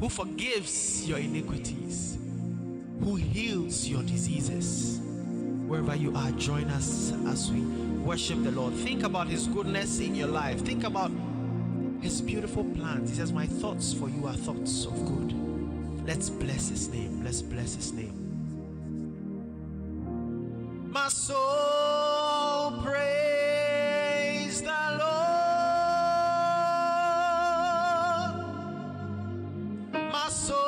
who forgives your iniquities, who heals your diseases. Wherever you are, join us as we worship the Lord. Think about his goodness in your life. Think about his beautiful plans. He says, my thoughts for you are thoughts of good. Let's bless his name. Let's bless his name. My soul praise the Lord. My soul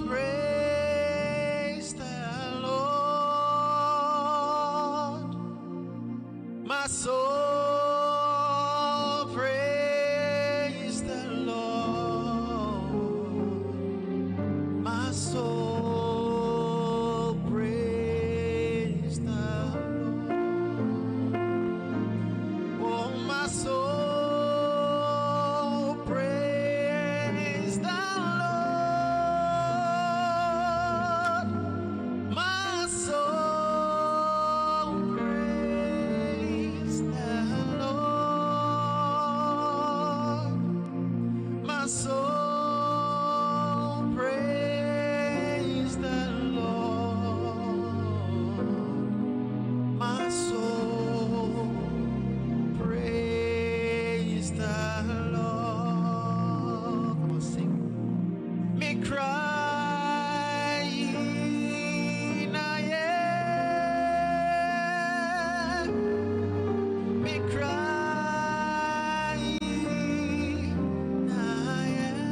praise the Lord. My soul praise the Lord. My soul praise the Lord. Oh, my soul praise the Lord. My soul praise the Lord. My soul praise the Lord. My soul praise the Lord. Come on, sing. Me cry na yeah. Me cry na yeah.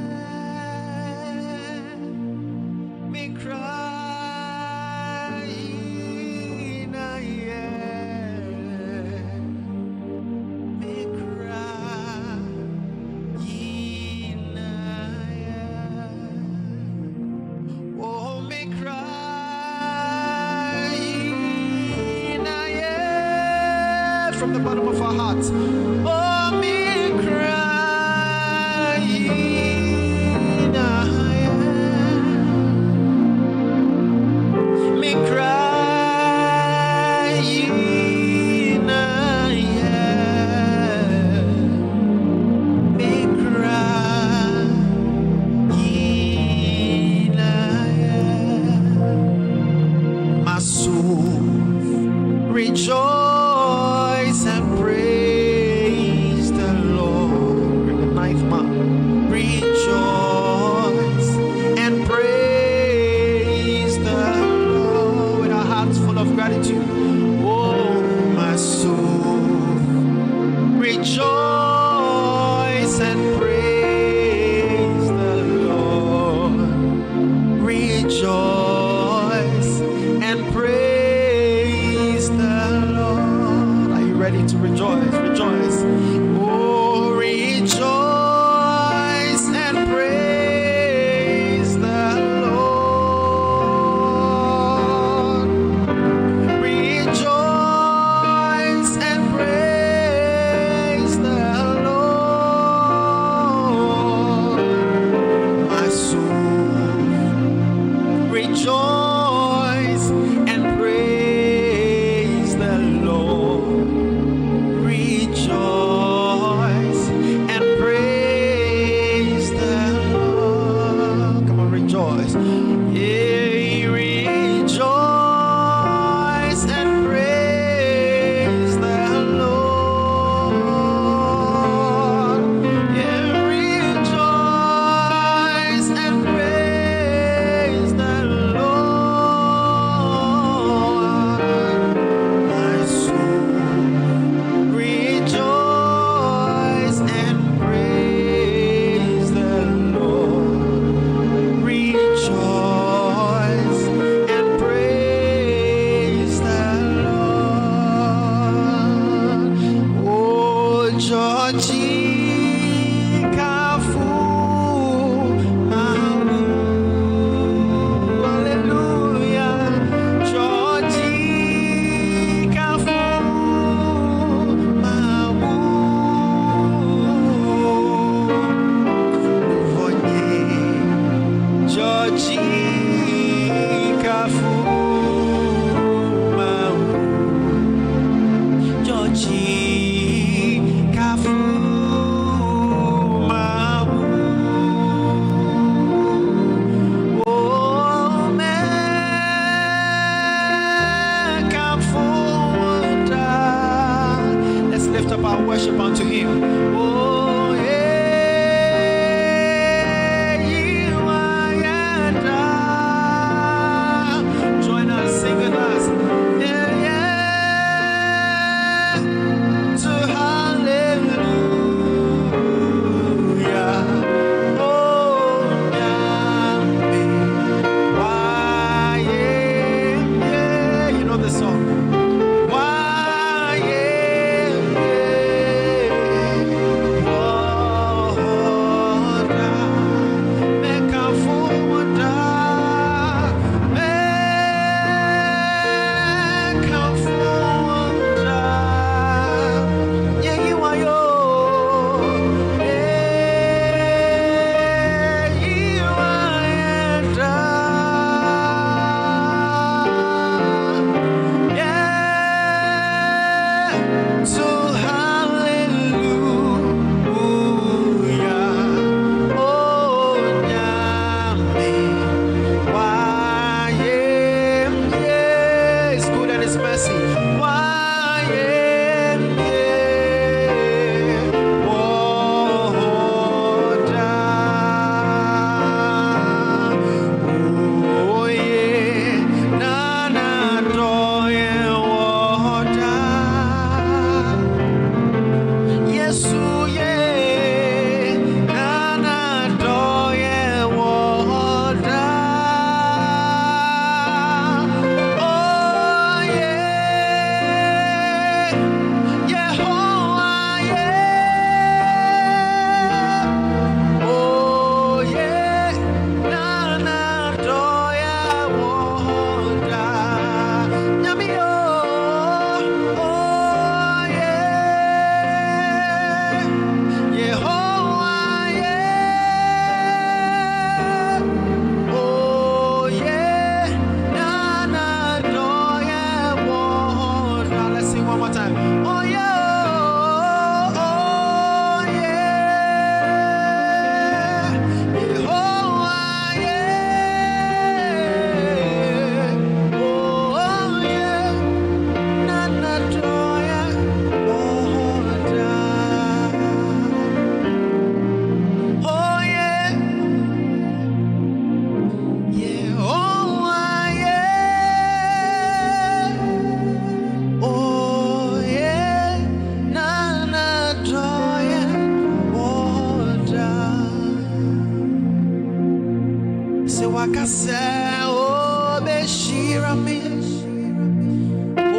Se wakase o beshira me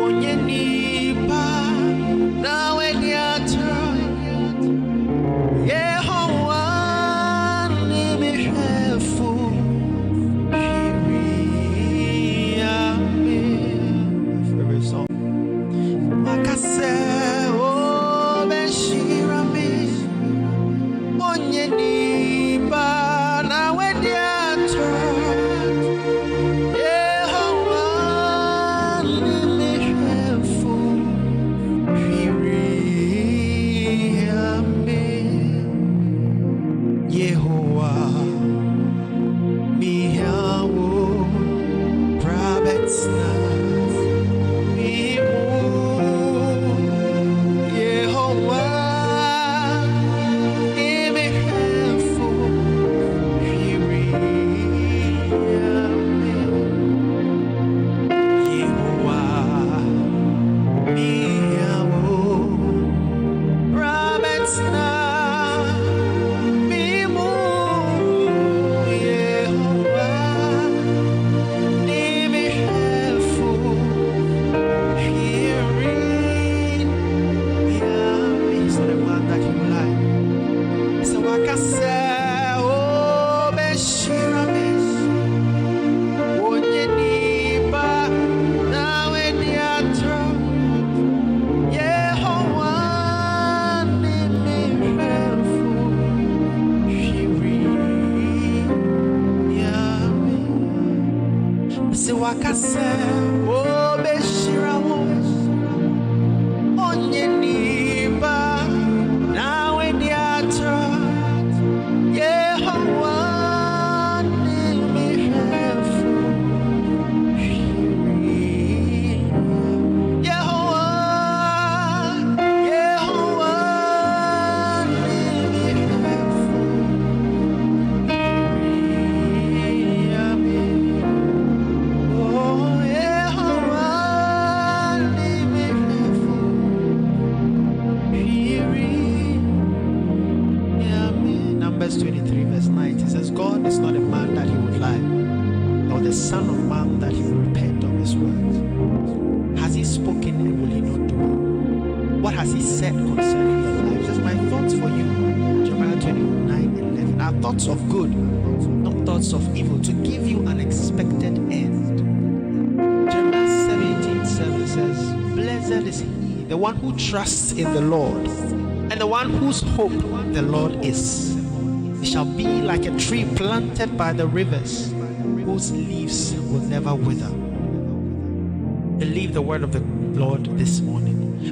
onye nipa na weni atra Yehowa ni mihrefu shiria me favorite song wakase o beshira me onye nipa na weni atra Trust in the Lord, and the one whose hope the Lord is. It shall be like a tree planted by the rivers, whose leaves will never wither. Believe the word of the Lord this morning.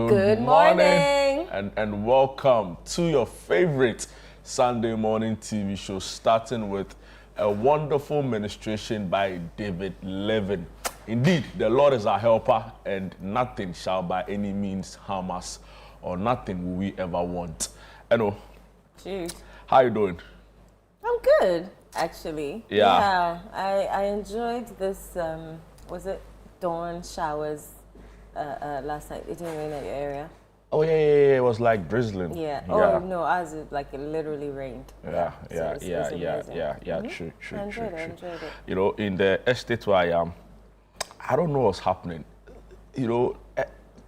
Good morning and welcome to your favorite Sunday morning TV show, starting with a wonderful ministration by David Levin. Indeed, the Lord is our helper, and nothing shall by any means harm us, or nothing will we ever want. Hello. Jeez. How you doing? I'm good, actually. Yeah. I enjoyed this, was it dawn showers last night? It didn't rain at your area? Oh, yeah, it was like drizzling. Yeah. Oh, no, ours like it literally rained. Yeah. Mm-hmm. True. I enjoyed it. You know, in the estate where I am, I don't know what's happening. You know,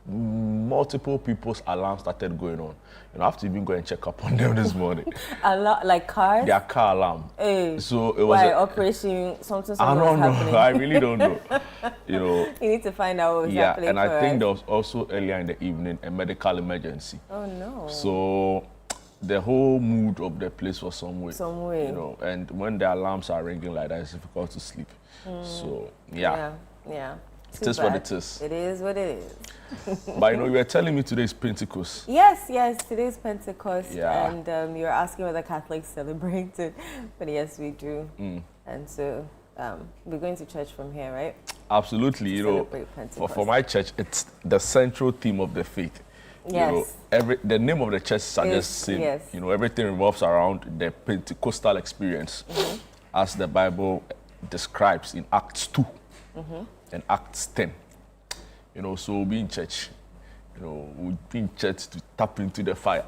multiple people's alarms started going on. I have to even go and check up on them this morning. Like cars? Their car alarm. Hey, so it was operation something I don't know. happening. I really don't know. You need to find out what's happening. And I think there was also earlier in the evening a medical emergency. Oh no. So the whole mood of the place was some way. And when the alarms are ringing like that, it's difficult to sleep. So yeah. It is what it is. It is what it is. But you were telling me today is Pentecost. Yes, today's Pentecost. Yeah. And you're asking whether Catholics celebrate it. But yes, we do. And so we're going to church from here, right? Absolutely. For my church, it's the central theme of the faith. Yes. The name of the church suggests same. Yes. Everything revolves around the Pentecostal experience, as the Bible describes in Acts 2 and Acts 10. So we'll be in church. We'll be in church to tap into the fire.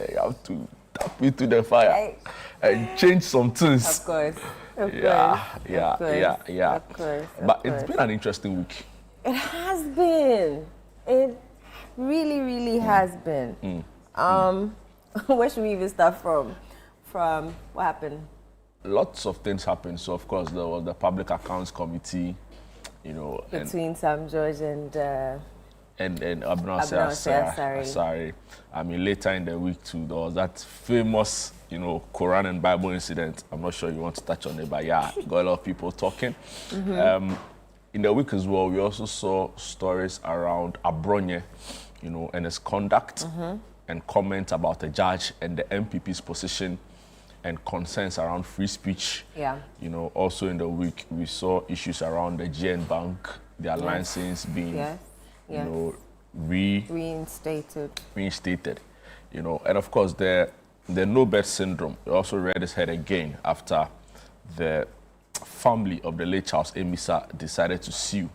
You have to tap into the fire and change some things. Of course. Yeah. But it's been an interesting week. It has been. It really, really has been. Where should we even start from? From what happened? Lots of things happened. So of course there was the Public Accounts Committee, between Sam George and Asari. I mean, later in the week too, there was that famous, Quran and Bible incident. I'm not sure you want to touch on it, but got a lot of people talking. In the week as well, we also saw stories around Abronye, and his conduct and comments about the judge and the MPP's position and concerns around free speech. Yeah. Also in the week, we saw issues around the GN Bank, their license being, reinstated. And of course, the no-bet syndrome. We also read its head again after the family of the late Charles Emisa decided to sue.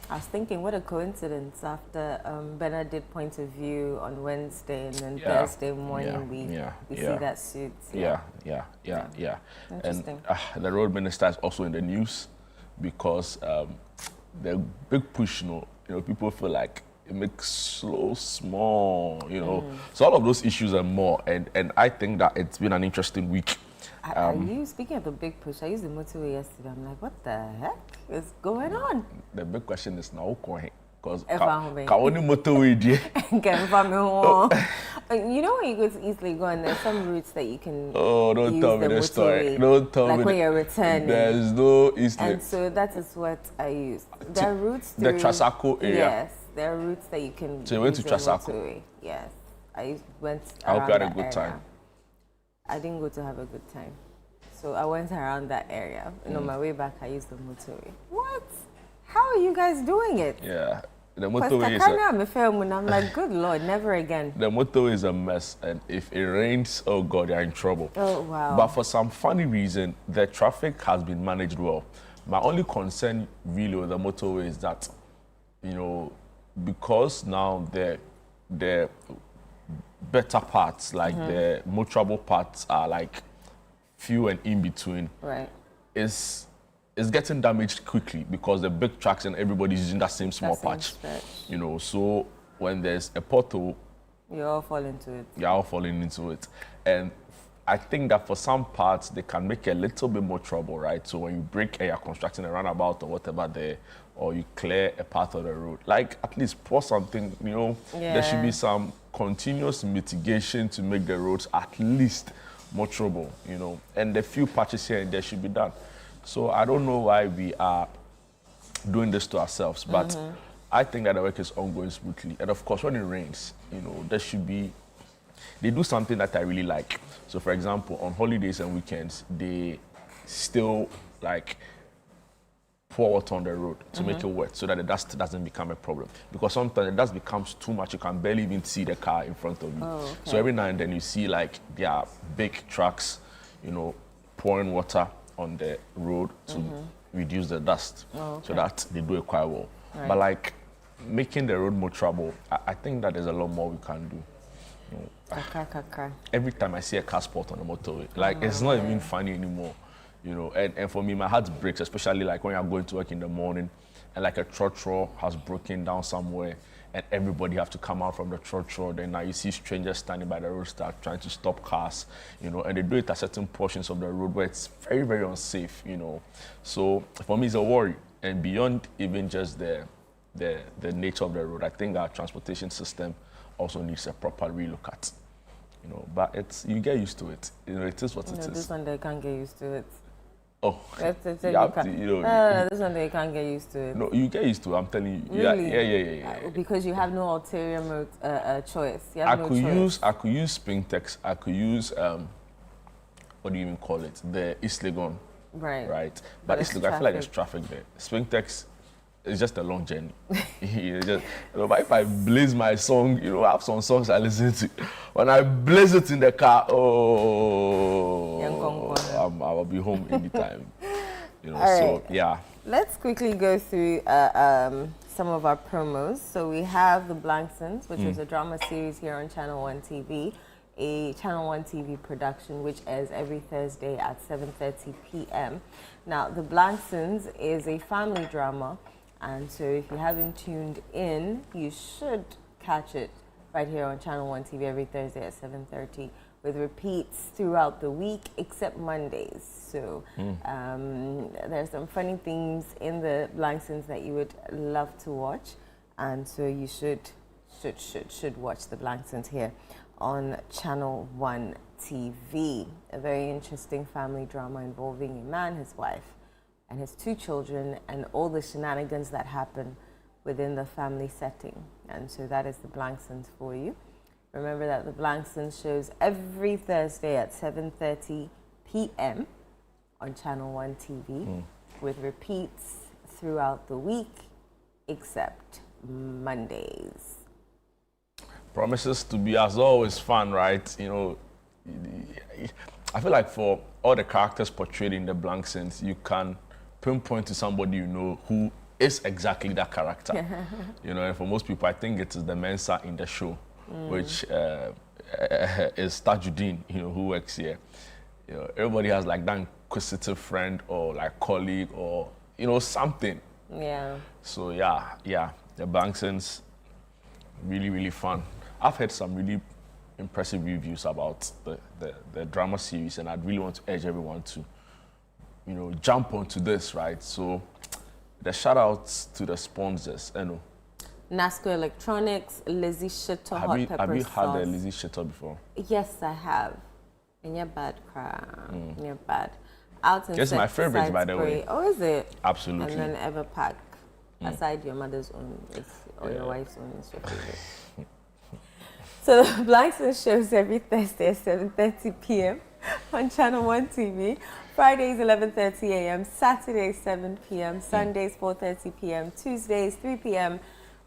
I was thinking, what a coincidence. After Bernard did Point of View on Wednesday, and then Thursday morning we see that suit. Yeah. Interesting. And the road minister is also in the news because the big push, people feel like it makes slow, small, So all of those issues and more. And I think that it's been an interesting week. Speaking of the big push, I used the motorway yesterday. I'm like, what the heck is going on? The big question is now, because only motorway. You know when you go to Eastleigh, there's some routes that you can. Oh, don't tell me the story. Don't tell me. Like when you're returning. There's no Eastleigh. And so that is what I used. There are routes the Trasaco area. Yes, there are routes that you can. So you went to Trasaco? Yes, I went. I hope you had a good time. I didn't go to have a good time. So I went around that area. And on my way back, I used the motorway. What? How are you guys doing it? Yeah. The motorway is I'm like, good Lord, never again. The motorway is a mess. And if it rains, oh God, you're in trouble. Oh, wow. But for some funny reason, the traffic has been managed well. My only concern really with the motorway is that, because now the better parts, like the more trouble parts, are like few and in between. Right. It's getting damaged quickly because the big trucks and everybody's using that same small patch. So when there's a pothole, you all fall into it. You're all falling into it. And I think that for some parts, they can make a little bit more trouble, right? So when you break and you're constructing a roundabout or whatever there, or you clear a part of the road, like at least pour something, there should be some continuous mitigation to make the roads at least more trouble, and the few patches here and there should be done. So I don't know why we are doing this to ourselves, but I think that the work is ongoing smoothly. And of course, when it rains, they do something that I really like. So for example, on holidays and weekends, they still pour water on the road to make it wet so that the dust doesn't become a problem. Because sometimes the dust becomes too much, you can barely even see the car in front of you. Oh, okay. So every now and then you see their big trucks, pouring water on the road to reduce the dust so that they do it quite well. Right. But making the road more trouble, I think that there's a lot more we can do. Every time I see a car spot on the motorway, it's not even funny anymore. And for me, my heart breaks, especially when you're going to work in the morning and a trotro has broken down somewhere and everybody have to come out from the church road. And now you see strangers standing by the road, start trying to stop cars, you know, and they do it at certain portions of the road where it's very, very unsafe, you know. So for me, it's a worry. And beyond even just the nature of the road, I think our transportation system also needs a proper relook at, you know. But it's, you get used to it. You know, it is what it is. This one they can't get used to it. Oh, no, this one they can't get used to it. No, you get used to it, I'm telling you. Really? Yeah. Because you have no ulterior choice. You have I could use Springtex. I could use what do you even call it? The East Legon. Right. But East Legon, I feel like there's traffic there. Springtex, it's just a long journey. But if I blaze my song, you know, I have some songs I listen to. When I blaze it in the car, I'll be home anytime. You know, so yeah. Let's quickly go through some of our promos. So we have The Blanksons, which is a drama series here on ChannelOne TV, a ChannelOne TV production which airs every Thursday at 7:30 p.m. Now, The Blanksons is a family drama, and so if you haven't tuned in, you should catch it right here on ChannelOne TV every Thursday at 7:30, with repeats throughout the week except Mondays. So there's some funny things in The Blanksons that you would love to watch, and so you should watch The Blanksons here on ChannelOne TV. A very interesting family drama involving a man, his wife, and his 2 children, and all the shenanigans that happen within the family setting. And so that is The Blanksons for you. Remember that The Blanksons shows every Thursday at 7:30 p.m. on ChannelOne TV, with repeats throughout the week except Mondays. Promises to be, as always, fun, right? You know, I feel like for all the characters portrayed in The Blanksons, you can pinpoint to somebody you know who is exactly that character. You know, and for most people, I think it is the Mensa in the show, which is Tajuddin, you know, who works here. You know, everybody has like that inquisitive friend or like colleague or, you know, something. Yeah. So yeah, The Blanksons, really, really fun. I've heard some really impressive reviews about the drama series, and I'd really want to urge everyone to, you know, jump onto this, right? So the shout outs to the sponsors, you know. Nasco Electronics, Lizzie Shitter Hot Pepper Sauce. Have you had the Lizzie Shitter before? Yes, I have. And you're bad, you're bad. Out and It's my favorite, by the way. Oh, is it? Absolutely. And then Everpack. Aside your mother's own, or your wife's own, is your favorite. So The Blanksons shows every Thursday at 7:30 p.m. on ChannelOne TV. Fridays 11:30 a.m., Saturdays 7 p.m., Sundays 4:30 p.m., Tuesdays 3 p.m.,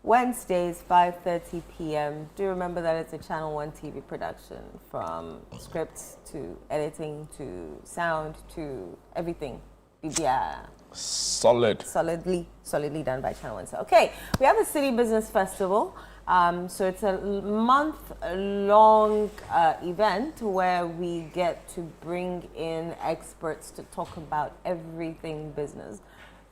Wednesdays 5:30 p.m. Do remember that it's a ChannelOne TV production, from scripts to editing to sound to everything. Yeah. Solidly done by ChannelOne. So, okay, we have a City Business Festival. So it's a month-long event where we get to bring in experts to talk about everything business,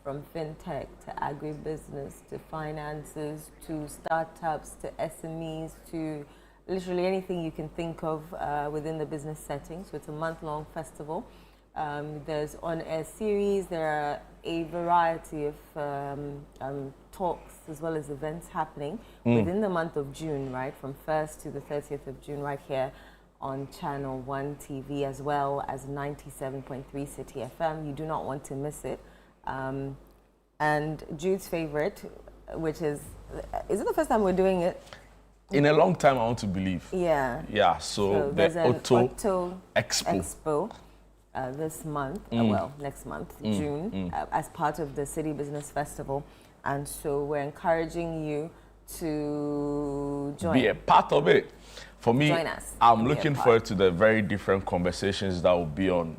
from fintech to agribusiness to finances to startups to SMEs to literally anything you can think of within the business setting. So it's a month-long festival. There's on-air series. There are a variety of talks as well as events happening within the month of June, right? From 1st to the 30th of June, right here on ChannelOne TV, as well as 97.3 City FM. You do not want to miss it. And Jude's favorite, which is it the first time we're doing it? In a long time, I want to believe. Yeah. Yeah, so the Auto Expo. This month, next month, June, as part of the City Business Festival. And so we're encouraging you to join. Be a part of it. For me, join us. I'm looking forward to the very different conversations that will be on,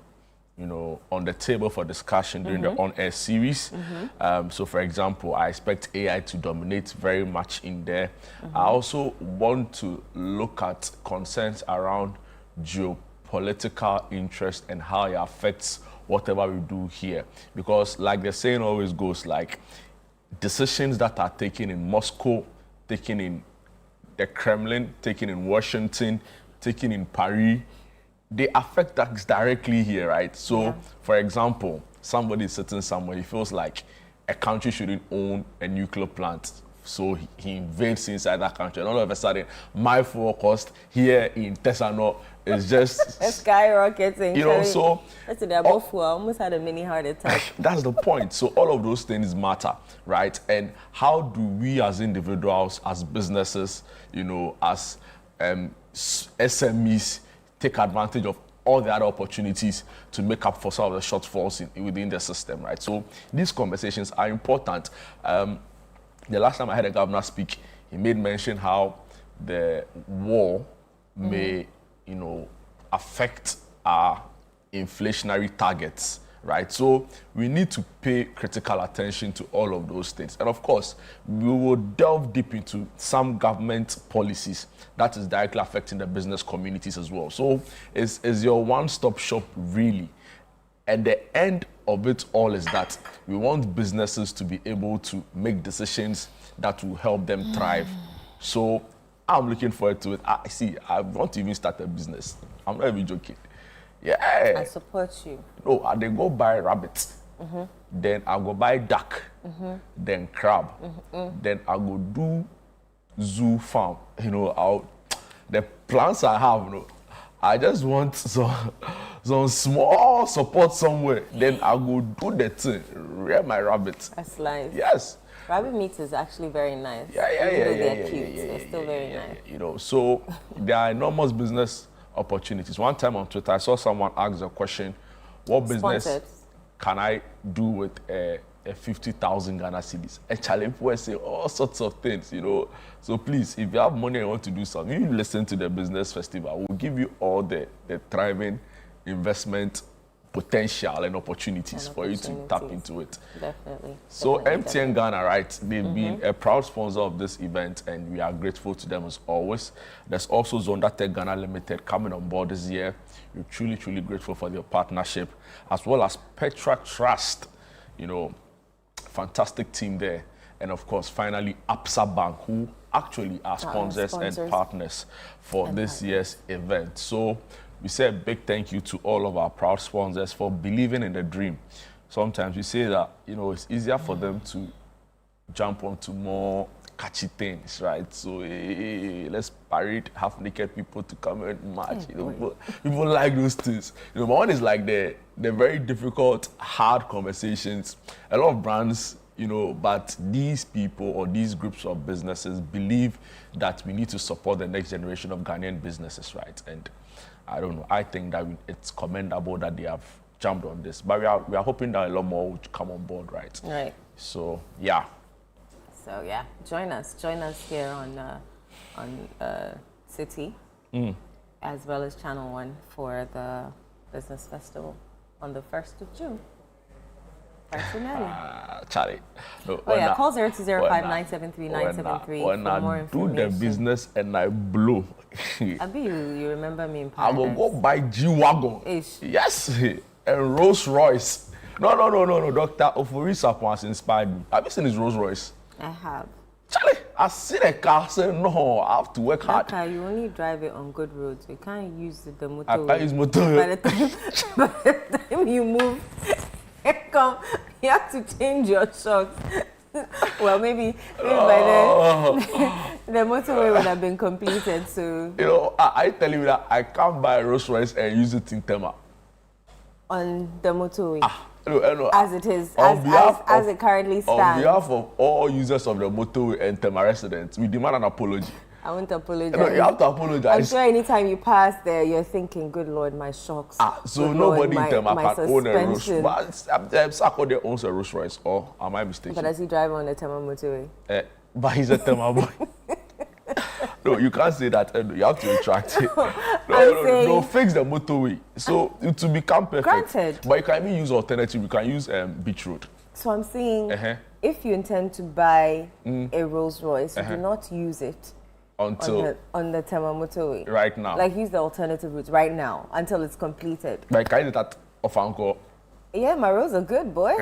you know, on the table for discussion during the on-air series. So for example, I expect AI to dominate very much in there. I also want to look at concerns around geopolitical interest and how it affects whatever we do here. Because like the saying always goes, like, decisions that are taken in Moscow, taken in the Kremlin, taken in Washington, taken in Paris, they affect us directly here, right? So, for example, somebody is sitting somewhere, he feels like a country shouldn't own a nuclear plant. So he invades inside that country. And all of a sudden, my fuel cost here in Tesano is just skyrocketing. You know, so they're both full. I almost had a mini heart attack. That's the point. So all of those things matter, right? And how do we as individuals, as businesses, you know, as SMEs, take advantage of all the other opportunities to make up for some of the shortfalls within the system, right? So these conversations are important. The last time I heard a governor speak, he made mention how the war may, you know, affect our inflationary targets, right? So we need to pay critical attention to all of those things. And of course, we will delve deep into some government policies that is directly affecting the business communities as well. So is your one-stop shop really? At the end of it all is that we want businesses to be able to make decisions that will help them thrive. So I'm looking forward to it. I want to even start a business. I'm not even joking. Yeah. I support you. No, they go buy rabbit. Then I go buy duck. Then crab. Then I go do zoo farm. You know, the plans I have, you know, I just want some small support somewhere. Then I go do the thing, rear my rabbit. That's nice. Yes. Rabbit meat is actually very nice. They're cute. They're still very nice. You know, so there are enormous business opportunities. One time on Twitter, I saw someone ask a question: what business can I do with a 50,000 Ghana cedis? A challenge where say all sorts of things, you know. So please, if you have money and want to do something, you listen to the business festival. We'll give you all the thriving investment potential and opportunities for you to tap into it. Definitely. So MTN Ghana, right? They've been a proud sponsor of this event, and we are grateful to them as always. There's also Zonda Tech Ghana Limited coming on board this year. We're truly, truly grateful for their partnership, as well as Petra Trust, you know, fantastic team there. And of course, finally, Absa Bank, who actually are sponsors and partners for this year's event. So we say a big thank you to all of our proud sponsors for believing in the dream. Sometimes we say that, you know, it's easier for them to jump onto more catchy things, right? So let's parade half-naked people to come and march. You know, people like those things. You know, but one is like the very difficult, hard conversations. A lot of brands, you know, but these people or these groups of businesses believe that we need to support the next generation of Ghanaian businesses, right? And I don't know. I think that it's commendable that they have jumped on this, but we are hoping that a lot more will come on board, right? Right. So yeah. So yeah, join us here on City, as well as Channel One for the business festival on the 1st of June. Charlie. No, call 0205-973-973 for more information. Do the business and I blow. Abi, you remember me in I Paris. will go buy G-Wagon. Yes, and Rolls Royce. No, Dr. Oforisa has inspired me. Have you seen his Rolls Royce? I have. Charlie, I see the car, say no, I have to work hard. Car, you only drive it on good roads. You can't use the motor. I can't use motor. By the time you move, you have to change your shocks. Well, maybe by then the motorway would have been completed. So you know, I tell you that I can't buy a Rolls Royce and use it in Tema. On the motorway. No, as it is, as it currently stands. On behalf of all users of the motorway and Tema residents, we demand an apology. I won't apologize. No, you have to apologize. I'm sure anytime you pass there, you're thinking, good Lord, my shocks. So nobody in Tema can own a Rolls Royce. But Sarkodie owns a Rolls Royce, or am I mistaken? But does he drive on the Tema motorway? But he's a Tema boy. No, you can't say that. You have to retract it. No, fix the motorway. So to become perfect. Granted. But you can even use alternative. You can use beach road. So I'm saying, if you intend to buy a Rolls Royce, do not use it until on the Tema motorway. Right now. Like use the alternative route right now until it's completed. But can you do that of Uncle? Yeah, my roads are good, boy.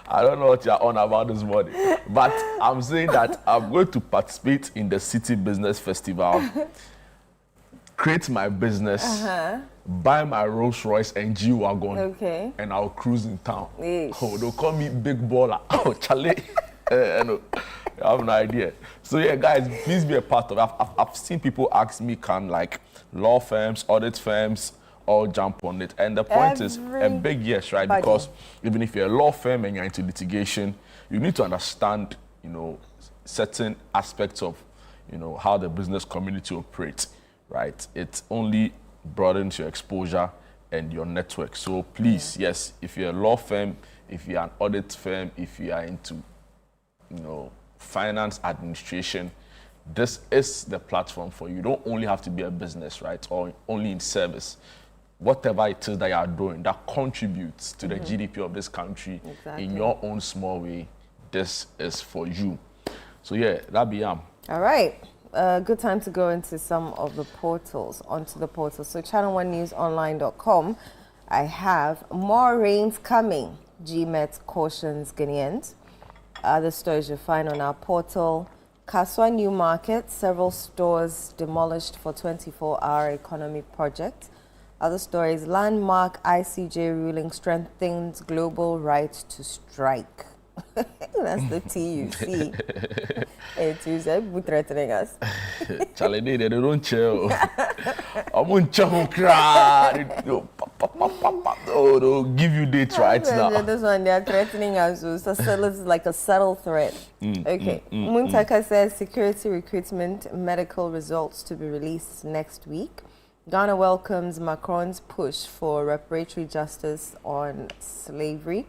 I don't know what you're on about this morning. But I'm saying that I'm going to participate in the City Business Festival, create my business, buy my Rolls Royce and G-Wagon, and I'll cruise in town. Oh, they'll call me Big Baller. Oh, Charlie. I have no idea. So yeah, guys, please be a part of it. I've seen people ask me, can like law firms, audit firms, all jump on it? And the point is a big yes, right? Because even if you're a law firm and you're into litigation, you need to understand, you know, certain aspects of, you know, how the business community operates, right? It only broadens your exposure and your network. So please, yes, if you're a law firm, if you're an audit firm, if you are into, you know, finance administration, this is the platform for you. You don't only have to be a business, right, or only in service. Whatever it is that you are doing that contributes to the GDP of this country in your own small way, this is for you. So yeah, that be All right. Good time to go into some of the portals, onto the portals. So ChannelOneNewsOnline.com, I have more rains coming. GMET cautions Ghanaians. Other stories you'll find on our portal. Kaswa New Market, several stores demolished for 24-hour economy project. Other stories, landmark ICJ ruling strengthens global right to strike. That's the TUC. It's people threatening us. Charlie, they don't chill. I won't chill, cry. Oh, they'll give you dates right now. This one, they're threatening us. So it's like a subtle threat. Muntaka says security recruitment, medical results to be released next week. Ghana welcomes Macron's push for reparatory justice on slavery.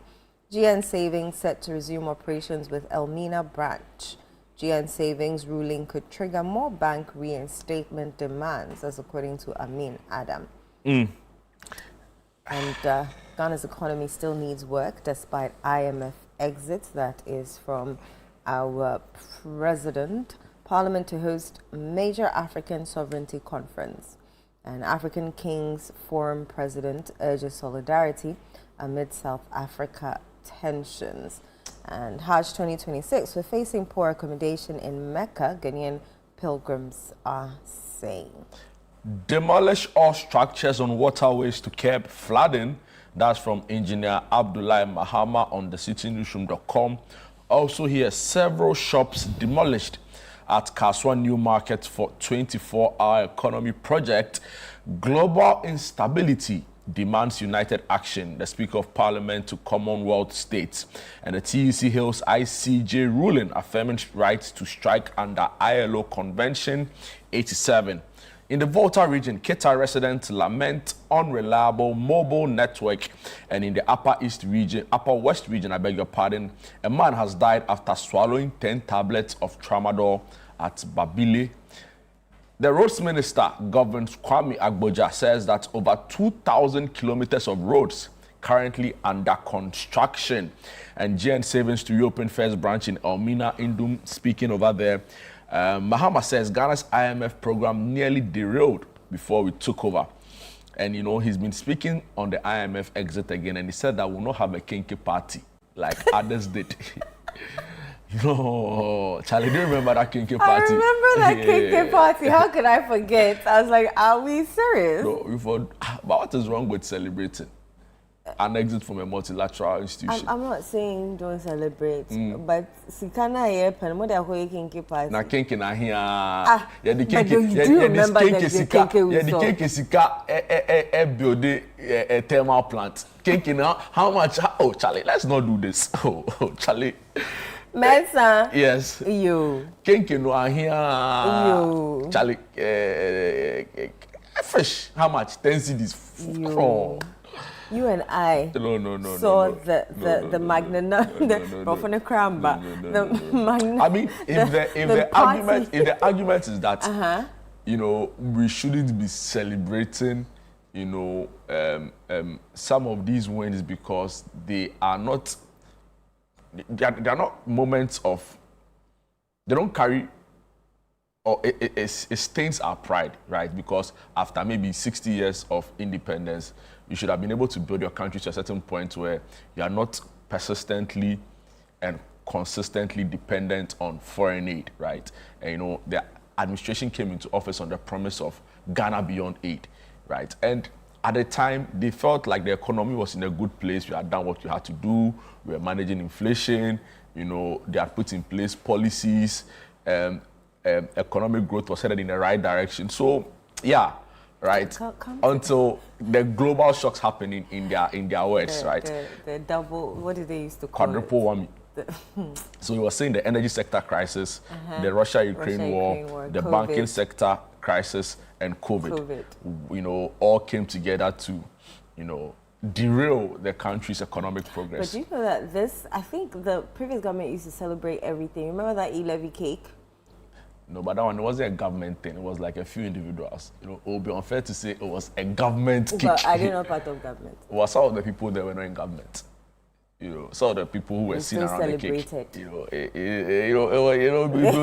GN Savings set to resume operations with Elmina branch. GN Savings ruling could trigger more bank reinstatement demands, as according to Amin Adam. And Ghana's economy still needs work despite IMF exit. That is from our president. Parliament to host major African sovereignty conference. And African Kings Forum president urges solidarity amid South Africa tensions. And Hajj 2026, we're facing poor accommodation in Mecca, Ghanaian pilgrims are saying. Demolish all structures on waterways to curb flooding. That's from engineer Abdullah Mahama on the citynewsroom.com. Also here, several shops demolished at Kaswa New Market for 24-hour economy project. Global instability demands united action. The Speaker of Parliament to Commonwealth states. And the TUC hails ICJ ruling affirming rights to strike under ILO Convention 87. In the Volta region, Keta residents lament unreliable mobile network. And in the Upper West region, I beg your pardon, a man has died after swallowing 10 tablets of tramadol at Babile. The roads minister, Governor Kwame Agboja, says that over 2,000 kilometers of roads currently under construction. And GN Savings to reopen first branch in Elmina Indum, speaking over there. Mahama says Ghana's IMF program nearly derailed before we took over. And, you know, he's been speaking on the IMF exit again, and he said that we'll not have a kinky party like others did. No, Charlie, do you remember that kinky party? I remember that kinky party. How could I forget? I was like, are we serious? No, but what is wrong with celebrating an exit from a multilateral institution? I'm not saying don't celebrate, but Sikana here, Penmo de Ahoye kinky party. Na kinky na here. But you do remember the kinky we saw. The kinky sika build a thermal plant. Kinky now, how much? Oh, Charlie, let's not do this. Oh, Charlie. Mensa. Yes. You. Kinky no here. You. Charlie, fish. How much? 10 cedis. You. You and I saw the magnanimous, I mean, if the argument is that you know, we shouldn't be celebrating, you know, some of these wins because they are not moments of, they don't carry, or it stains our pride, right? Because after maybe 60 years of independence, you should have been able to build your country to a certain point where you are not persistently and consistently dependent on foreign aid, right? And the administration came into office on the promise of Ghana beyond aid, right? And at the time, they felt like the economy was in a good place. We had done what we had to do. We were managing inflation. They had put in place policies. Economic growth was headed in the right direction. So, yeah, right. Until the global shocks happening in their words, right? The double, what did they used to call quadruple whammy. So we were saying the energy sector crisis, the Russia-Ukraine war, the COVID. banking sector crisis, and COVID. All came together to, derail the country's economic progress. But do you know that I think the previous government used to celebrate everything. Remember that e-levy cake? No, but that one, it wasn't a government thing. It was like a few individuals. It would be unfair to say it was a government cake. But I didn't know part of government. Well, some of the people that were not in government. Some of the people who were seen around the cake. It would be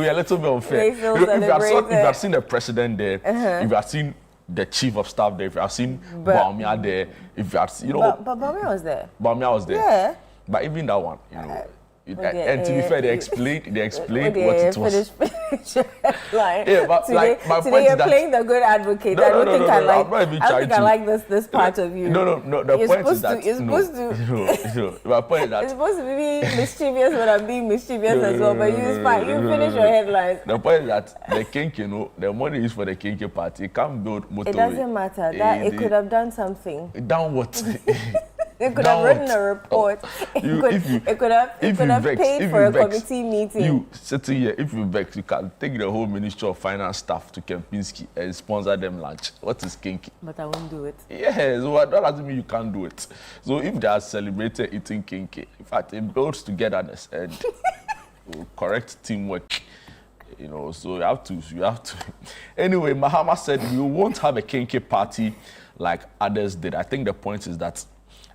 a little bit unfair. If you have seen the president there, if you have seen the chief of staff there, if you have seen Baumia there, if you have seen, But Baumia was there. Baumia was there. Yeah. But even that one, and to be fair, they explained what it was. Finish line. Yeah, but today, my today point you're is that playing the good advocate. I don't think I like this part of you. No. The point is that you're supposed to. My point is that it's supposed to be mischievous when I'm being mischievous as well. But you finish your headlines. The point is that the kinky, the money is for the kinky party. It can't build motorway. It doesn't matter. It could have done something. Done what? They could have written a report. It could have paid for a committee meeting. You sitting here, if you vex, you can take the whole Ministry of Finance staff to Kempinski and sponsor them lunch. What is kinky? But I won't do it. Yes, so that doesn't mean you can't do it. So if they are celebrated eating kinky, in fact, it builds togetherness and correct teamwork. So you have to. Anyway, Mahama said we won't have a kinky party like others did. I think the point is that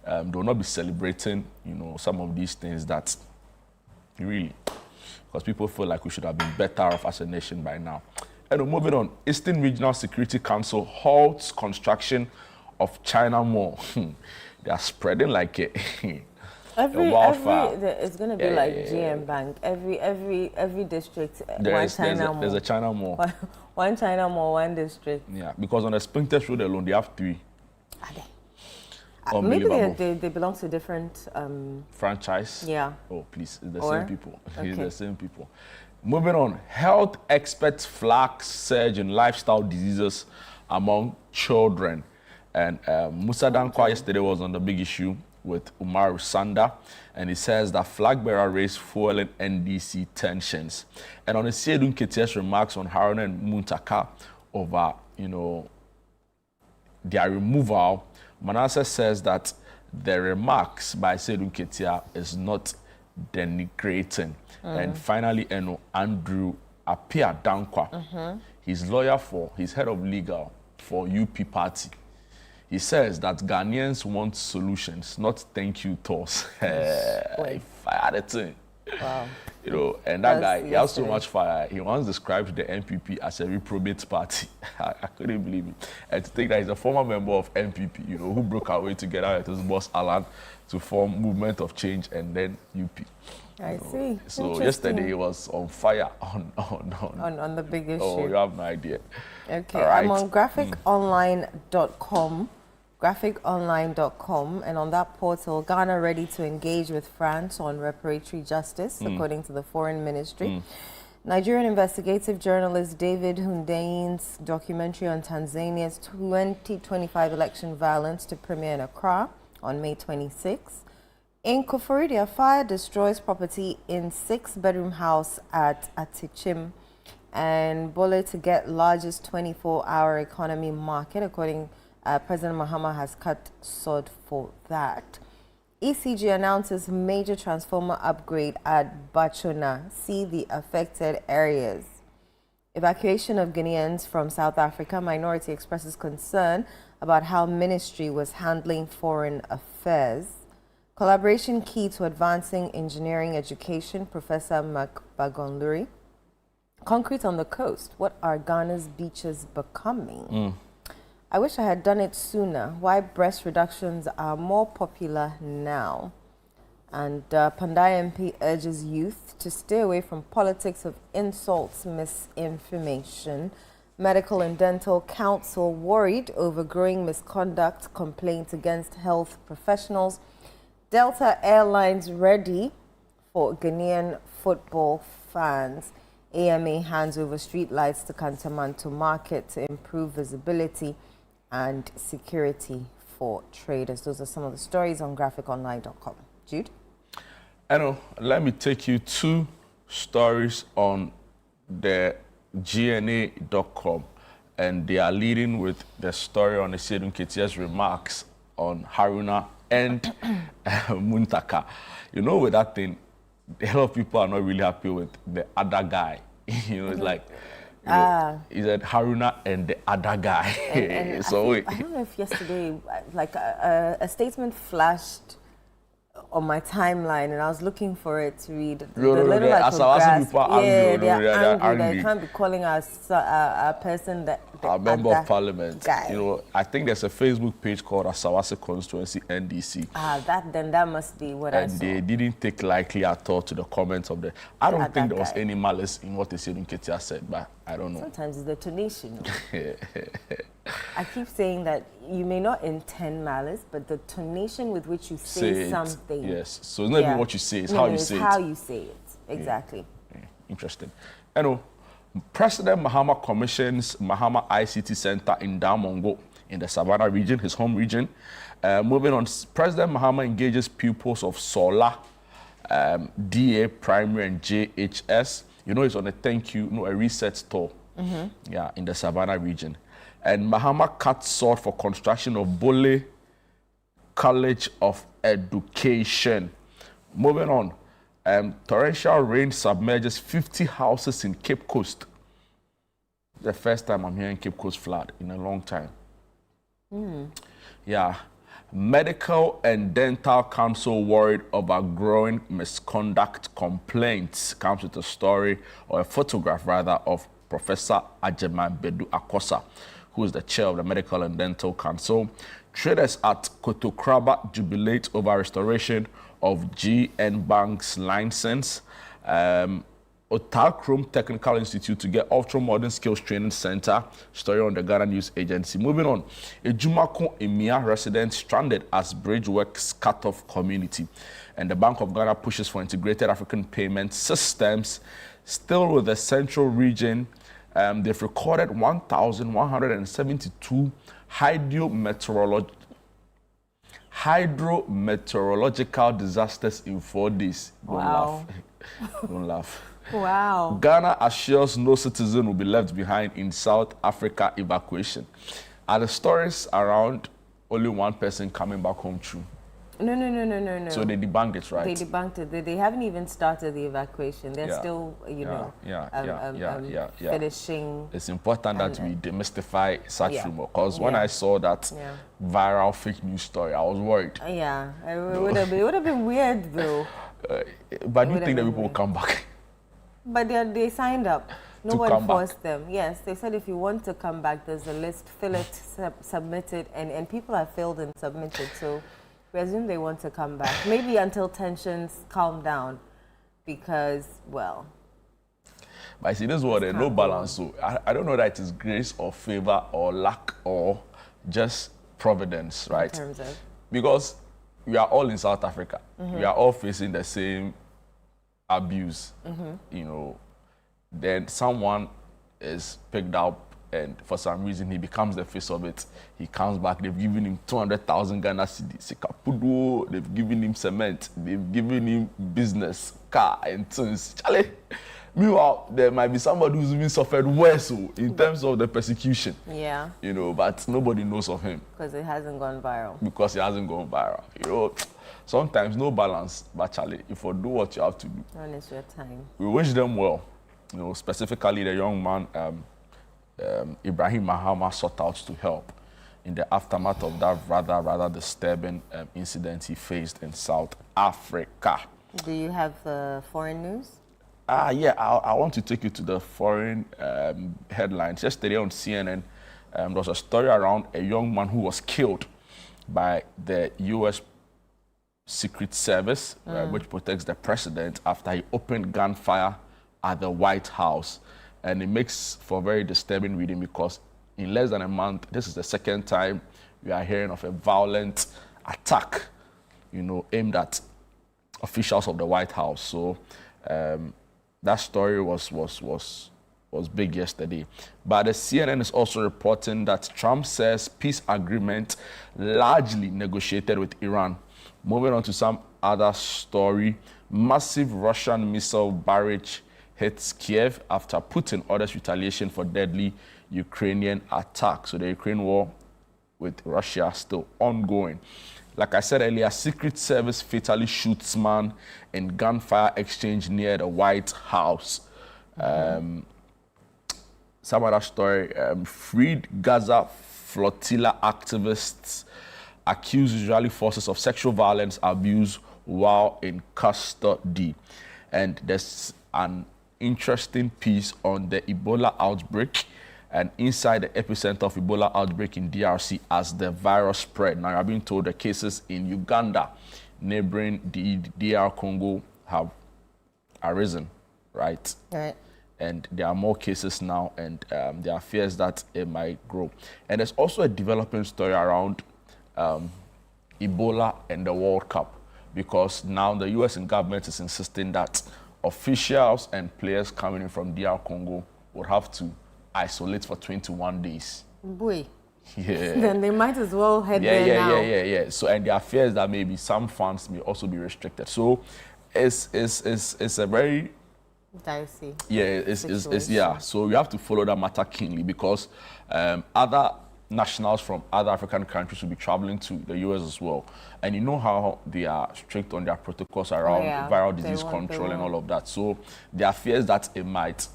they will not be celebrating, some of these things that really, because people feel like we should have been better off as a nation by now. And moving on, Eastern Regional Security Council halts construction of China Mall. They are spreading like a wildfire. It's going to be like GM Bank. Every district, there's a China Mall. One China Mall, one district. Yeah, because on the Springtest Road alone, they have 3. Are they? Maybe they belong to different franchise. Yeah. Oh, please, it's the same people. Okay. It's the same people. Moving on, health experts flag surge in lifestyle diseases among children. And Musa Dankwa yesterday was on the big issue with Umar Sanda, and he says that flag bearer raised fueling NDC tensions. And on the Seydou Nketiah's remarks on Haruna and Muntaka over, their removal, Manasseh says that the remarks by Seydou Nketiah is not denigrating. And finally, Andrew Apia Dankwa, his lawyer his head of legal for UP Party, he says that Ghanaians want solutions, not thank you tours. Fire the thing. Wow. And that guy, he has so much fire. He once described the NPP as a reprobate party. I couldn't believe it. And to think that he's a former member of NPP, who broke away together with his boss Alan to form Movement of Change and then UP. I see. So yesterday he was on fire on the big issue. Oh, you have no idea. Okay, right. I'm on graphiconline.com, and on that portal, Ghana ready to engage with France on reparatory justice, according to the Foreign Ministry. Nigerian investigative journalist David Hundeyi's documentary on Tanzania's 2025 election violence to premiere in Accra on May 26. In Koforidia, fire destroys property in 6-bedroom house at Atichim, and Bole to get largest 24-hour economy market, according President Mahama has cut sod for that. ECG announces major transformer upgrade at Bachona. See the affected areas. Evacuation of Guineans from South Africa. Minority expresses concern about how ministry was handling foreign affairs. Collaboration key to advancing engineering education. Professor Makbagonluri. Concrete on the coast. What are Ghana's beaches becoming? I wish I had done it sooner. Why breast reductions are more popular now. And Pandai MP urges youth to stay away from politics of insults, misinformation. Medical and Dental Council worried over growing misconduct complaints against health professionals. Delta Airlines ready for Ghanaian football fans. AMA hands over streetlights to Kantamanto Market to improve visibility and security for traders. Those are some of the stories on graphiconline.com. Jude? Let me take you 2 stories on the GNA.com, and they are leading with the story on Esedun Ketia's remarks on Haruna and Muntaka. You know, with that thing, a lot of people are not really happy with the other guy. It's like, he said Haruna and the other guy. And So I don't know if yesterday, like a statement flashed on my timeline, and I was looking for it to read. People are angry. They're angry. They can't be calling us a person that a member of parliament. Guy. I think there's a Facebook page called Asawase Constituency NDC. That must be what I saw. And they didn't take lightly at all to the comments of the. I don't think there was any malice in what Esedun Ketia said, but I don't know. Sometimes it's the tonation. I keep saying that you may not intend malice, but the tonation with which you say something. Yes. So it's not even what you say, it's how you say it. It's how you say it. Exactly. Interesting. President Mahama commissions Mahama ICT Center in Damongo in the Savannah region, his home region. Moving on, President Mahama engages pupils of Sola, DA, Primary, and JHS. It's on a reset store. In the Savannah region. And Mahama cuts short for construction of Bole College of Education. Moving on, torrential rain submerges 50 houses in Cape Coast. The first time I'm hearing Cape Coast flood in a long time. Medical and Dental Council worried over growing misconduct complaints. Comes with a story, or a photograph rather, of Professor Ajeman Bedu Akosa, who is the chair of the Medical and Dental Council. Traders at Kotokraba jubilate over restoration of GN Bank's license. Otakrom Technical Institute to get ultra-modern skills training center. Story on the Ghana News Agency. Moving on, Ejumako Emia residents stranded as bridge works cut off community. And the Bank of Ghana pushes for integrated African payment systems. Still with the central region, they've recorded 1,172 hydrometeorological disasters in 4 days. Wow. Don't laugh. Wow. Ghana assures no citizen will be left behind in South Africa evacuation. Are the stories around only one person coming back home true? No. So they debunked it, right? They debunked it. They haven't even started the evacuation. They're still, finishing. It's important that we demystify such rumor, because when I saw that viral fake news story, I was worried. It would have been weird though. But do you think that people will come back? But they signed up. Nobody forced them. Yes, they said if you want to come back, there's a list, fill it, submit it, and people have filled and submitted. So we assume they want to come back. Maybe until tensions calm down, because, well. But I see this word, no balance. So I don't know that it is grace or favor or luck or just providence, right? In terms of? Because we are all in South Africa. We are all facing the same abuse, Then someone is picked up, and for some reason he becomes the face of it. He comes back. They've given him 200,000 Ghana cedis. They've given him cement. They've given him business, car, and things. Charlie. Meanwhile, there might be somebody who's even suffered worse in terms of the persecution. Yeah. But nobody knows of him. Because it hasn't gone viral. Sometimes no balance, but Charlie, if you do what you have to do. When it's your time. We wish them well. Specifically the young man, Ibrahim Mahama, sought out to help in the aftermath of that rather disturbing incident he faced in South Africa. Do you have foreign news? I want to take you to the foreign headlines. Yesterday on CNN, there was a story around a young man who was killed by the U.S. Secret Service, which protects the president, after he opened gunfire at the White House. And it makes for very disturbing reading because in less than a month, this is the second time we are hearing of a violent attack, aimed at officials of the White House. So that story was big yesterday. But the CNN is also reporting that Trump says peace agreement largely negotiated with Iran. Moving on to some other story, massive Russian missile barrage hits Kiev after Putin orders retaliation for deadly Ukrainian attack. So the Ukraine war with Russia still ongoing. Like I said earlier, Secret Service fatally shoots man in gunfire exchange near the White House. Some other story, freed Gaza flotilla activists accuse Israeli forces of sexual violence abuse while in custody. And there's an interesting piece on the Ebola outbreak and inside the epicenter of Ebola outbreak in DRC as the virus spread. Now, I've been told the cases in Uganda, neighboring the DR Congo, have arisen, right? Right. And there are more cases now, and there are fears that it might grow. And there's also a developing story around Ebola and the World Cup, because now the US and government is insisting that officials and players coming in from DR Congo would have to isolate for 21 days. Boy. Yeah. Then they might as well head there now. Yeah. So, and there are fears that maybe some funds may also be restricted. So, it's a very dicey. Yeah, it's yeah. So you have to follow that matter keenly because other nationals from other African countries will be traveling to the US as well. And you know how they are strict on their protocols around viral disease control and all of that. So there are fears that it might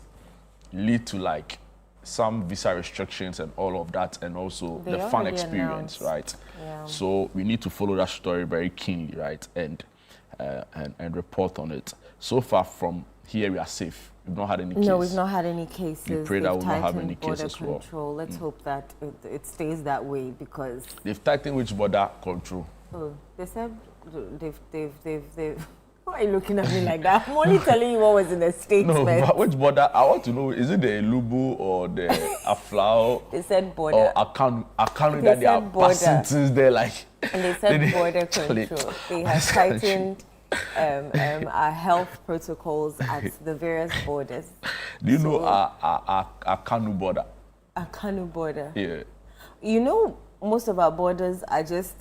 lead to like some visa restrictions and all of that, and also the fun experience, right? Yeah. So we need to follow that story very keenly, right? And report on it. So far from here, we are safe. We've not had any cases. No, we've not had any cases. We pray that we'll not have any cases as well. Control. Let's hope that it stays that way because... They've tightened which border control? Oh, they said they've why are you looking at me like that? I'm only telling you what was in the statement. No, but which border? I want to know, is it the Elubu or the Aflao? They said border. Or Akanu that they are passing things there like... And they said border control. They have tightened our health protocols at the various borders. Do you know our Kanu border? A Kanu border? Yeah. You know, most of our borders are just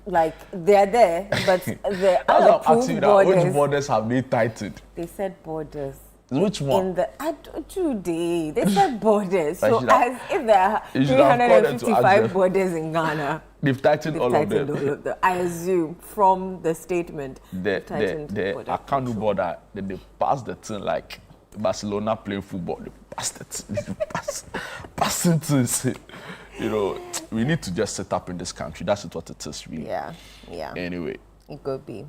like they're there, but the unapproved borders. Which borders have they tightened? They said borders. Which one? They said borders. So as if there are 355 borders in Ghana. They've tightened all of them. I assume from the statement. The Akanu border, they passed the thing like Barcelona playing football. They passed it. They passing things. You know, we need to just set up in this country. That's what it is, really. Yeah. Anyway. It could be.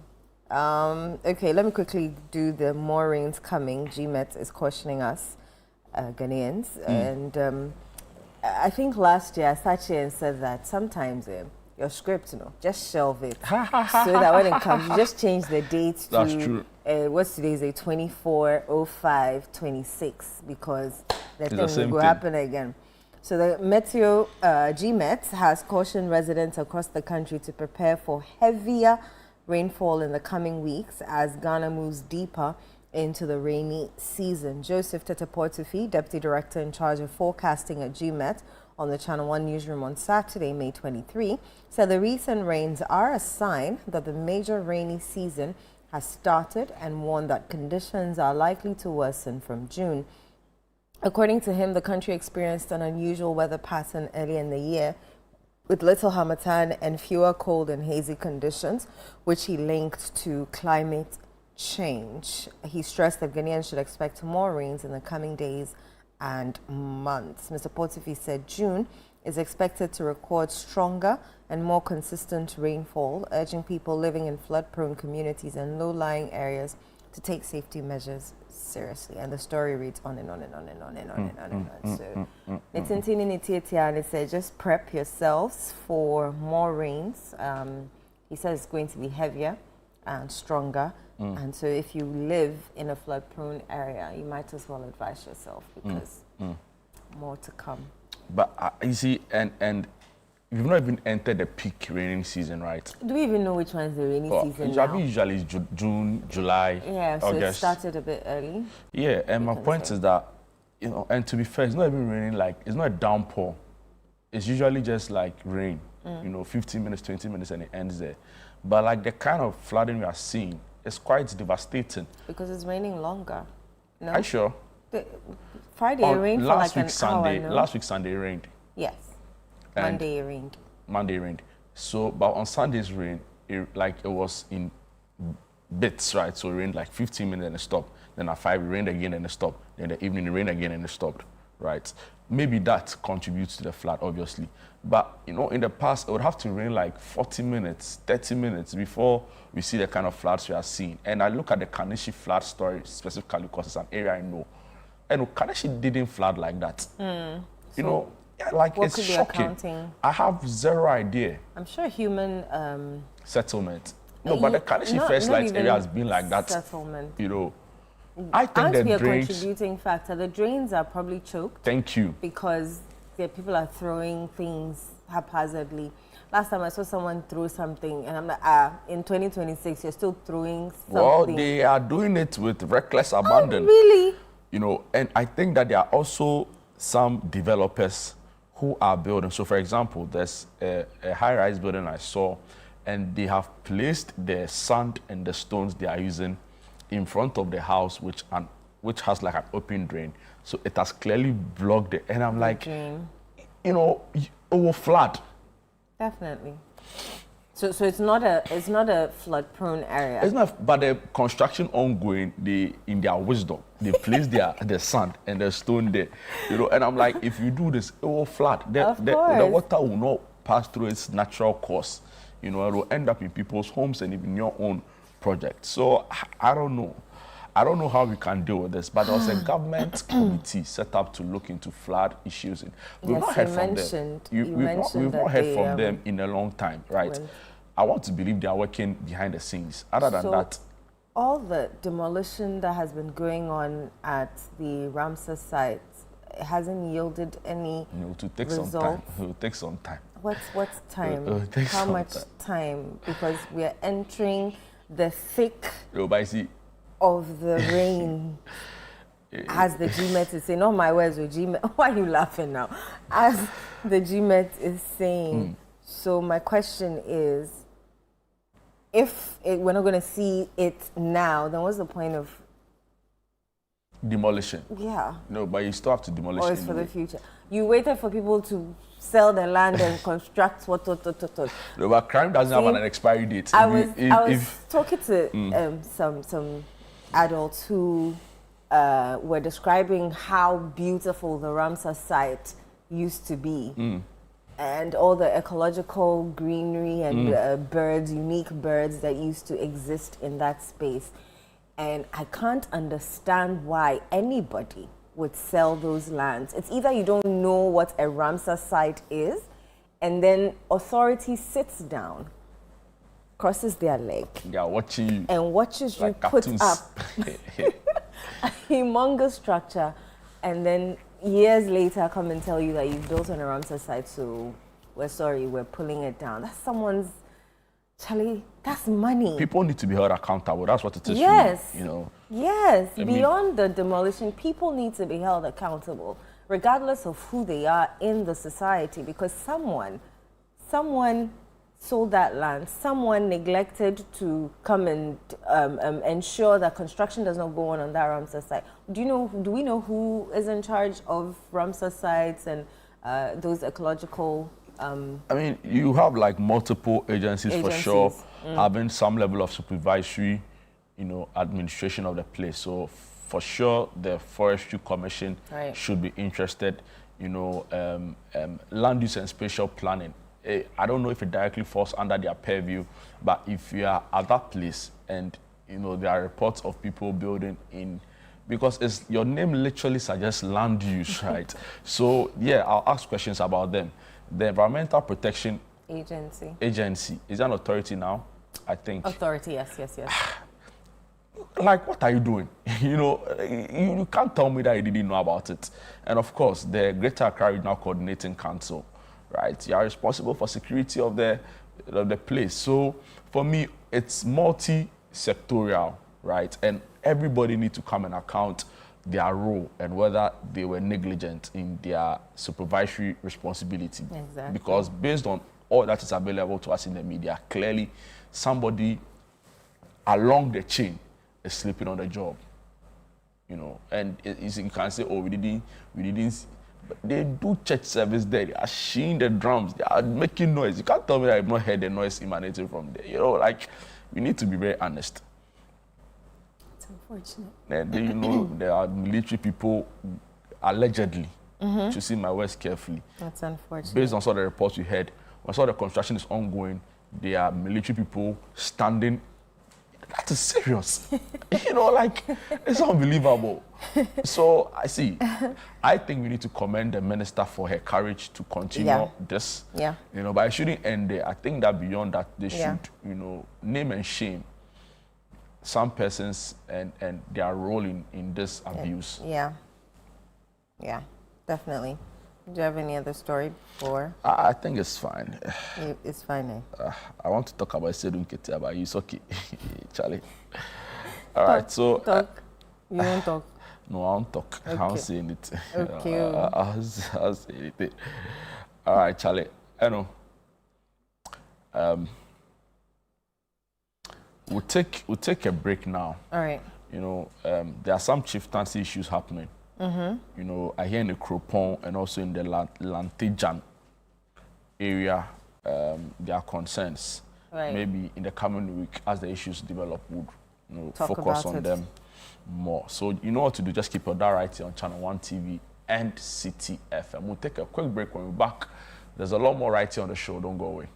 Okay, let me quickly do the more rains coming. GMET is cautioning us, Ghanaians. And I think last year I sat here and said that sometimes your script, just shelve it. So that when it comes, you just change the date to... That's true. What's today's date? 24/05/26, because the thing will happen again. So the GMET has cautioned residents across the country to prepare for heavier rainfall in the coming weeks as Ghana moves deeper into the rainy season. Joseph Teteportufi, Deputy Director in charge of forecasting at GMET on the ChannelOne Newsroom on Saturday, May 23, said the recent rains are a sign that the major rainy season has started and warned that conditions are likely to worsen from June. According to him, the country experienced an unusual weather pattern early in the year with little harmattan and fewer cold and hazy conditions, which he linked to climate change. He stressed that Ghanaians should expect more rains in the coming days and months. Mr. Portufi said June is expected to record stronger and more consistent rainfall, urging people living in flood-prone communities and low-lying areas to take safety measures seriously. And the story reads on and on and on and on and on and on and on. So it said just prep yourselves for more rains. he says it's going to be heavier and stronger. And so if you live in a flood-prone area, you might as well advise yourself because more to come. But you see, and we've not even entered the peak raining season, right? Do we even know which one's the rainy season now? Usually it's June, July, yeah, so August. It started a bit early. Yeah, and my point is that, you know, and to be fair, it's not even raining, like, it's not a downpour. It's usually just like rain, you know, 15 minutes, 20 minutes, and it ends there. But like the kind of flooding we are seeing, it's quite devastating. Because it's raining longer. No? Are you sure? Friday it rained for like an Sunday, hour, no? Last week Sunday it rained. Yes. And Monday it rained. Monday it rained. So, but on Sunday's rain, it was in bits, right? So it rained like 15 minutes and it stopped. Then at 5 it rained again and it stopped. Then the evening it rained again and it stopped, right? Maybe that contributes to the flood, obviously. But, you know, in the past, it would have to rain like 40 minutes, 30 minutes before we see the kind of floods we are seeing. And I look at the Kanishi flood story specifically because it's an area I know. And Kanishi didn't flood like that. You know, like what it's could be shocking. accounting? I have zero idea. I'm sure human... Settlement. No, but the Kanishi First Light area has been like that. Settlement. You know, I think Aren't we the a drains... contributing factor? The drains are probably choked. Thank you. Because the people are throwing things haphazardly. Last time I saw someone throw something, and I'm like, in 2026, you're still throwing something. Well, they are doing it with reckless abandon. Oh, really? You know, and I think that there are also some developers who are building. So, for example, there's a high-rise building I saw, and they have placed the sand and the stones they are using in front of the house, which has like an open drain. So it has clearly blocked it. And I'm like, drain. You know, it will flood. Definitely. So it's not a flood-prone area. It's not, but the construction ongoing, in their wisdom, they place the sand and the stone there. You know, and I'm like, if you do this, it will flood. The water will not pass through its natural course. You know, it will end up in people's homes and even your own project. So I don't know. I don't know how we can deal with this, but there was a government committee set up to look into flood issues. We've not heard from them. We've not heard from them in a long time, right? I want to believe they are working behind the scenes. Other than that, all the demolition that has been going on at the Ramsar site hasn't yielded any it will take results. some time. It will take some time. What's time? How much time? Because we are entering the thick of the rain. As the GMET is saying, not my words with GMET. Why are you laughing now? As the GMET is saying. So my question is, if we're not going to see it now, then what's the point of demolition? Yeah. No, but you still have to demolish. Or it's for the future. You waited for people to sell the land and construct what. No, but crime doesn't have an expiry date. I was talking to some adults who were describing how beautiful the Ramsar site used to be. And all the ecological greenery and birds, unique birds that used to exist in that space. And I can't understand why anybody would sell those lands. It's either you don't know what a Ramsar site is, and then authority sits down, crosses their leg, watching you, and watches like you cartoons. Put up a humongous structure, and then years later come and tell you that you've built on a Ramsar site, so we're sorry, we're pulling it down. That's someone's, Charlie, that's money. People need to be held accountable. That's what it is. Yes. You know. Yes. Beyond the demolition, people need to be held accountable, regardless of who they are in the society, because someone sold that land, someone neglected to come and ensure that construction does not go on that Ramsar site. Do we know who is in charge of Ramsar sites and those ecological? I mean, you have like multiple agencies for sure, having some level of supervisory, administration of the place. So for sure, the Forestry Commission should be interested. Land use and spatial planning. I don't know if it directly falls under their purview, but if you are at that place and there are reports of people building in, because your name literally suggests land use, right? So yeah, I'll ask questions about them. The Environmental Protection Agency. Agency. Is that an authority now? I think. Authority, yes. Like, what are you doing? You can't tell me that you didn't know about it. And of course, the Greater Accra Regional Coordinating Council, right? You are responsible for security of the place. So for me, it's multi-sectorial, right? And everybody needs to come and account their role and whether they were negligent in their supervisory responsibility. Exactly. Because based on all that is available to us in the media, clearly somebody along the chain is sleeping on the job. And you can say, oh, we didn't. But they do church service there. They are shaking the drums. They are making noise. You can't tell me that I've not heard the noise emanating from there. We need to be very honest. It's unfortunate. And there are military people, allegedly, to see my words carefully. That's unfortunate. Based on some of the reports we heard, when some of the construction is ongoing, there are military people standing. That is serious. It's unbelievable. So I think we need to commend the minister for her courage to continue this. Yeah. But it shouldn't end there. I think that beyond that, they should, name and shame some persons and their role in this abuse. Yeah, definitely. Do you have any other story before? I think it's fine. It's fine, eh? I want to talk about Sedun Kete, but it's okay, Charlie. All right, so... Talk. You won't talk? No, I won't talk. Okay. I won't say anything. Okay. I'll say anything. All right, Charlie. We'll take a break now. All right. There are some chieftaincy issues happening. I hear in the Kropon and also in the Lantejan area, there are concerns. Right. Maybe in the coming week, as the issues develop, would focus on them more. So you know what to do. Just keep your dial right here on ChannelOne TV and City FM. We'll take a quick break. When we're back, there's a lot more right here on the show. Don't go away.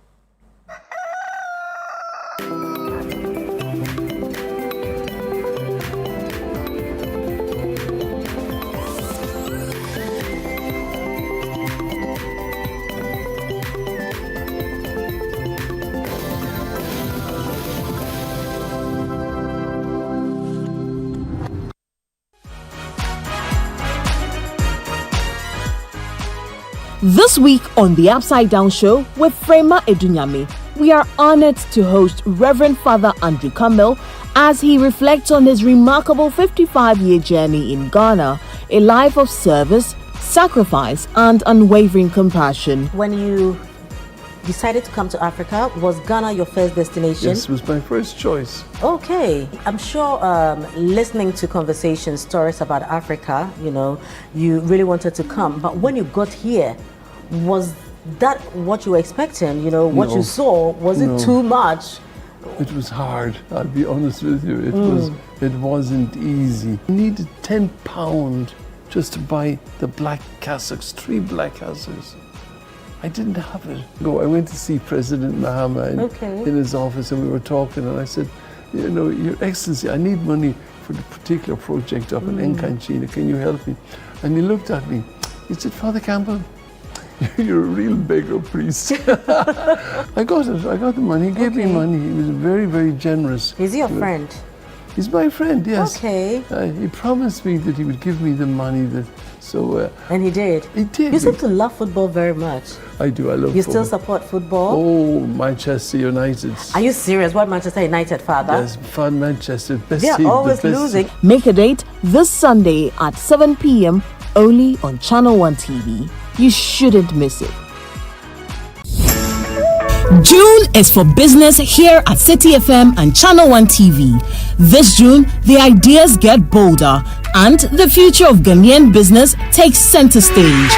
This week on The Upside Down Show with Frema Edunyame, we are honored to host Reverend Father Andrew Campbell as he reflects on his remarkable 55-year journey in Ghana, a life of service, sacrifice, and unwavering compassion. When you decided to come to Africa, was Ghana your first destination? Yes, it was my first choice. Okay. I'm sure listening to conversations, stories about Africa, you really wanted to come. But when you got here, was that what you were expecting? What you saw, was it too much? It was hard, I'll be honest with you. It wasn't easy. I needed £10 just to buy the black cassocks, 3 black cassocks. I didn't have it. I went to see President Mahama in his office, and we were talking, and I said, Your Excellency, I need money for the particular project up in Nkanchina. Can you help me? And he looked at me. He said, Father Campbell, you're a real beggar priest. I got it. I got the money. He gave me money. He was very, very generous. Is he your friend? He's my friend, yes. Okay. He promised me that he would give me the money. And he did? He did. You seem to love football very much. I do. I love football. You still support football? Oh, Manchester United. Are you serious? What, Manchester United, Father? Yes, Manchester. Best They're team, always the best losing. Team. Make a date this Sunday at 7 p.m. only on ChannelOne TV. You shouldn't miss it. June is for business here at City FM and ChannelOne TV. This June, the ideas get bolder and the future of Ghanaian business takes center stage.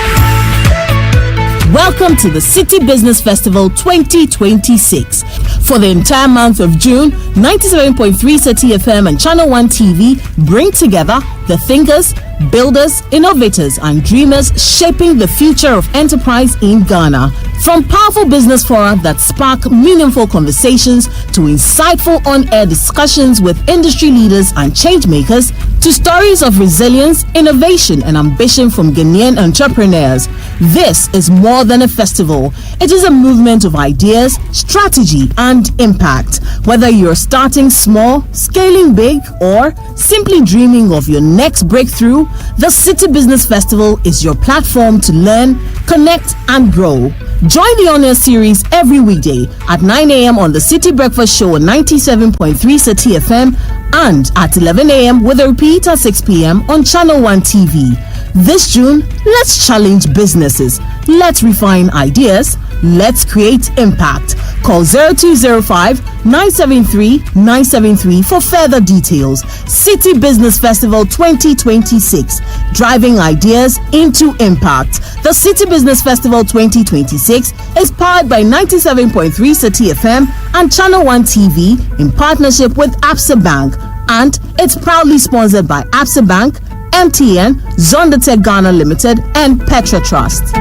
Welcome to the City Business Festival 2026. For the entire month of June, 97.3 City FM and ChannelOne TV bring together the thinkers, Builders, innovators, and dreamers shaping the future of enterprise in Ghana. From powerful business fora that spark meaningful conversations to insightful on-air discussions with industry leaders and change makers, to stories of resilience, innovation, and ambition from Ghanaian entrepreneurs. This is more than a festival. It is a movement of ideas, strategy, and impact. Whether you're starting small, scaling big, or simply dreaming of your next breakthrough, the City Business Festival is your platform to learn, connect, and grow. Join the On Air series every weekday at 9 a.m. on the City Breakfast Show on 97.3 City FM and at 11 a.m. with a repeat at 6 p.m. on ChannelOne TV. This June, let's challenge businesses. Let's refine ideas. Let's create impact. Call 0205-973-973 for further details. City Business Festival 2026, driving ideas into impact. The City Business Festival 2026 is powered by 97.3 City FM and ChannelOne TV in partnership with Absa Bank, and it's proudly sponsored by Absa Bank, MTN, Zondatech Ghana Limited, and Petra Trust.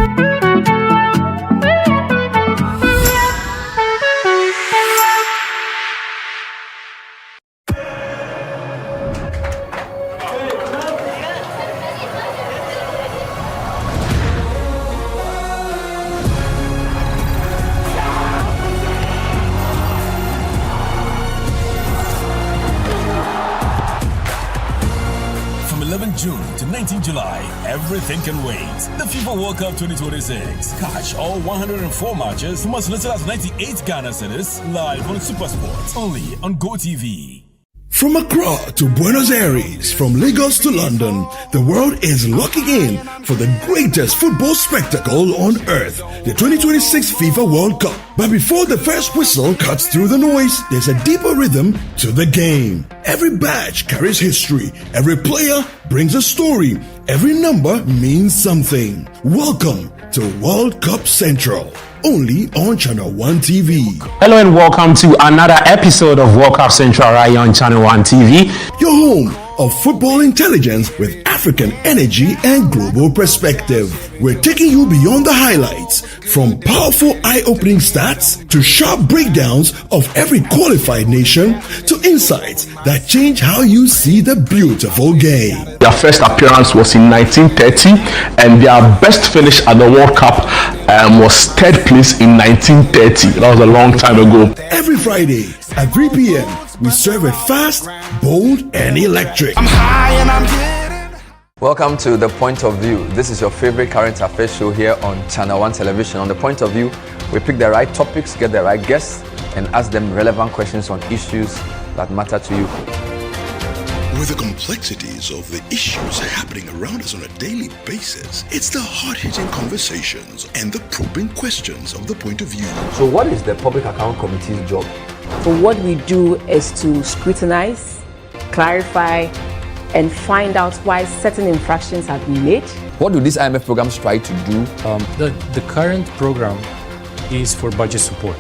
June to 19 July, everything can wait. The FIFA World Cup 2026. Catch all 104 matches from as little as 98 Ghana cedis live on SuperSport, only on GoTV. From Accra to Buenos Aires, from Lagos to London, the world is locking in for the greatest football spectacle on earth, the 2026 FIFA World Cup. But before the first whistle cuts through the noise, there's a deeper rhythm to the game. Every badge carries history, every player brings a story, every number means something. Welcome to World Cup Central, only on ChannelOne TV. Hello and welcome to another episode of World Cup Central right here on ChannelOne TV. Your home of football intelligence with African energy and global perspective. We're taking you beyond the highlights, from powerful eye-opening stats to sharp breakdowns of every qualified nation to insights that change how you see the beautiful game. Their first appearance was in 1930 and their best finish at the World Cup was third place in 1930. That was a long time ago. Every Friday at 3 p.m. we serve it fast, bold, and electric. I'm high and I'm getting. Welcome to The Point of View. This is your favorite current affairs show here on Channel One Television. On The Point of View, we pick the right topics, get the right guests, and ask them relevant questions on issues that matter to you. With the complexities of the issues happening around us on a daily basis, it's the hard-hitting conversations and the probing questions of The Point of View. So what is the Public Account Committee's job? So what we do is to scrutinize, clarify, and find out why certain infractions have been made. What do these IMF programs try to do? The current program is for budget support.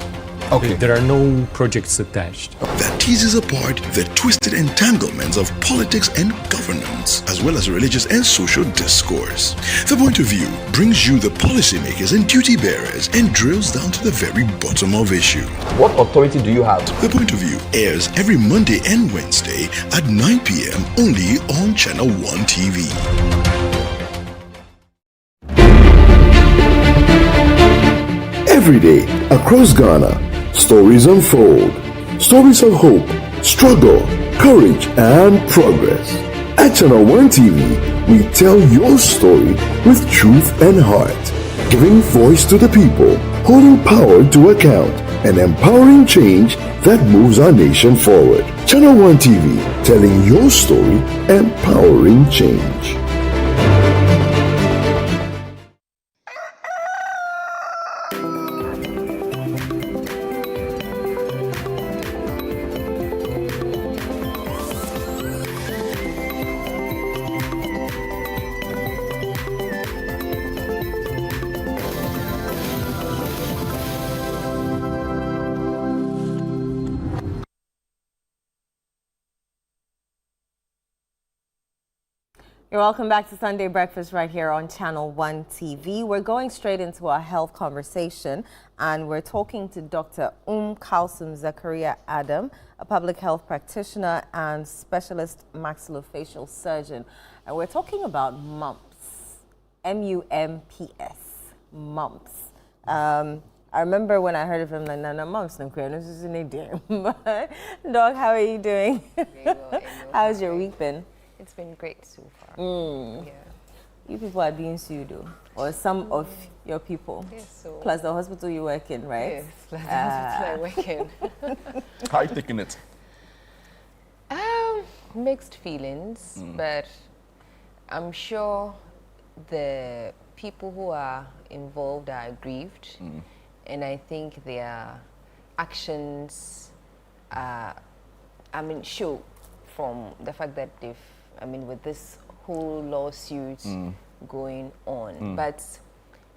Okay. There are no projects attached. That teases apart the twisted entanglements of politics and governance, as well as religious and social discourse. The Point of View brings you the policymakers and duty bearers and drills down to the very bottom of issue. What authority do you have? The Point of View airs every Monday and Wednesday at 9 p.m. only on ChannelOne TV. Every day across Ghana, stories unfold. Stories of hope, struggle, courage, and progress. At ChannelOne TV, we tell your story with truth and heart, giving voice to the people, holding power to account, and empowering change that moves our nation forward. ChannelOne TV, telling your story, empowering change. You're welcome back to Sunday Breakfast right here on Channel One TV. We're going straight into our health conversation, and we're talking to Dr. Kalsum Zakaria Adam, a public health practitioner and specialist maxillofacial surgeon. And we're talking about mumps, M-U-M-P-S, mumps. I remember when I heard of him, like, no, mumps, no, this is an idiom. Dog, how are you doing? Very well. How's your week been? It's been great so far. Yeah. You people are being sued, or some of your people. Yes, so plus the hospital you work in, right? Yes, plus the hospital I work in. How are you taking it? Mixed feelings, but I'm sure the people who are involved are aggrieved, and I think their actions show from the fact that they've, with this whole lawsuit going on. But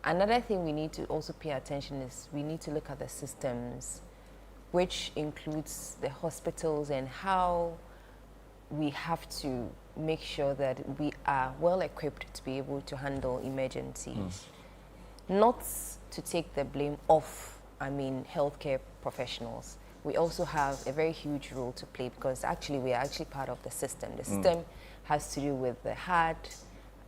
another thing we need to also pay attention is we need to look at the systems, which includes the hospitals, and how we have to make sure that we are well equipped to be able to handle emergencies. Not to take the blame off, healthcare professionals. We also have a very huge role to play, because actually we are actually part of the system. The system has to do with the hard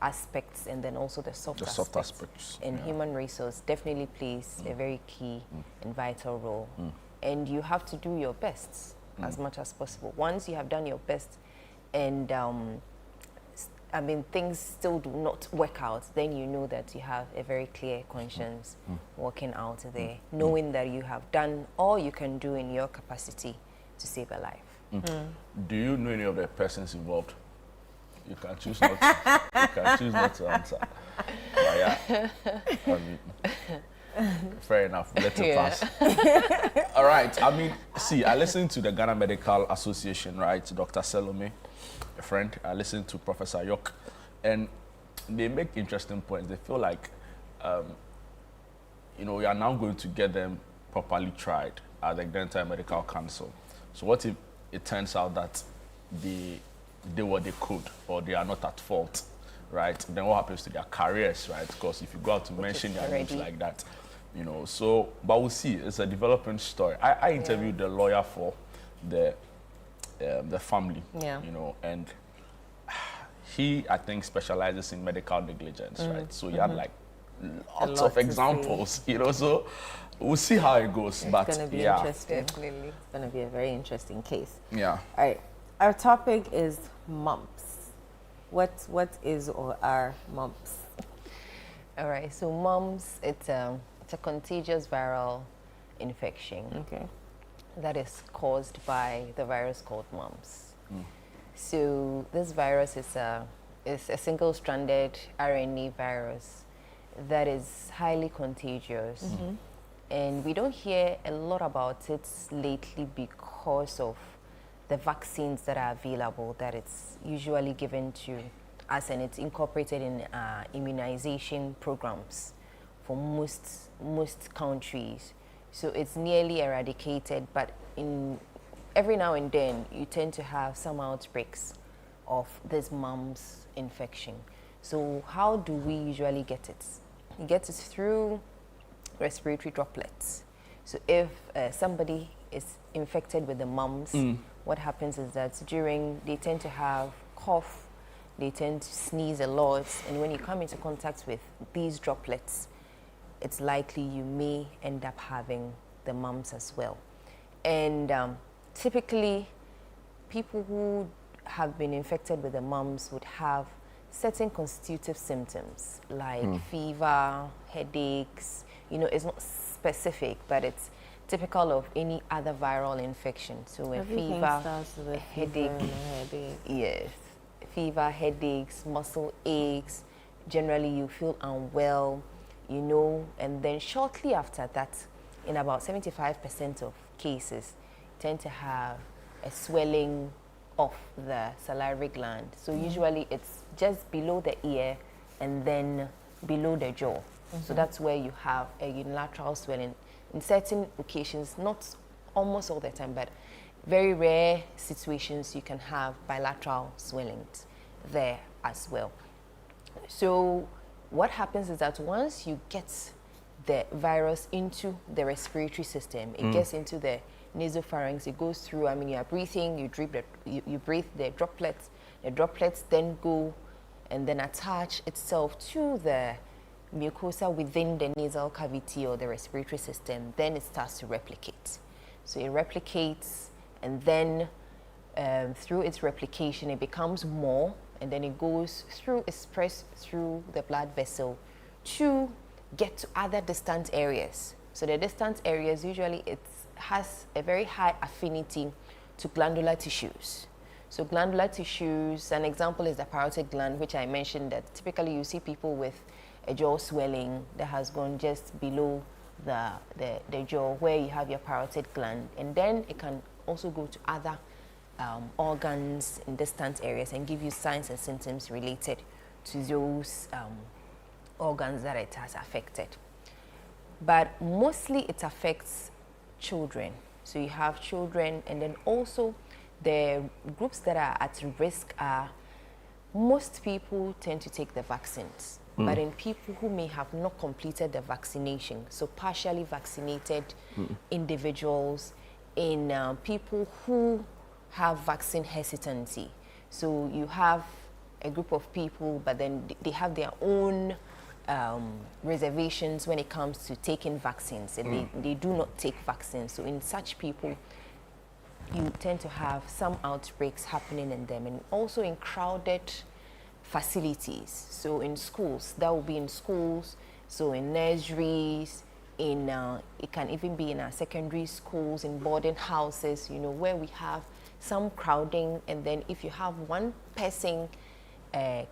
aspects and then also the soft aspects. And human resource definitely plays a very key and vital role. And you have to do your best as much as possible. Once you have done your best and things still do not work out, then you know that you have a very clear conscience working out there, knowing that you have done all you can do in your capacity to save a life. Do you know any of the persons involved? You can choose not to. You can choose not to answer. But yeah, fair enough. Let it pass. All right. I listened to the Ghana Medical Association, right? Dr. Salome, a friend. I listened to Professor York, and they make interesting points. They feel like, we are now going to get them properly tried at the Dental Medical Council. So what if it turns out that they did what they could, or they are not at fault, right? Then what happens to their careers, right? Because if you go out to mention their names like that, so, but we'll see. It's a developing story. I interviewed the lawyer for the family, and he, I think, specializes in medical negligence, right? So he had like lots of examples, so we'll see how it goes. It's but going to be interesting. Definitely. It's going to be a very interesting case. Yeah. All right. Our topic is mumps. What is or are mumps? All right. So mumps, it's a contagious viral infection. Okay. That is caused by the virus called mumps. So this virus is a single-stranded RNA virus that is highly contagious. And we don't hear a lot about it lately because of the vaccines that are available, that it's usually given to us, and it's incorporated in immunization programs for most countries. So it's nearly eradicated, but every now and then you tend to have some outbreaks of this mumps infection. So how do we usually get it? You get it through respiratory droplets. So if somebody is infected with the mumps, what happens is that they tend to have cough, they tend to sneeze a lot, and when you come into contact with these droplets, it's likely you may end up having the mumps as well. And typically, people who have been infected with the mumps would have certain constitutive symptoms like fever, headaches. It's not specific, but it's typical of any other viral infection. So a fever, starts with headache, yes, fever, headaches, muscle aches. Generally, you feel unwell, and then shortly after that, in about 75% of cases, tend to have a swelling of the salivary gland. So usually it's just below the ear and then below the jaw. So that's where you have a unilateral swelling. In certain occasions, not almost all the time, but very rare situations, you can have bilateral swellings there as well. So what happens is that once you get the virus into the respiratory system, it gets into the nasopharynx, it goes through, I mean, you are breathing, you breathe the droplets then go and then attach itself to the mucosa within the nasal cavity or the respiratory system, then it starts to replicate. So it replicates, and then through its replication, it becomes more, and then it goes through, it spreads through the blood vessel to get to other distant areas. So the distant areas, usually it has a very high affinity to glandular tissues. So glandular tissues, an example is the parotid gland, which I mentioned that typically you see people with a jaw swelling that has gone just below the jaw where you have your parotid gland. And then it can also go to other organs in distant areas and give you signs and symptoms related to those organs that it has affected. But mostly it affects children. So you have children, and then also the groups that are at risk are, most people tend to take the vaccines, but in people who may have not completed the vaccination, so partially vaccinated individuals, in people who have vaccine hesitancy. So you have a group of people, but then they have their own reservations when it comes to taking vaccines, and they do not take vaccines. So in such people, you tend to have some outbreaks happening in them, and also in crowded facilities. So in schools, that will be in schools, so in nurseries, in it can even be in our secondary schools, in boarding houses, you know, where we have some crowding, and then if you have one person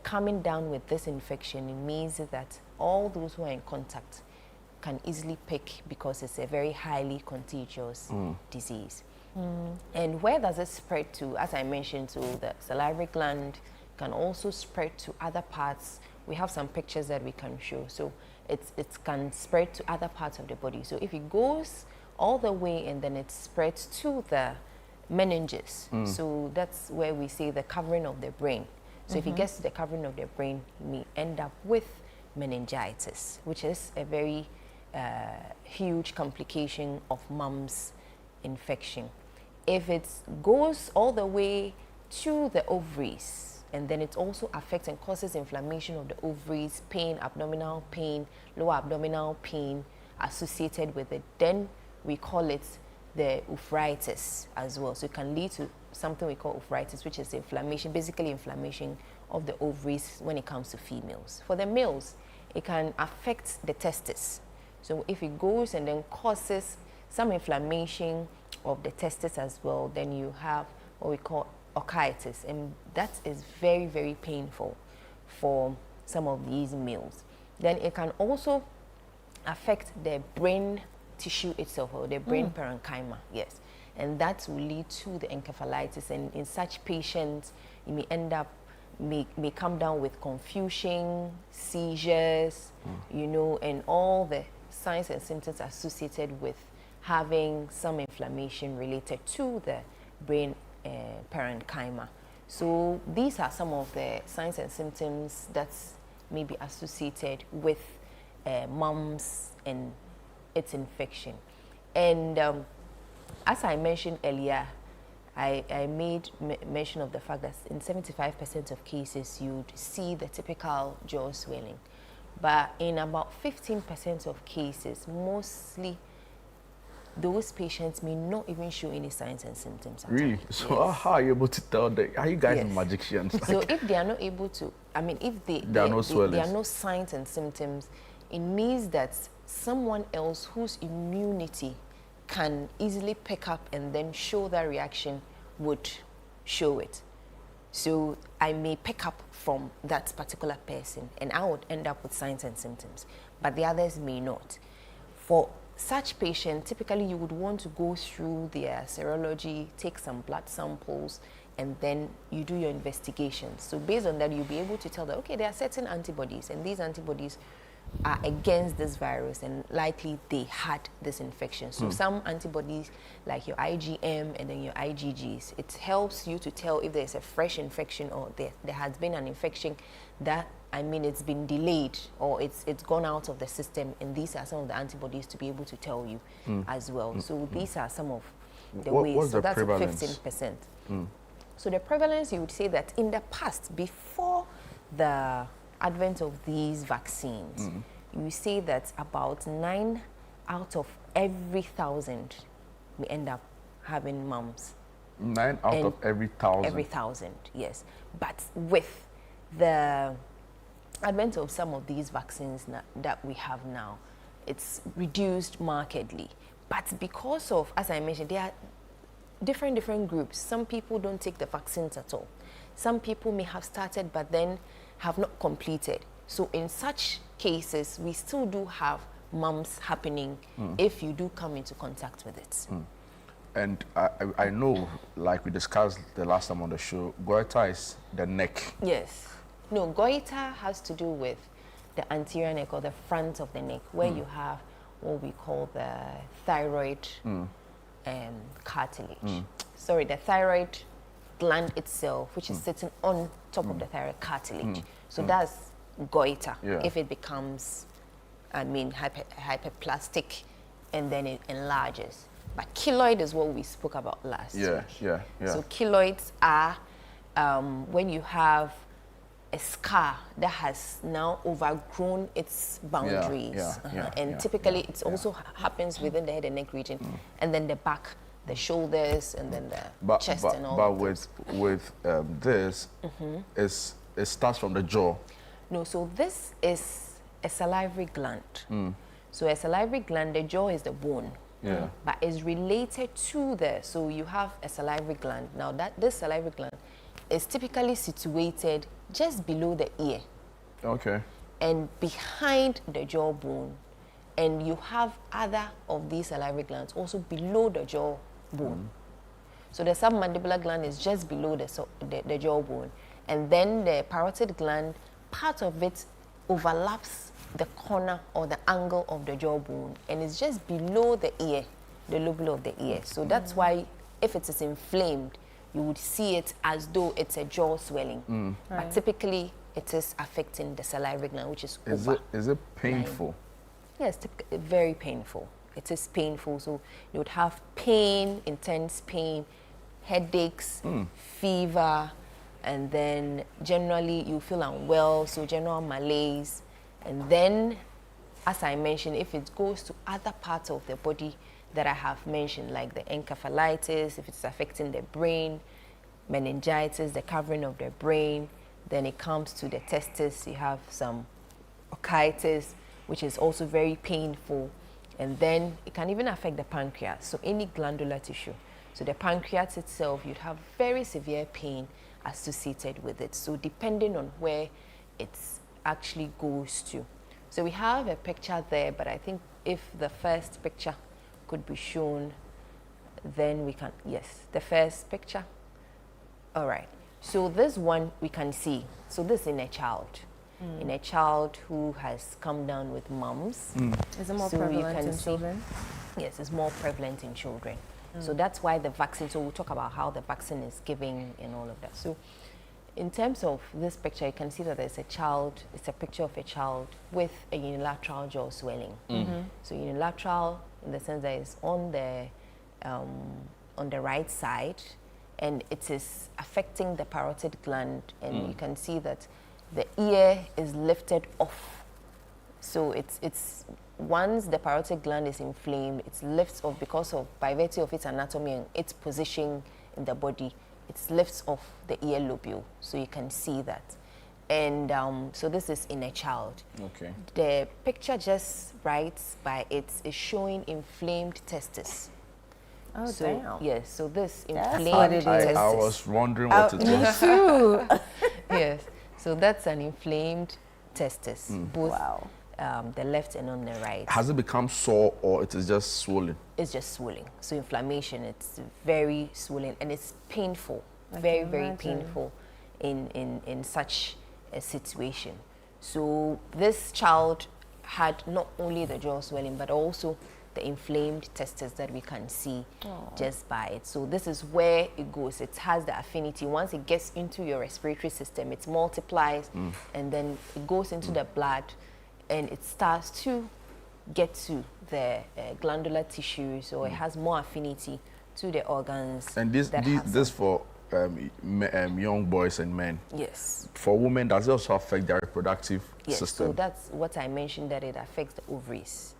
coming down with this infection, it means that all those who are in contact can easily pick, because it's a very highly contagious disease. And where does it spread to? As I mentioned, to the salivary gland, can also spread to other parts. We have some pictures that we can show. So it can spread to other parts of the body. So if it goes all the way and then it spreads to the meninges, so that's where we say the covering of the brain. So if it gets to the covering of the brain, you may end up with meningitis, which is a very huge complication of mumps infection. If it goes all the way to the ovaries, and then it also affects and causes inflammation of the ovaries, pain, abdominal pain, lower abdominal pain associated with it, then we call it the oophorytis as well. So it can lead to something we call oophorytis, which is inflammation, basically inflammation of the ovaries when it comes to females. For the males, it can affect the testes. So if it goes and then causes some inflammation of the testes as well, then you have what we call orchitis, and that is very, very painful for some of these males. Then it can also affect the brain tissue itself, or the brain parenchyma, yes, and that will lead to the encephalitis, and in such patients you may end up may come down with confusion, seizures, you know, and all the signs and symptoms associated with having some inflammation related to the brain parenchyma. So these are some of the signs and symptoms that may be associated with mumps and its infection. And as I mentioned earlier, I made mention of the fact that in 75% of cases you'd see the typical jaw swelling, but in about 15% of cases, mostly those patients may not even show any signs and symptoms at all. Really? So how are you able to tell that? Are you guys magicians? So if they are not able to, I mean, if there are no signs and symptoms, it means that someone else whose immunity can easily pick up and then show that reaction would show it. So I may pick up from that particular person and I would end up with signs and symptoms, but the others may not. For such patients, typically you would want to go through their serology, take some blood samples, and then you do your investigations. So based on that, you'll be able to tell that, okay, there are certain antibodies, and these antibodies are against this virus, and likely they had this infection. So some antibodies, like your IgM and then your IgGs, it helps you to tell if there's a fresh infection or there has been an infection that, I mean, it's been delayed or it's gone out of the system, and these are some of the antibodies to be able to tell you as well. So these are some of the ways. What's so the that's prevalence? 15%. So the prevalence, you would say that in the past, before the advent of these vaccines, you see that about 9 out of every 1,000 may end up having mumps. 9 out of every 1,000? Every 1,000, yes. But with the advent of some of these vaccines that we have now, it's reduced markedly. But because of, as I mentioned, there are different groups. Some people don't take the vaccines at all. Some people may have started but then have not completed. So in such cases, we still do have mumps happening if you do come into contact with it. And I know, like we discussed the last time on the show, goiter is the neck. Yes. No, goiter has to do with the anterior neck or the front of the neck, where you have what we call the thyroid cartilage. Sorry, the thyroid gland itself, which is sitting on top of the thyroid cartilage. So that's goiter if it becomes, I mean, hyperplastic and then it enlarges. But keloid is what we spoke about last week. So keloids are when you have a scar that has now overgrown its boundaries. And typically it also happens within the head and neck region, and then the back, the shoulders, and then the chest and all. But with this, it starts from the jaw. No, so this is a salivary gland. So a salivary gland, the jaw is the bone. But is related to so you have a salivary gland. Now this salivary gland is typically situated just below the ear. Okay. And behind the jawbone. And you have other of these salivary glands also below the jawbone. So the submandibular gland is just below the jawbone. And then the parotid gland, part of it overlaps the corner or the angle of the jawbone, and it's just below the ear, the lobule of the ear. So that's why if it is inflamed, you would see it as though it's a jaw swelling. But typically it is affecting the salivary gland, which is over. Is it painful? Yes, very painful. It is painful. So you would have pain, intense pain, headaches, fever, and then generally you feel unwell, so general malaise. And then, as I mentioned, if it goes to other parts of the body that I have mentioned, like the encephalitis, if it's affecting the brain, meningitis, the covering of the brain, then it comes to the testes, you have some orchitis, which is also very painful. And then it can even affect the pancreas, so any glandular tissue. So the pancreas itself, you'd have very severe pain associated with it. So depending on where it actually goes to. So we have a picture there, but I think if the first picture could be shown, then we can, yes, the first picture. All right. So this one we can see. So this in a child. In a child who has come down with mumps. Is it more prevalent in children? Yes, it's more prevalent in children. So that's why the vaccine, so we'll talk about how the vaccine is giving and all of that. So in terms of this picture, you can see that there's a child, it's a picture of a child with a unilateral jaw swelling. So unilateral in the sense that it's on the right side, and it is affecting the parotid gland, and you can see that the ear is lifted off. So it's once the parotid gland is inflamed, it lifts off because of, by virtue of its anatomy and its position in the body, it lifts off the ear lobule. So you can see that. And so this is in a child. Okay. The picture just right by it is showing inflamed testes. Oh, so, damn. Yes, so this That's inflamed what it is. testes. I was wondering what it was. Me too. Yes, so that's an inflamed testis, both the left and on the right. Has it become sore or it is just swollen? It's just swelling. So inflammation, it's very swollen and it's painful, very painful in such a situation. So this child had not only the jaw swelling, but also the inflamed testes that we can see just by it. So this is where it goes. It has the affinity. Once it gets into your respiratory system, it multiplies and then it goes into the blood and it starts to get to the glandular tissues, or it has more affinity to the organs. And this for young boys and men. Yes. For women, does it also affect their reproductive system? So that's what I mentioned, that it affects the ovaries.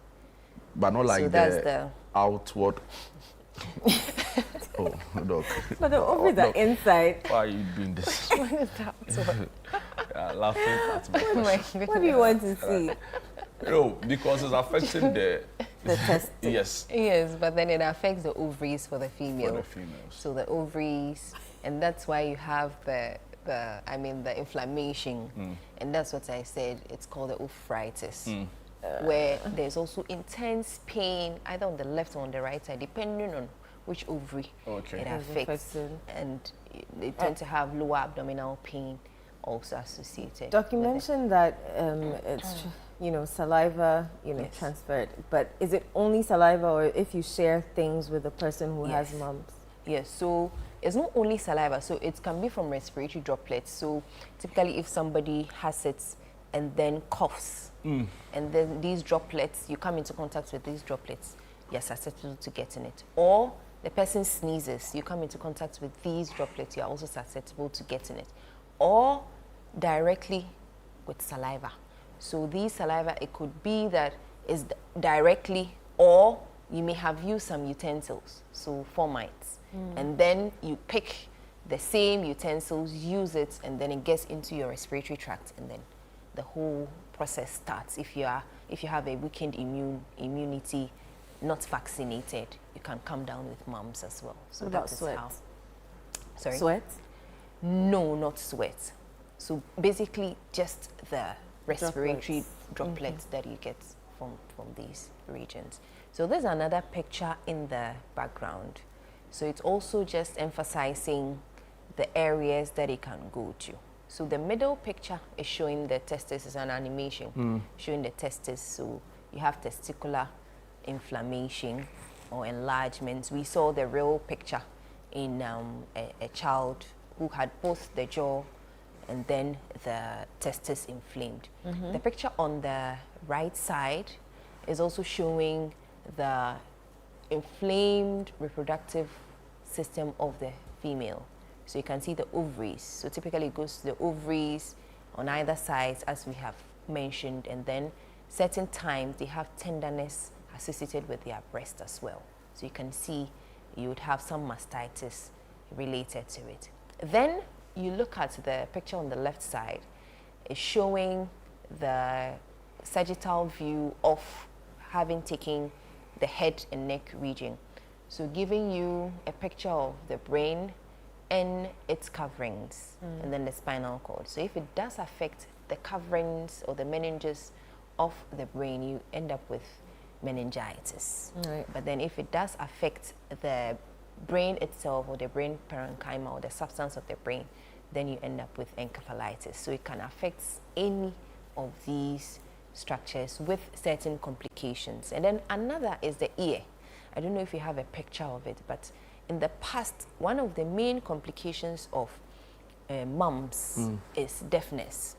But not like the outward. Oh, dog. But the ovaries are inside. Why are you doing this? Laughing at my question. What do you want to see? No, because it's affecting the test. Yes. Yes, but then it affects the ovaries for the female. For the females. So the ovaries, and that's why you have the inflammation, and that's what I said. It's called the ovaries. Where there's also intense pain either on the left or on the right side, depending on which ovary it affects. And they tend to have lower abdominal pain also associated. Doc, you mentioned that it's saliva transferred, but is it only saliva, or if you share things with a person who has mumps? Yes, so it's not only saliva, so it can be from respiratory droplets. So typically if somebody has it and then coughs, and then these droplets, you come into contact with these droplets, you're susceptible to getting it. Or the person sneezes, you come into contact with these droplets, you're also susceptible to getting it. Or directly with saliva. So these saliva, it could be that is directly, or you may have used some utensils, so formites, and then you pick the same utensils, use it, and then it gets into your respiratory tract, and then the whole process starts. If you have a weakened immunity, not vaccinated, you can come down with mumps as well. So what about sweat? Sorry? Sweat? No, not sweat. So basically just the respiratory droplets that you get from these regions. So there's another picture in the background. So it's also just emphasizing the areas that it can go to. So the middle picture is showing the testes, is an animation showing the testes. So you have testicular inflammation or enlargement. We saw the real picture in a child who had both the jaw and then the testes inflamed. The picture on the right side is also showing the inflamed reproductive system of the female. So you can see the ovaries. So typically it goes to the ovaries on either side, as we have mentioned, and then certain times they have tenderness associated with their breast as well. So you can see you would have some mastitis related to it. Then you look at the picture on the left side, it's showing the sagittal view of having taken the head and neck region. So giving you a picture of the brain and its coverings, and then the spinal cord. So if it does affect the coverings or the meninges of the brain, you end up with meningitis. Right. But then if it does affect the brain itself, or the brain parenchyma, or the substance of the brain, then you end up with encephalitis. So it can affect any of these structures with certain complications. And then another is the ear. I don't know if you have a picture of it, but in the past, one of the main complications of mumps is deafness,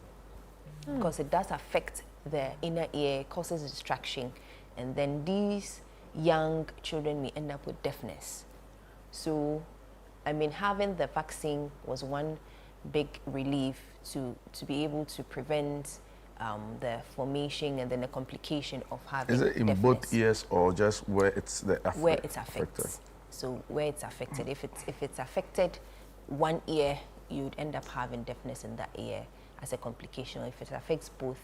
because it does affect the inner ear, causes distraction, and then these young children may end up with deafness. So, I mean, having the vaccine was one big relief to be able to prevent the formation and then the complication of having Is it in deafness. both ears or just where it's Where it affects. So where it's affected, if it's affected one ear, you'd end up having deafness in that ear as a complication. If it affects both,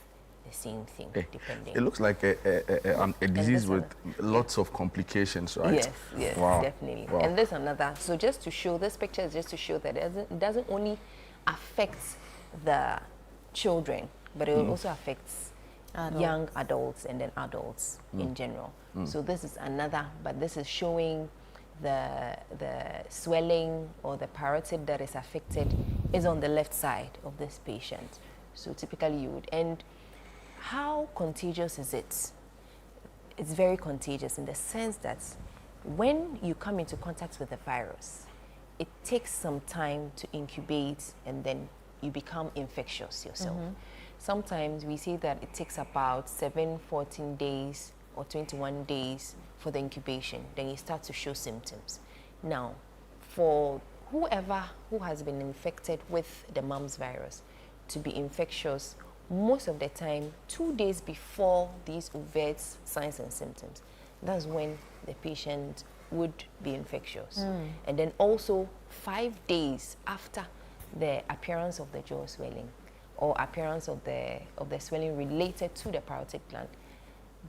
the same thing, depending. It looks like a disease with lots of complications, right? Yes, yes, wow. definitely. Wow. And there's another. So just to show, this picture is just to show that it doesn't only affect the children, but it also affects young adults and then adults in general. So this is another, but this is showing the swelling or the parotid that is affected is on the left side of this patient. So typically you would end how contagious is it? It's very contagious in the sense that when you come into contact with the virus, it takes some time to incubate and then you become infectious yourself. Sometimes we say that it takes about 14 days or 21 days for the incubation. Then you start to show symptoms. Now, for whoever who has been infected with the mumps virus to be infectious, most of the time, 2 days before these overt signs and symptoms, that's when the patient would be infectious. And then also 5 days after the appearance of the jaw swelling or appearance of the swelling related to the parotid gland,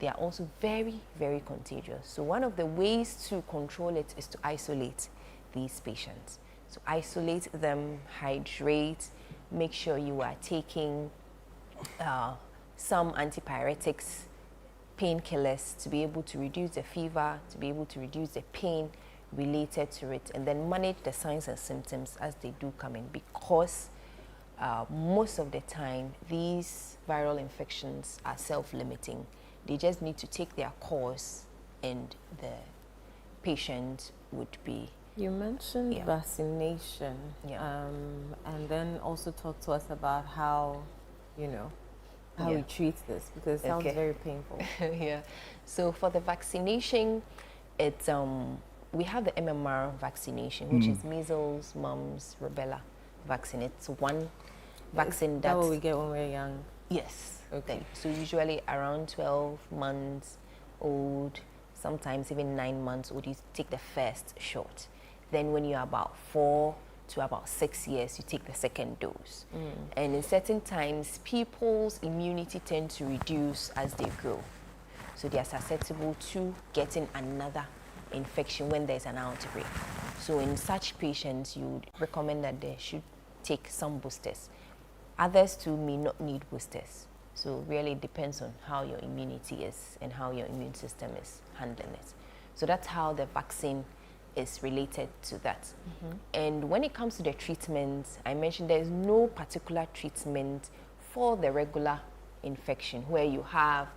they are also very, very contagious. So one of the ways to control it is to isolate these patients. So isolate them, hydrate, make sure you are taking some antipyretics, painkillers to be able to reduce the fever, to be able to reduce the pain related to it, and then manage the signs and symptoms as they do come in, because most of the time these viral infections are self-limiting. They just need to take their course and the patient would be... You mentioned vaccination, and then also talk to us about how, how we treat this, because it sounds very painful. So for the vaccination, it's we have the MMR vaccination, which is measles, mumps, rubella vaccine. It's one vaccine that what we get when we're young. Yes. Okay. So usually around 12 months old, sometimes even 9 months old, you take the first shot. Then when you're about 4 to about 6 years, you take the second dose. And in certain times, people's immunity tends to reduce as they grow. So they are susceptible to getting another infection when there's an outbreak. So in such patients, you would recommend that they should take some boosters. Others too may not need boosters. So really it depends on how your immunity is and how your immune system is handling it. So that's how the vaccine is related to that. And when it comes to the treatment, I mentioned there is no particular treatment for the regular infection where you have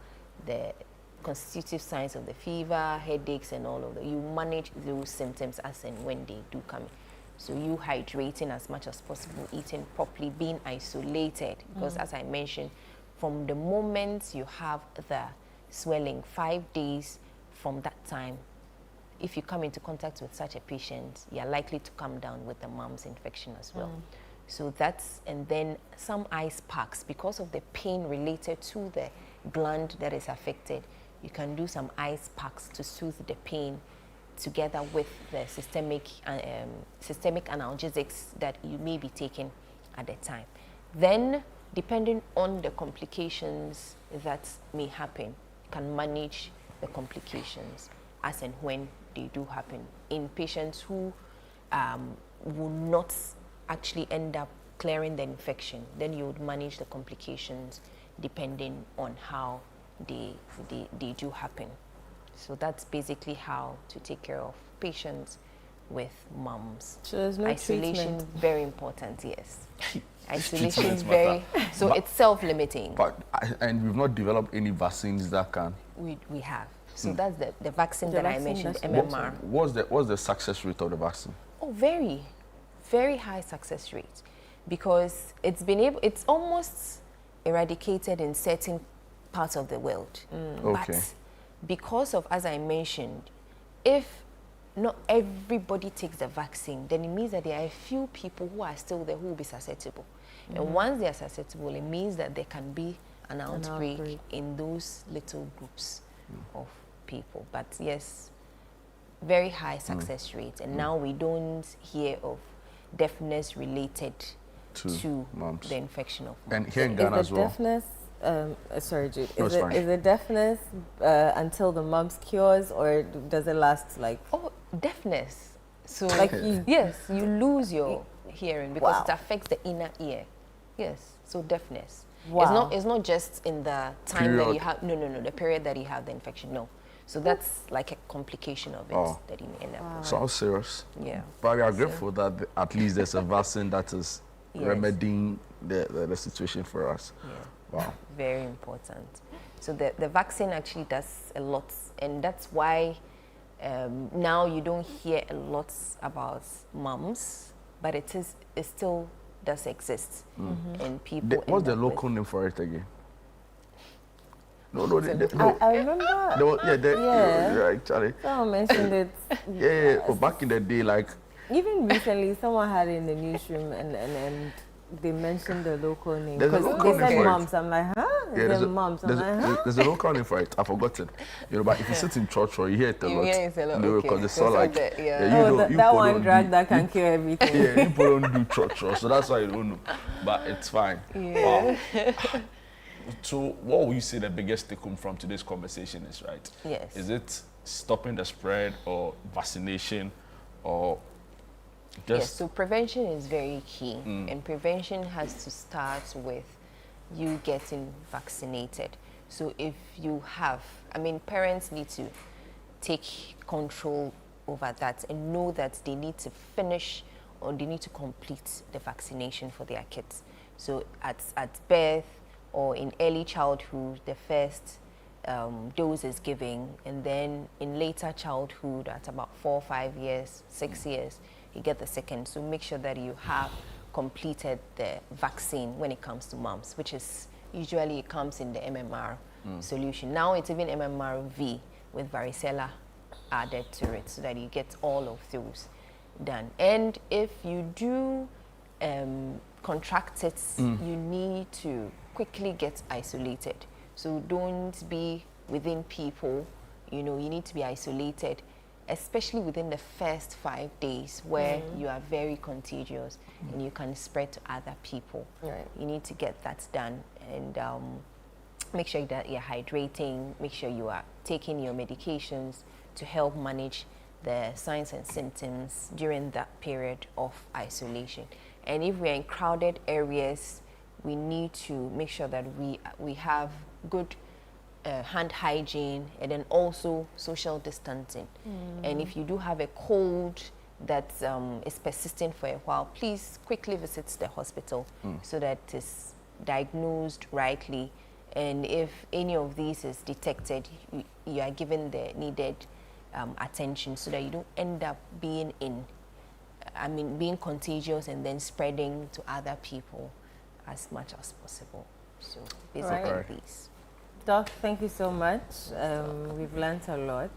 the constitutive signs of the fever, headaches and all of that. You manage those symptoms as and when they do come in. So you hydrating as much as possible, eating properly, being isolated, because as I mentioned, from the moment you have the swelling, 5 days from that time, if you come into contact with such a patient, you're likely to come down with the mumps infection as well. So that's, and then some ice packs, because of the pain related to the gland that is affected, you can do some ice packs to soothe the pain together with the systemic analgesics that you may be taking at the time. Then, depending on the complications that may happen, you can manage the complications as and when they do happen. In patients who will not actually end up clearing the infection, then you would manage the complications depending on how they do happen. So that's basically how to take care of patients with mumps. So there's no isolation, treatment. Very important, yes. Isolation is very, so it's self-limiting. And we've not developed any vaccines that can? We have. So that's the vaccine that I mentioned, the MMR. What's the success rate of the vaccine? Oh, very, very high success rate, because it's almost eradicated in certain parts of the world. But because of, as I mentioned, if not everybody takes the vaccine, then it means that there are a few people who are still there who will be susceptible. And once they are susceptible, it means that there can be an outbreak in those little groups of people. But yes, very high success rate. And now we don't hear of deafness related to mumps. The infection of mumps. And here in Ghana as well. Deafness, sorry, Jude. No, is it deafness until the mumps cures, or does it last like? Oh, deafness. So like yes, you lose your hearing because it affects the inner ear. Yes, so deafness. Wow. It's not just in the time that you have. No. The period that you have the infection. No. So that's like a complication of it that you may end up with. Sounds serious. Yeah. But we are grateful that at least there's a vaccine that is remedying the situation for us. Yeah. Wow. Very important. So the vaccine actually does a lot, and that's why now you don't hear a lot about mumps, but it still does exist, and people. What's the local name for it again? No, I remember. Actually. Someone mentioned it. But back in the day, like. Even recently, someone had it in the newsroom and they mentioned the local name. There's a Because local they name said for Mumps. it. I'm like, huh? There's Mumps. I'm like, huh? There's a local name for it. I forgot it. You know, but if you sit in church or you hear it a lot. You hear it a lot, Because okay. they saw like. That one drag that can kill everything. Yeah, people don't do church, so that's why you don't know. But it's fine. Yeah. Wow. So, what will you say the biggest take home from today's conversation is, right? Yes. Is it stopping the spread or vaccination or just... Yes, so prevention is very key, and prevention has to start with you getting vaccinated. So if you have, parents need to take control over that and know that they need to finish or they need to complete the vaccination for their kids. So at birth or in early childhood, the first dose is given, and then in later childhood, at about 4, 5 years, 6 years, you get the second. So make sure that you have completed the vaccine when it comes to mumps, which is usually it comes in the MMR solution. Now it's even MMRV with varicella added to it, so that you get all of those done. And if you do contract it, you need to quickly get isolated. So don't be within people, you need to be isolated, especially within the first 5 days where you are very contagious and you can spread to other people. Right. You need to get that done, and make sure that you're hydrating, make sure you are taking your medications to help manage the signs and symptoms during that period of isolation. And if we're in crowded areas, we need to make sure that we have good hand hygiene, and then also social distancing. And if you do have a cold that is persistent for a while, please quickly visit the hospital so that it's diagnosed rightly. And if any of these is detected, you are given the needed attention so that you don't end up being being contagious and then spreading to other people as much as possible. So basically these. Doc, thank you so much. We've learned a lot.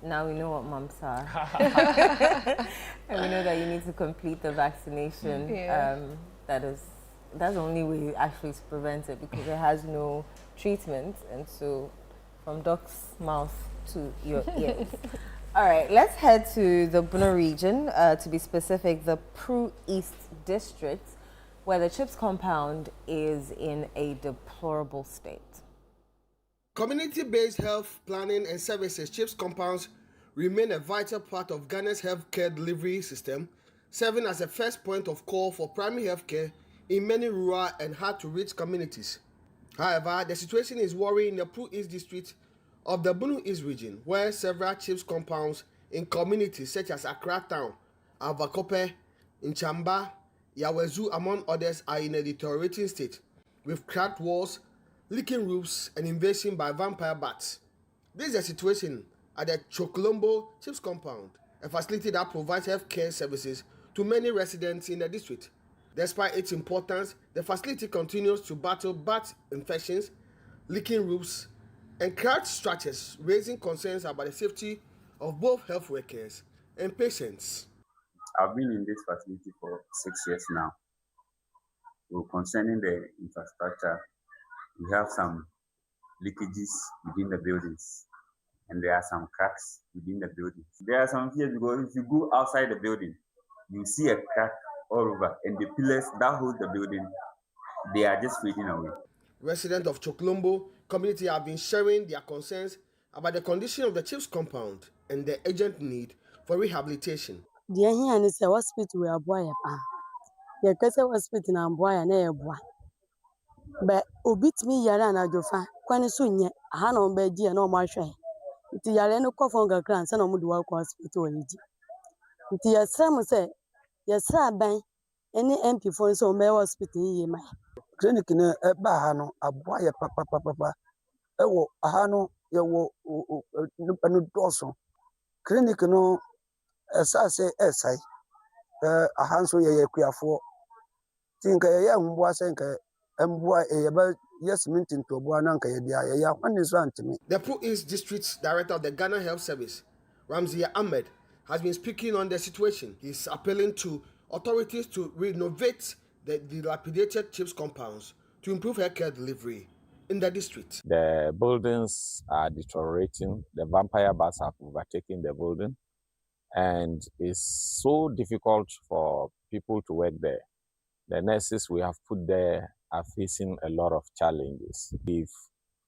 Now we know what mumps are. And we know that you need to complete the vaccination. That's the only way actually to prevent it, because it has no treatment. And so from Doc's mouth to your ears. All right, let's head to the Bono region, to be specific, the Pru East district, where the CHIPS compound is in a deplorable state. Community-based health planning and services CHIPS compounds remain a vital part of Ghana's healthcare delivery system, serving as a first point of call for primary healthcare in many rural and hard-to-reach communities. However, the situation is worrying in the Pru East district of the Bono East region, where several CHIPS compounds in communities such as Accra Town, Avakope, Nchamba, Yawezu, among others, are in a deteriorating state, with cracked walls, leaking roofs, and invasion by vampire bats. This is a situation at the Chocolombo CHIPS compound, a facility that provides healthcare services to many residents in the district. Despite its importance, the facility continues to battle bat infections, leaking roofs, and cracked structures, raising concerns about the safety of both health workers and patients. I've been in this facility for 6 years now. So concerning the infrastructure, we have some leakages within the buildings, and there are some cracks within the buildings. There are some fears because if you go outside the building, you see a crack all over, and the pillars that hold the building, they are just fading away. Residents of Chocolombo community have been sharing their concerns about the condition of the CHIPS compound and the urgent need for rehabilitation. The here is a hospital where boy the kasa hospital na boy na eboa. But obit me yara na jofa kwani so nye aha na omba di na omo ahwe. Nti yare no kofo ngakra na omo de wa hospital yi. Nti yasra mo se yasra ban any MP for so me hospital yi mai. Clinic no eba ha no aboa ye papa ewo aha no ye wo no doso. Clinic no esase esai aha nso ye kuafo tinka ye mboa senka mboa ye ba yes mintin to boa na nka ye dia ye ya hwane so antimi. The Pro East District Director of the Ghana Health Service, Ramzi Ahmed, has been speaking on the situation. He's appealing to authorities to renovate the dilapidated CHIPS compounds to improve healthcare delivery in the district. The buildings are deteriorating. The vampire bats have overtaken the building, and it's so difficult for people to work there. The nurses we have put there are facing a lot of challenges. We've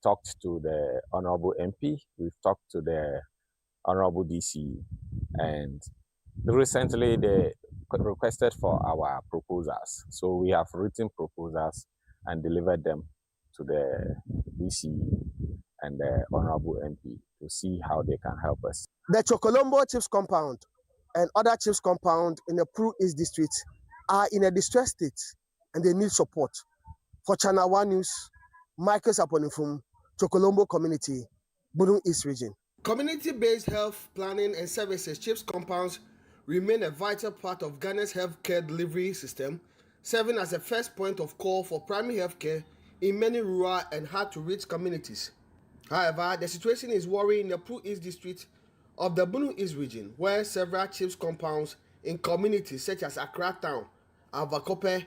talked to the Honorable MP, we've talked to the Honorable DC, and recently they requested for our proposals. So we have written proposals and delivered them to the DC and the Honorable MP to see how they can help us. The Chocolombo Chips compound and other chips compound in the Pro East District are in a distressed state and they need support. For ChannelOne News, Michael Saponifum, Chocolombo Community, Bunu East Region. Community-based health planning and services CHIPS compounds remain a vital part of Ghana's healthcare delivery system, serving as a first point of call for primary healthcare in many rural and hard-to-reach communities. However, the situation is worrying in the Pro East District of the Bunu East Region, where several CHIPS compounds in communities such as Accra Town, Avakope,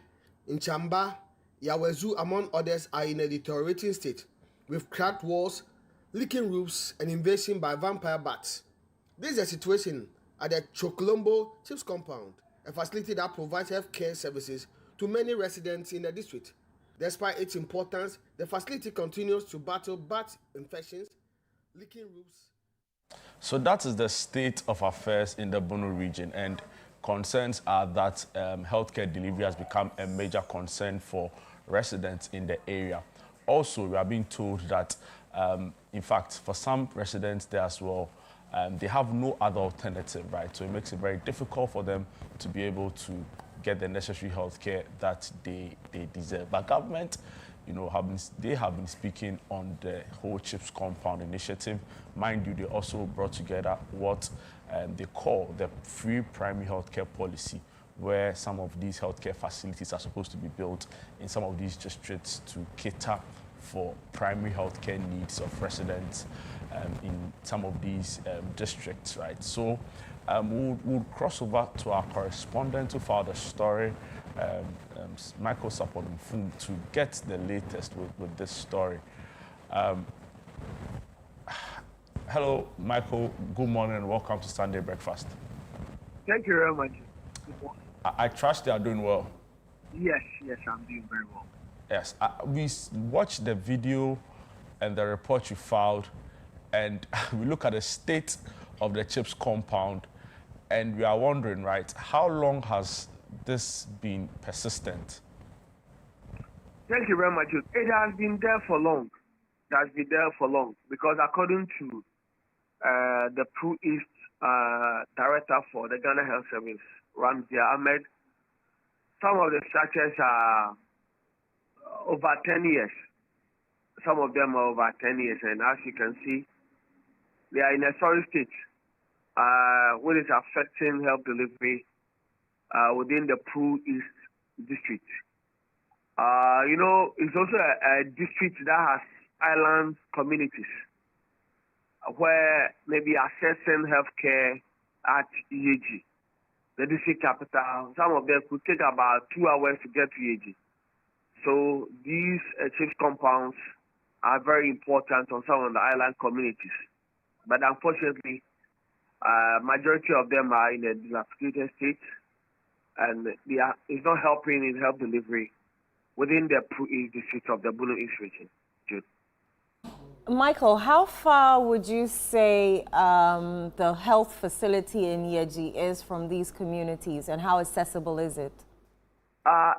Nchamba, Yawezu, among others, are in a deteriorating state, with cracked walls, leaking roofs, and invasion by vampire bats. This is a situation at the Chocolombo Chips compound, a facility that provides healthcare services to many residents in the district. Despite its importance, the facility continues to battle bat infections, leaking roofs. So that is the state of affairs in the Bunu region, and concerns are that healthcare delivery has become a major concern for residents in the area. Also, we are being told that, in fact, for some residents there as well, they have no other alternative, right? So it makes it very difficult for them to be able to get the necessary healthcare that they deserve. But government, you know, they have been speaking on the whole CHIPS compound initiative. Mind you, they also brought together what they call the free primary healthcare policy, where some of these healthcare facilities are supposed to be built in some of these districts to cater for primary healthcare needs of residents in some of these districts, right? So we'll cross over to our correspondent to follow the story, Michael Saponifum, to get the latest with this story. Hello, Michael. Good morning and welcome to Sunday Breakfast. Thank you very much. I trust you are doing well. Yes, I'm doing very well. Yes, we watched the video and the report you filed, and we look at the state of the CHIPS compound, and we are wondering, right, how long has this been persistent? Thank you very much. It has been there for long. It has been there for long because according to the Pro East Director for the Ghana Health Service, Ramzi Ahmed, some of the structures are over 10 years. Some of them are over 10 years, and as you can see, they are in a sorry state, which is affecting health delivery within the Pro East District. You know, it's also a district that has island communities where maybe accessing healthcare at EAG, the district capital, some of them could take about 2 hours to get to EAG. So these CHIPS compounds are very important on some of the island communities. But unfortunately, majority of them are in a dilapidated state, and it's not helping in health delivery within the Pro East District of the Bunu East Region. Jude. Michael, how far would you say the health facility in Yeji is from these communities, and how accessible is it?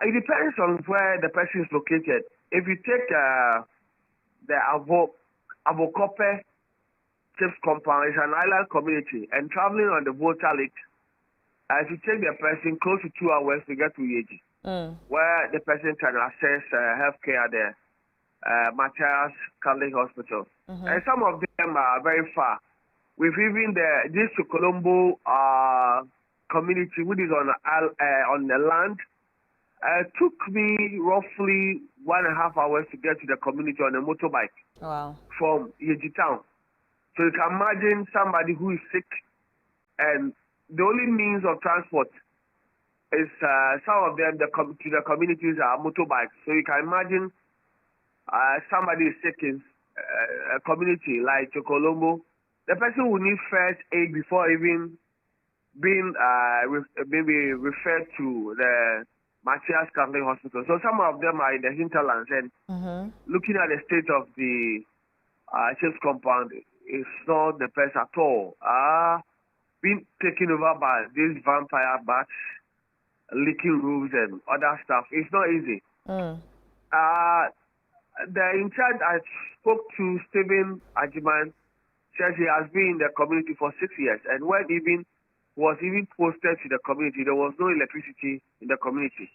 It depends on where the person is located. If you take the Avokope CHIPS compound, it's an island community, and traveling on the Volta Lake If you take the person close to 2 hours to get to EAG, where the person can access healthcare at the Matthias Catholic Hospital. And some of them are very far. We've even this Colombo community, which is on the land, took me roughly 1.5 hours to get to the community on a motorbike. Wow. From Yeji town. So you can imagine somebody who is sick, and the only means of transport is some of them to the communities are motorbikes. So you can imagine somebody is sick in a community like Chokolombo. The person will need first aid before even being maybe referred to the Matthias Catholic Hospital. So some of them are in the hinterlands, and looking at the state of the Chiefs compound, it's not the best at all. Being taken over by these vampire bats, leaking roofs and other stuff. It's not easy. The in charge I spoke to, Stephen Ajiman, says he has been in the community for 6 years, and when even was even posted to the community, there was no electricity in the community.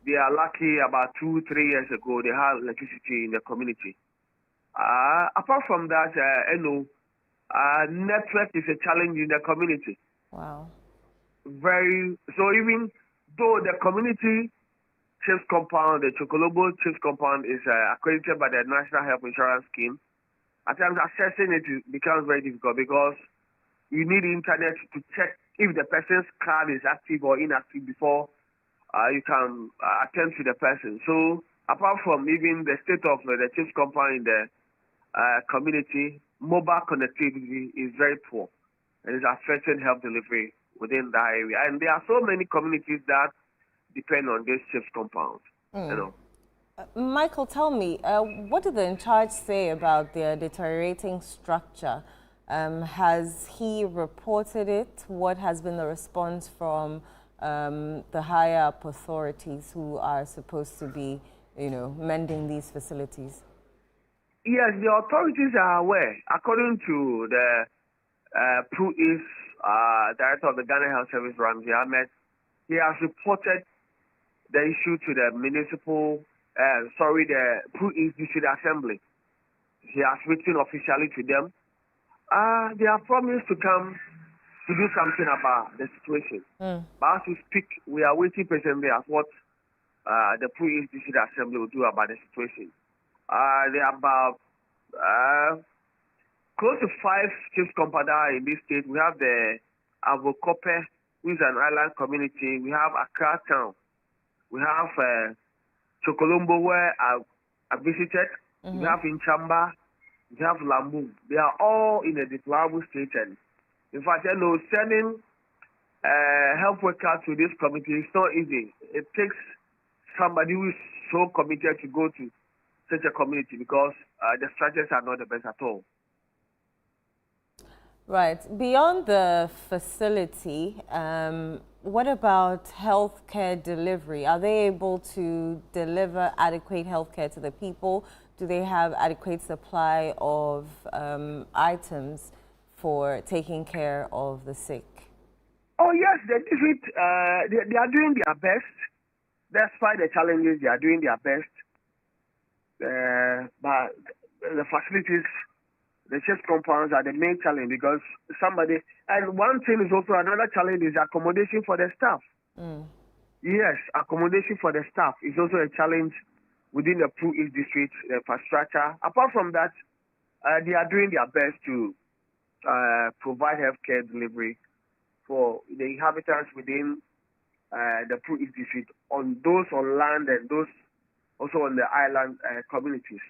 They are lucky about 2-3 years ago they had electricity in the community. Apart from that, network is a challenge in the community. Wow. So even though the community Chiefs compound, the Chocolobo Chiefs compound is accredited by the National Health Insurance Scheme, at times accessing it becomes very difficult because you need internet to check if the person's card is active or inactive before you can attend to the person. So apart from even the state of the Chiefs compound in the community, mobile connectivity is very poor and is affecting health delivery within that area. And there are so many communities that depend on this Chiefs compound. You know. Michael, tell me, what did the in charge say about their deteriorating structure? Has he reported it? What has been the response from the higher up authorities who are supposed to be, mending these facilities? Yes, the authorities are aware. According to the Pro-East Director of the Ghana Health Service, Ramsey Ahmed, he has reported the issue to the the Pro-East District Assembly. He has written officially to them. They have promised to come to do something about the situation. But as we speak, we are waiting patiently at what the Pro-East District Assembly will do about the situation. There are about close to 5 Chiefs compounds in this state. We have the Avokope, which is an island community. We have Accra Town. We have Chokolombo, where I visited. We have Inchamba. We have Lambu. They are all in a deplorable state. And in fact, sending health workers to this community is not easy. It takes somebody who is so committed to go to such a community because the structures are not the best at all. Right. Beyond the facility, what about healthcare delivery? Are they able to deliver adequate healthcare to the people? Do they have adequate supply of items for taking care of the sick? Oh yes, the district, they are doing their best. Despite the challenges, they are doing their best. But the facilities, the Chiefs compounds are the main challenge because and one thing is also another challenge is accommodation for the staff. Yes, accommodation for the staff is also a challenge within the Pro-East district, the infrastructure. Apart from that, they are doing their best to provide healthcare delivery for the inhabitants within the Pro-East district, on those on land and those also on the island communities.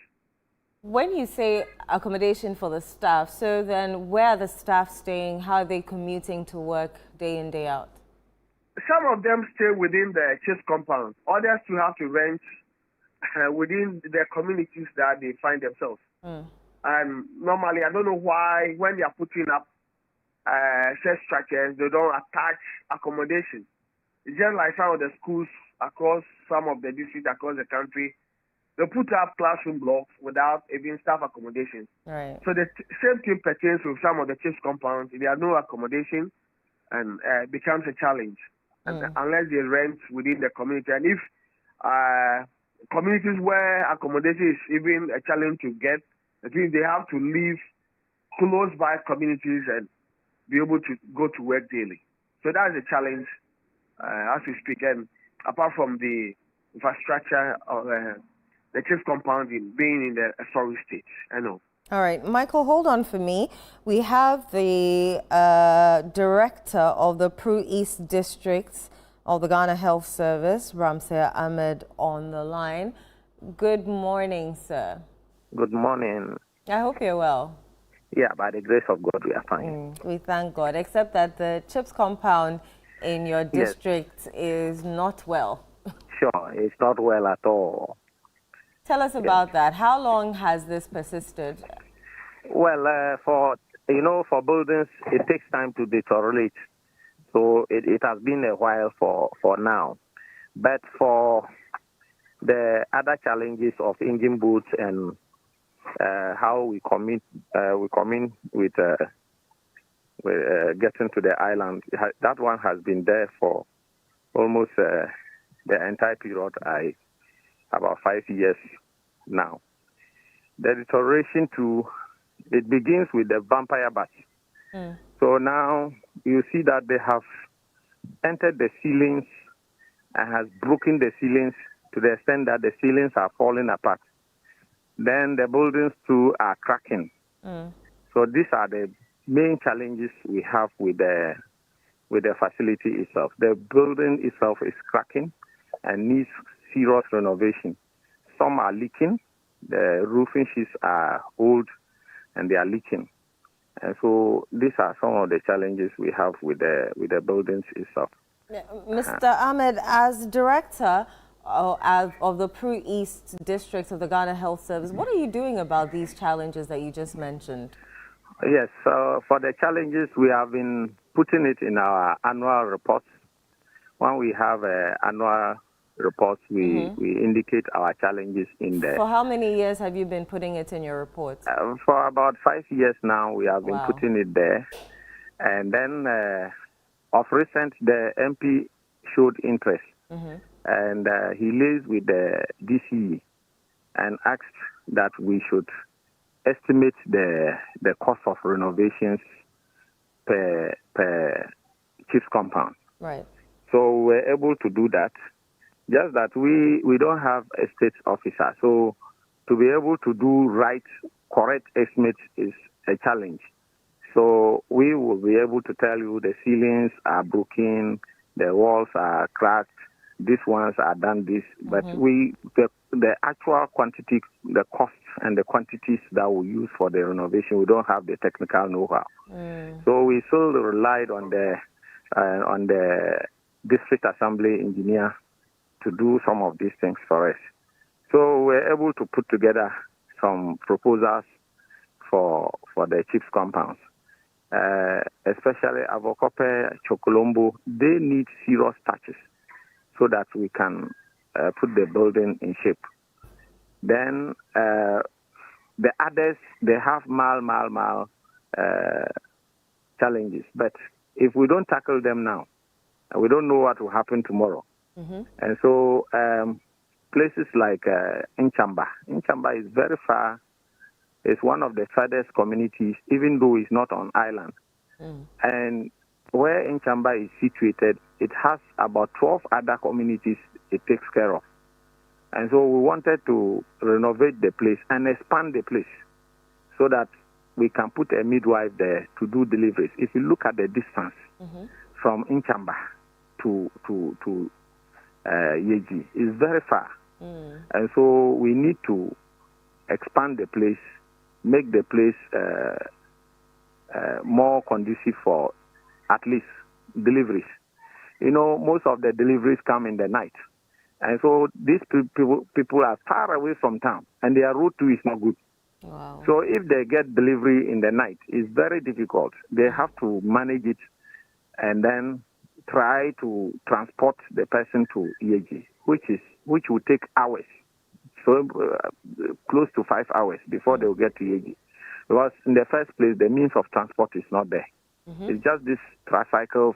When you say accommodation for the staff, so then where are the staff staying? How are they commuting to work day in, day out? Some of them stay within the Chiefs compound. Others will have to rent within the communities that they find themselves. And normally, I don't know why, when they are putting up set structures, they don't attach accommodation. It's just like some of the schools across some of the districts across the country, they put up classroom blocks without even staff accommodation. Right. So the same thing pertains to some of the Chiefs compounds. There are no accommodation. and it becomes a challenge. And unless they rent within the community, and if communities where accommodation is even a challenge to get, that means they have to live close by communities and be able to go to work daily. So that's a challenge as we speak. And apart from the infrastructure of the Chiefs compound being in the storage state, I know. All right, Michael, hold on for me. We have the director of the Pru East District of the Ghana Health Service, Ramsey Ahmed, on the line. Good morning, sir. Good morning. I hope you're well. Yeah, by the grace of God, we are fine. We thank God, except that the Chips compound in your district is not well. Sure, it's not well at all. Tell us about that. How long has this persisted? Well, for buildings, it takes time to deteriorate. So it has been a while for now. But for the other challenges of engine boots and how we come in with getting to the island, that one has been there for almost the entire period, about 5 years now. The deterioration it begins with the vampire bats. So now you see that they have entered the ceilings and has broken the ceilings to the extent that the ceilings are falling apart. Then the buildings too are cracking. So these are the main challenges we have with the facility itself. The building itself is cracking and needs serious renovation. Some are leaking. The roofing sheets are old and they are leaking. And so these are some of the challenges we have with the buildings itself. Mr. Ahmed, as director of the Pru East District of the Ghana Health Service, what are you doing about these challenges that you just mentioned? Yes, so for the challenges, we have been putting it in our annual reports. When we have annual reports, we indicate our challenges in there. For how many years have you been putting it in your reports? For about 5 years now, we have been putting it there. And then of recent, the MP showed interest. And he liaised with the DCE and asked that we should estimate the cost of renovations per Chiefs compound. Right. So we're able to do that. Just that we don't have a state officer. So to be able to do correct estimates is a challenge. So we will be able to tell you the ceilings are broken, the walls are cracked, these ones are done this. But the actual quantity, the cost and the quantities that we use for the renovation, we don't have the technical know-how. So we still relied on the district assembly engineer to do some of these things for us. So we're able to put together some proposals for the Chiefs compounds. Especially Avokope, Chokolombo, they need serious touches so that we can put the building in shape. Then the others, they have mild challenges. But if we don't tackle them now, we don't know what will happen tomorrow. And so places like Inchamba is very far. It's one of the farthest communities, even though it's not on island. And where Inchamba is situated, it has about 12 other communities it takes care of. And so we wanted to renovate the place and expand the place so that we can put a midwife there to do deliveries. If you look at the distance from Inchamba to Yeji, it's very far. And so we need to expand the place, make the place more conducive for at least deliveries. You know, most of the deliveries come in the night. And so these people are far away from town, and their route too is not good. So if they get delivery in the night, it's very difficult. They have to manage it and then try to transport the person to Yeji, which will take hours. So close to 5 hours before they will get to Yeji. Because in the first place, the means of transport is not there. It's just these tricycles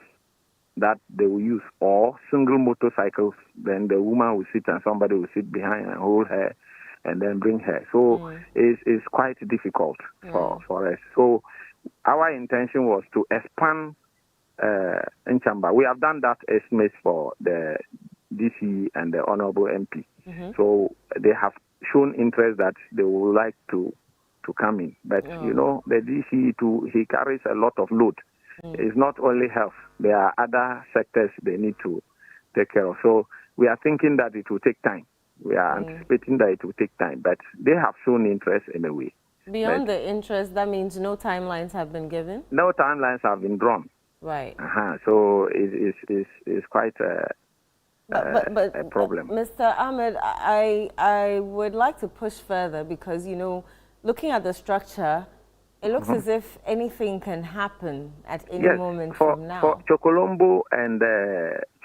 that they will use, or single motorcycles. Then the woman will sit and somebody will sit behind and hold her and then bring her. So it's quite difficult for us. So our intention was to expand in Chamba. We have done that estimate for the DC and the Honorable MP. So they have shown interest that they would like to come in. But, you know, the DC, too, he carries a lot of load. It's not only health. There are other sectors they need to take care of. So we are thinking that it will take time. We are anticipating that it will take time. But they have shown interest in a way. Beyond the interest, that means no timelines have been given? No timelines have been drawn. Right. So it's quite a problem. Mr. Ahmed, I would like to push further because, you know, looking at the structure, it looks as if anything can happen at any moment from now. For Chokolombo and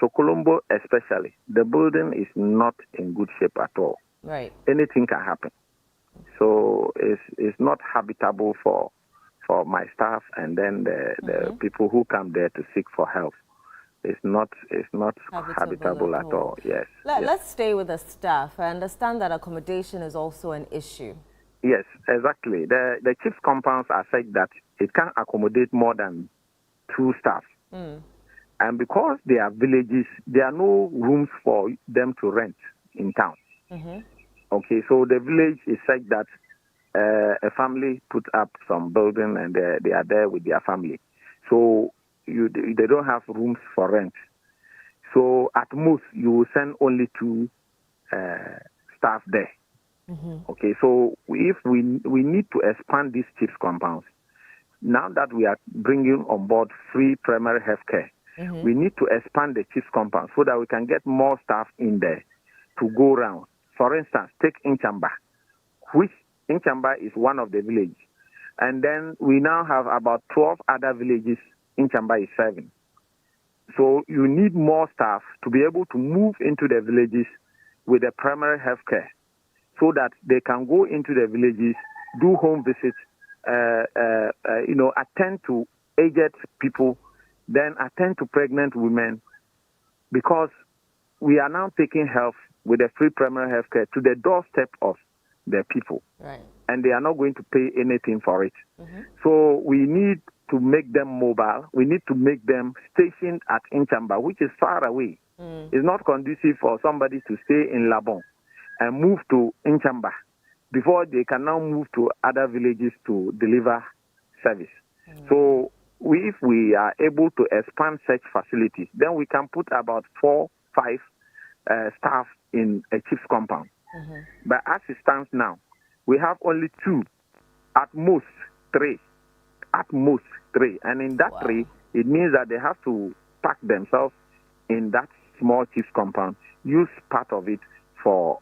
Chokolombo especially, the building is not in good shape at all. Right. Anything can happen. So it's not habitable for my staff and then the people who come there to seek for help. It's not habitable at all. Yes. Let's stay with the staff. I understand that accommodation is also an issue. Yes, exactly. The chief's compounds are such that it can accommodate more than 2 staff. And because they are villages, there are no rooms for them to rent in town. Okay, so the village is such that a family put up some building and they are there with their family. So they don't have rooms for rent. So at most, you will send only 2 staff there. Okay, so if we need to expand these chiefs compounds, now that we are bringing on board free primary health care, we need to expand the chiefs compound so that we can get more staff in there to go around. For instance, take Inchamba, which Inchamba is one of the villages. And then we now have about 12 other villages Inchamba is serving. So you need more staff to be able to move into the villages with the primary health care, so that they can go into the villages, do home visits, attend to aged people, then attend to pregnant women, because we are now taking health with the free primary health care to the doorstep of the people. Right. And they are not going to pay anything for it. So we need to make them mobile. We need to make them stationed at Inchamba, which is far away. It's not conducive for somebody to stay in Labon and move to Inchamba before they can now move to other villages to deliver service. So if we are able to expand such facilities, then we can put about 4-5 staff in a chief's compound. But as it stands now, we have only 2, at most 3. At most 3. And in that 3, it means that they have to pack themselves in that small chief's compound, use part of it for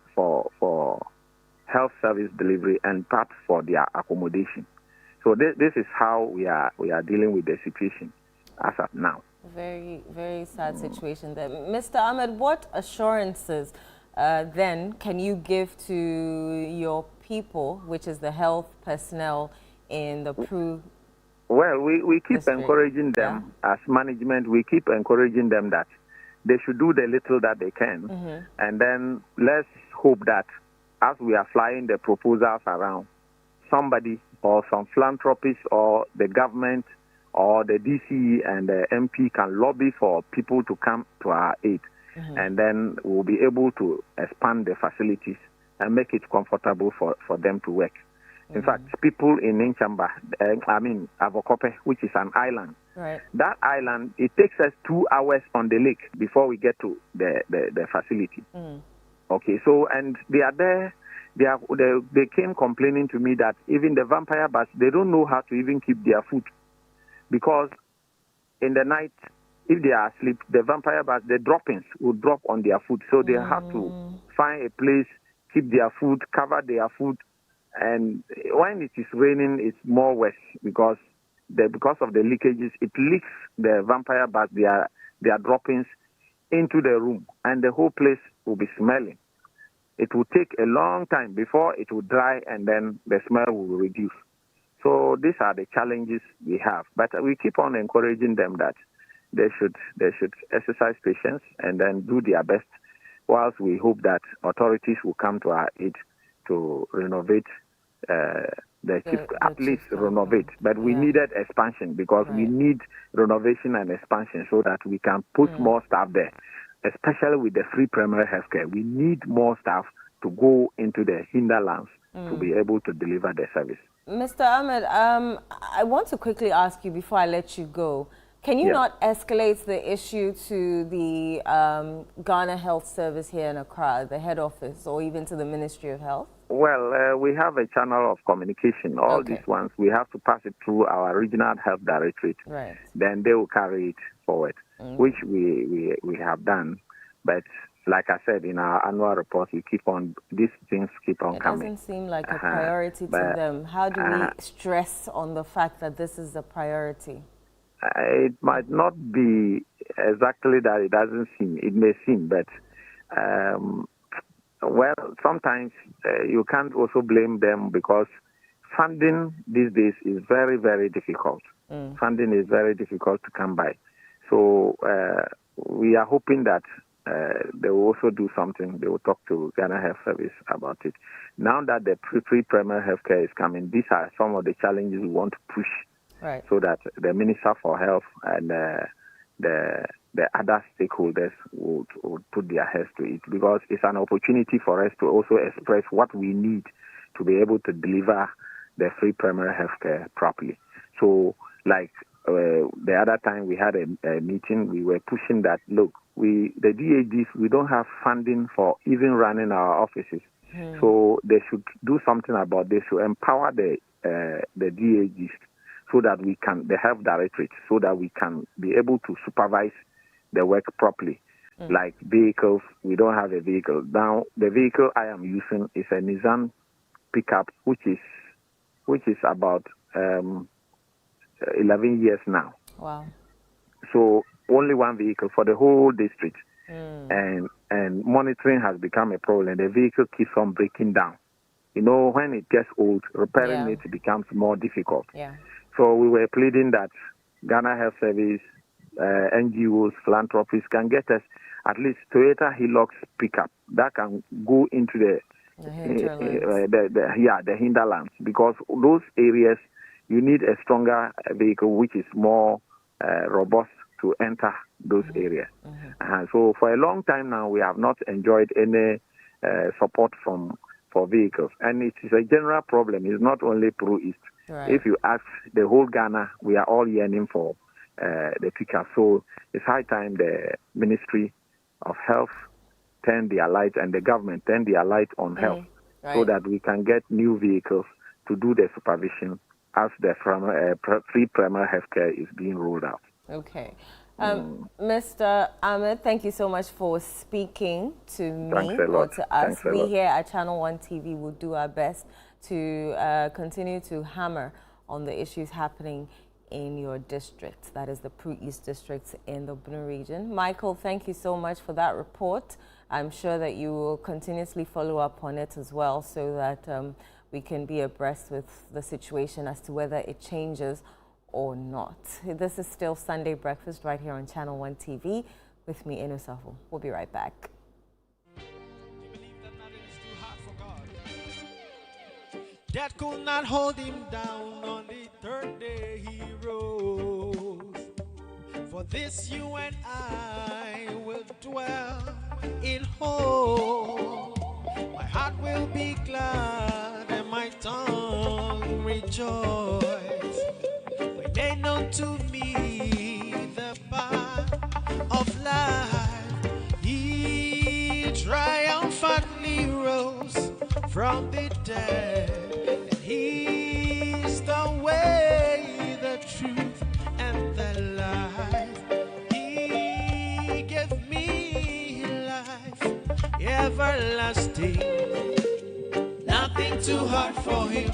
health service delivery and part for their accommodation. So this is how we are dealing with the situation as of now. Very, very sad situation there. Mr. Ahmed, what assurances then can you give to your people, which is the health personnel in the Pru? Well, we keep encouraging them as management. We keep encouraging them that they should do the little that they can. And then let's hope that as we are flying the proposals around, somebody or some philanthropist or the government or the DC and the MP can lobby for people to come to our aid. And then we'll be able to expand the facilities and make it comfortable for them to work. In fact, people in Inchamba, Avokope, which is an island, that island, it takes us 2 hours on the lake before we get to the facility. Okay, so, and they are there, they came complaining to me that even the vampire bats, they don't know how to even keep their food, because in the night, if they are asleep, the vampire bats, the droppings will drop on their food. So they have to find a place, keep their food, cover their food. And when it is raining, it's more worse because of the leakages, it leaks the vampire bats, their droppings into the room, and the whole place will be smelling. It will take a long time before it will dry, and then the smell will reduce. So these are the challenges we have. But we keep on encouraging them that they should exercise patience and then do their best, whilst we hope that authorities will come to our aid to renovate at least renovate. But we needed expansion because we need renovation and expansion so that we can put more staff there, especially with the free primary healthcare. We need more staff to go into the hinterlands to be able to deliver the service. Mr. Ahmed, I want to quickly ask you before I let you go. Can you not escalate the issue to the Ghana Health Service here in Accra, the head office, or even to the Ministry of Health? Well, we have a channel of communication. All these ones, we have to pass it through our regional health directorate. Right. Then they will carry it forward, which we have done. But like I said, in our annual report, we keep on, these things keep on coming. It doesn't seem like a priority to them. How do we stress on the fact that this is a priority? It might not be exactly that. It doesn't seem. It may seem, but well, sometimes you can't also blame them because funding these days is very, very difficult. Funding is very difficult to come by. So we are hoping that they will also do something. They will talk to Ghana Health Service about it. Now that the pre-primary healthcare is coming, these are some of the challenges we want to push. Right. So that the Minister for Health and the other stakeholders would put their heads to it, because it's an opportunity for us to also express what we need to be able to deliver the free primary health care properly. So, like the other time we had a meeting, we were pushing that, look, the DAGs, we don't have funding for even running our offices. So they should do something about this to empower the DAGs so that we can, the health directorate, so that we can be able to supervise the work properly. Like vehicles, we don't have a vehicle. Now, the vehicle I am using is a Nissan pickup, which is about 11 years now. Wow. So only one vehicle for the whole district. And monitoring has become a problem. The vehicle keeps on breaking down. You know, when it gets old, repairing it becomes more difficult. Yeah. So we were pleading that Ghana Health Service, NGOs, philanthropists can get us at least Toyota Hilux pickup that can go into the hinterlands, because those areas you need a stronger vehicle which is more robust to enter those areas. So for a long time now, we have not enjoyed any support for vehicles, and it is a general problem. It's not only Pro East. Right. If you ask the whole Ghana, we are all yearning for the pickup. So it's high time the Ministry of Health turn their light, and the government turn their light on health, so that we can get new vehicles to do the supervision as the free primary healthcare is being rolled out. Okay. Mr. Ahmed, thank you so much for speaking to me or to us. We here at Channel One TV will do our best to continue to hammer on the issues happening in your district, that is the Pro East district in the Bunu region. Michael, thank you so much for that report. I'm sure that you will continuously follow up on it as well, so that we can be abreast with the situation as to whether it changes or not. This is still Sunday Breakfast right here on Channel One TV with me, Inu Safo. We'll be right back. That could not hold him down. On the third day he rose. For this you and I will dwell in hope. My heart will be glad and my tongue rejoice, when they know to me the path of life. He triumphantly rose from the dead. He's the way, the truth, and the life. He gave me life everlasting. Nothing too hard for him.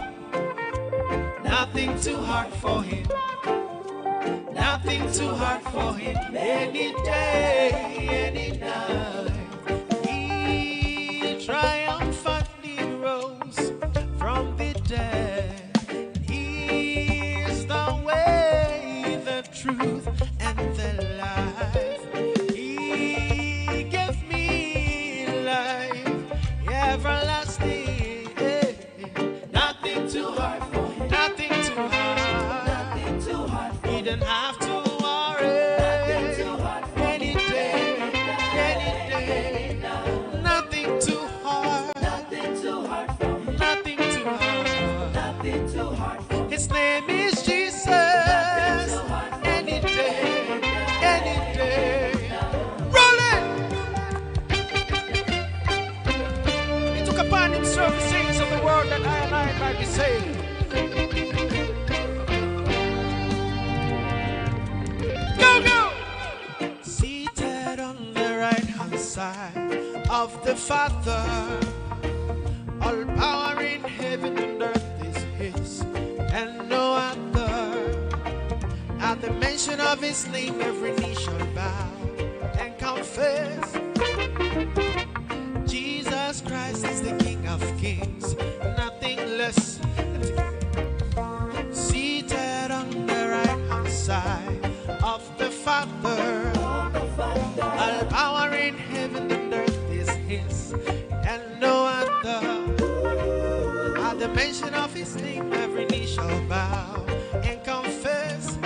Nothing too hard for him. Nothing too hard for him. Any day, any night. He triumphantly rose from the dead. He serve the saints of the world that I and I might be saved. Go, go! Seated on the right hand side of the Father, all power in heaven and earth is his, and no other. At the mention of his name, every knee shall bow and confess Jesus Christ is the King of Kings, nothing less. Seated on the right hand side of the Father, all power in heaven and earth is his, and no other. At the mention of his name, every knee shall bow and confess,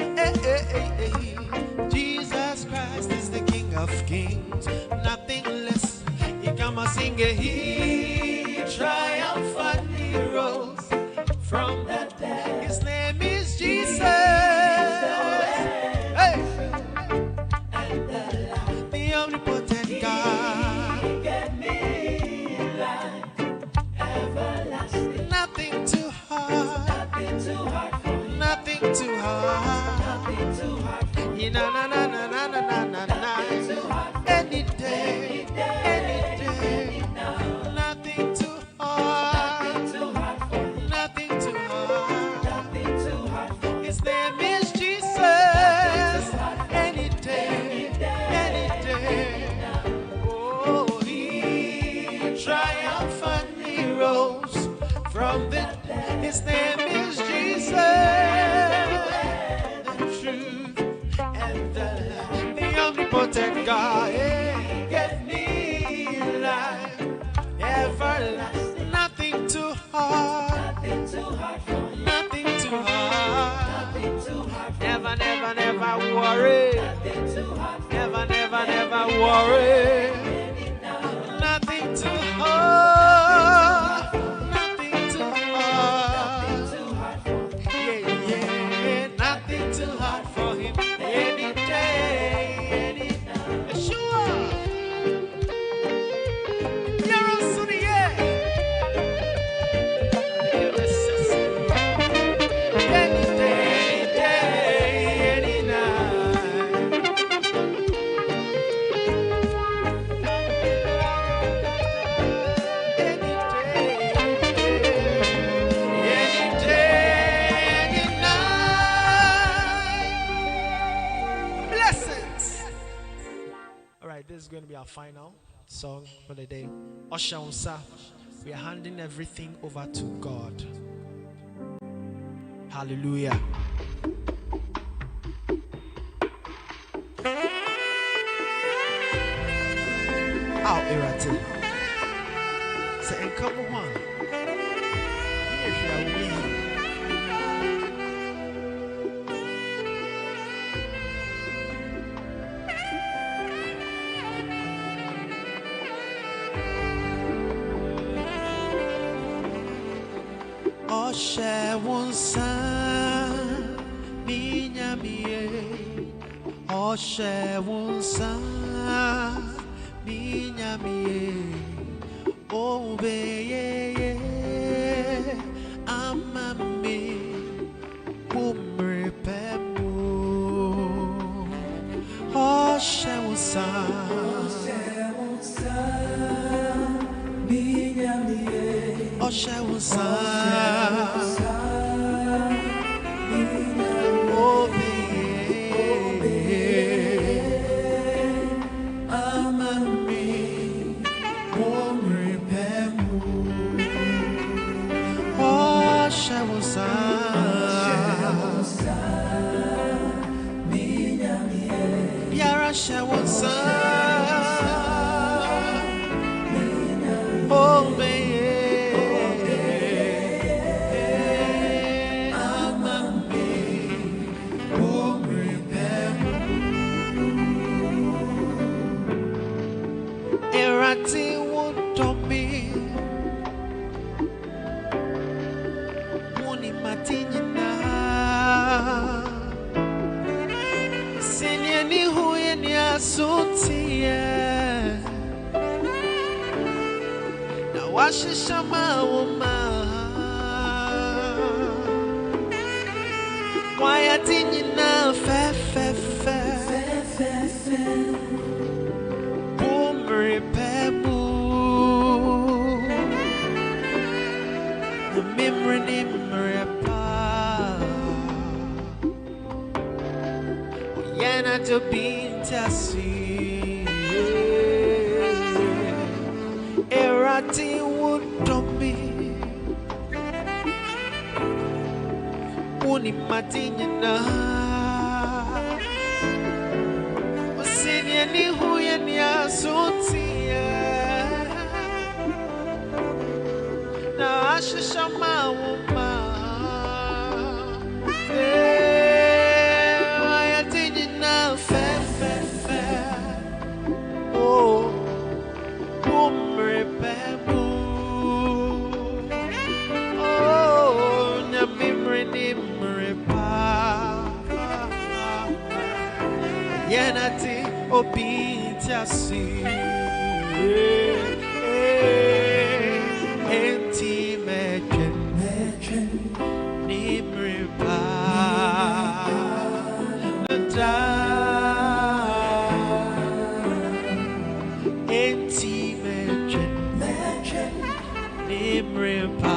Jesus Christ is the King of Kings, nothing less. He come and sing a he triumphantly rose from the dead. His name is Jesus. Hey. The omnipotent God. He gave me life everlasting. Nothing too hard. Nothing too hard for him. Nothing too hard. Nothing too hard for him. Na na na na na na na na. Any day, any day. Nothing too hard. Nothing too hard. Nothing too hard. His name is Jesus. Any day, any day. Oh, he triumphantly rose from the dead. His name is Jesus. The truth and the omnipotent God. He gave me life everlasting. Nothing too hard. Nothing too hard for him. Nothing too hard. Nothing too hard. Never, never, never worry. Nothing too hard. Never, never, never worry. Nothing too hard. Nothing too hard. Nothing too hard for him. Yeah, yeah. Nothing too hard for him. Any day, any day. Sure. You're also the air. Any day, any night. Any day, any night. Blessings. All right, this is going to be our final song for the day. Oshaunsa, we are handing everything over to God. Hallelujah. Our erate. Say, and come on. Here shall we. Oshewunsa minyamie. Oshewunsa minyamie. Obeye amame umrepemu. Oshewunsa minyamie. Oshewunsa. Washishama woman. Why I didn't you know fe. Boom repebu. The memory repa. Yana to be intasi. Erati would be Uni Matina Senior Nihuya Sutia Nasha Shama woman. I didn't know fe. Oh. Yanati obitasi enti mechen nimripa nada enti mechen nimripa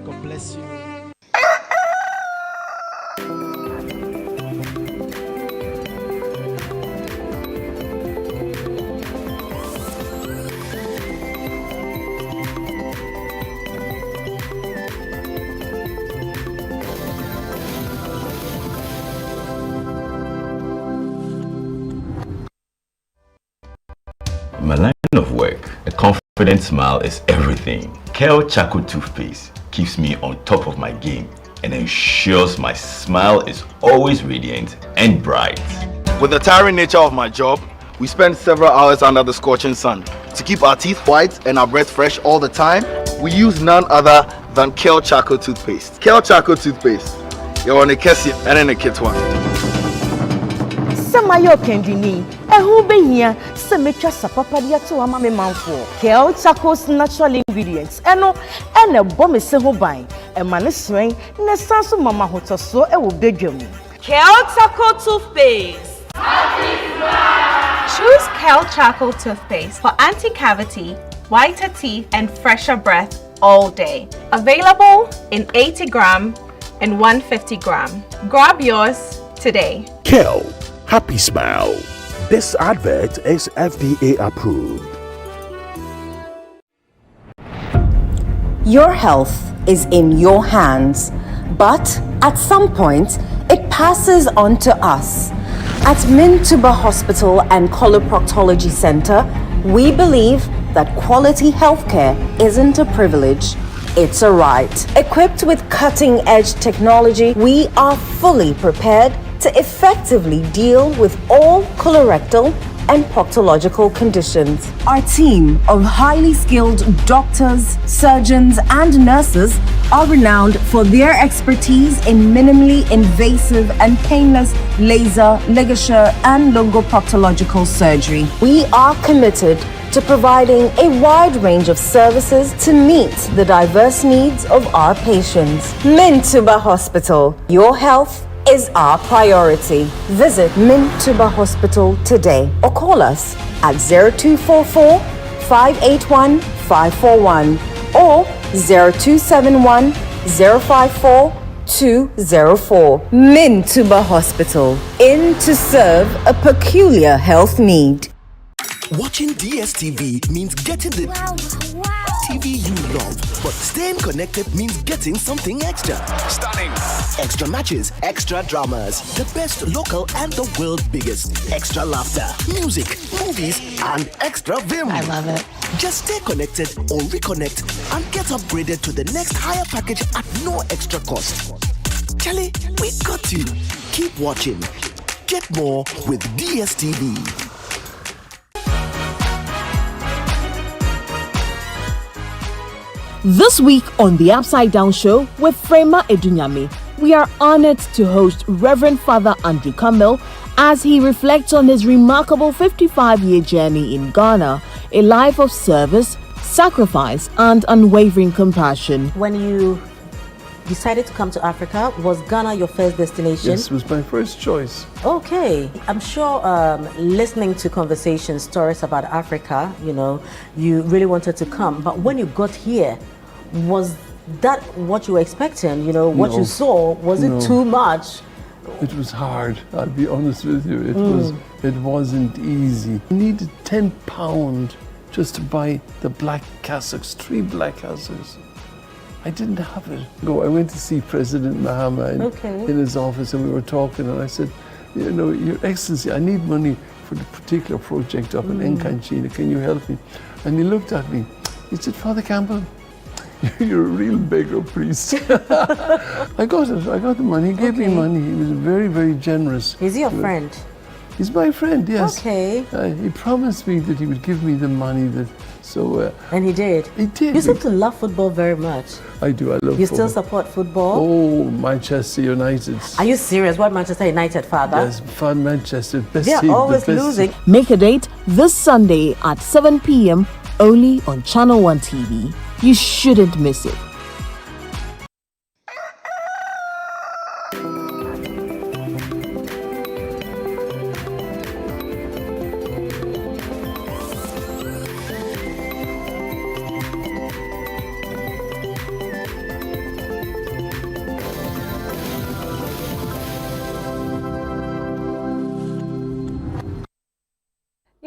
God bless you. In my line of work, a confident smile is everything. Kale Charcoal Toothpaste keeps me on top of my game and ensures my smile is always radiant and bright. With the tiring nature of my job, we spend several hours under the scorching sun. To keep our teeth white and our breath fresh all the time, we use none other than Kale Charcoal Toothpaste. Kale Charcoal Toothpaste. You're on a Kessie and in a kit one. Samayo Kendini, who be here, Semetra Sapapadia to a mammy manful. Kale Charcoal's natural ingredients, and a bomb is so buying, and maniswing, Nesansu Mama Hotoso, a will beg you. Kale Charcoal Toothpaste. Choose Kale Charcoal Toothpaste for anti-cavity, whiter teeth, and fresher breath all day. Available in 80 gram and 150 gram. Grab yours today. Kale, happy smile, This advert is FDA approved. Your health is in your hands, but at some point, it passes on to us. At Mintuba Hospital and Coloproctology Center, we believe that quality healthcare isn't a privilege, it's a right. Equipped with cutting-edge technology, we are fully prepared to effectively deal with all colorectal and proctological conditions. Our team of highly skilled doctors, surgeons, and nurses are renowned for their expertise in minimally invasive and painless laser, ligature, and lungoproctological surgery. We are committed to providing a wide range of services to meet the diverse needs of our patients. Mintuba Hospital, your health is our priority. Visit Mintuba Hospital today or call us at 0244 581 541 or 0271 054 204. Mintuba Hospital, in to serve a peculiar health need. Watching DSTV means getting the TV you love, but staying connected means getting something extra. Stunning. Extra matches, extra dramas, the best local and the world's biggest. Extra laughter, music, movies, and extra vim. I love it. Just stay connected or reconnect and get upgraded to the next higher package at no extra cost. Charlie, we got you. Keep watching. Get more with DSTV. This week on the Upside Down Show with Frema Edunyame, we are honored to host Reverend Father Andrew Campbell as he reflects on his remarkable 55-year journey in Ghana, a life of service, sacrifice, and unwavering compassion. When you decided to come to Africa, was Ghana your first destination? Yes, it was my first choice. Okay. I'm sure listening to conversations, stories about Africa, you really wanted to come. But when you got here, was that what you were expecting? What you saw, was it too much? It was hard, I'll be honest with you. It wasn't easy. I needed £10 just to buy the black cassocks, 3 black cassocks. I didn't have it. I went to see President Mahama in his office, and we were talking, and I said, Your Excellency, I need money for the particular project up in Nkanchina. Can you help me? And he looked at me. He said, Father Campbell, you're a real beggar priest. I got it. I got the money. He gave me money. He was very, very generous. Is he your friend? He's my friend, yes. Okay. He promised me that he would give me the money and he did? He did. You seem to love football very much. I do, I love football. You still support football? Oh, Manchester United. Are you serious? What Manchester United, Father? Yes, fan Manchester, best They're team. always losing. Make a date this Sunday at 7 p.m. only on Channel One TV. You shouldn't miss it.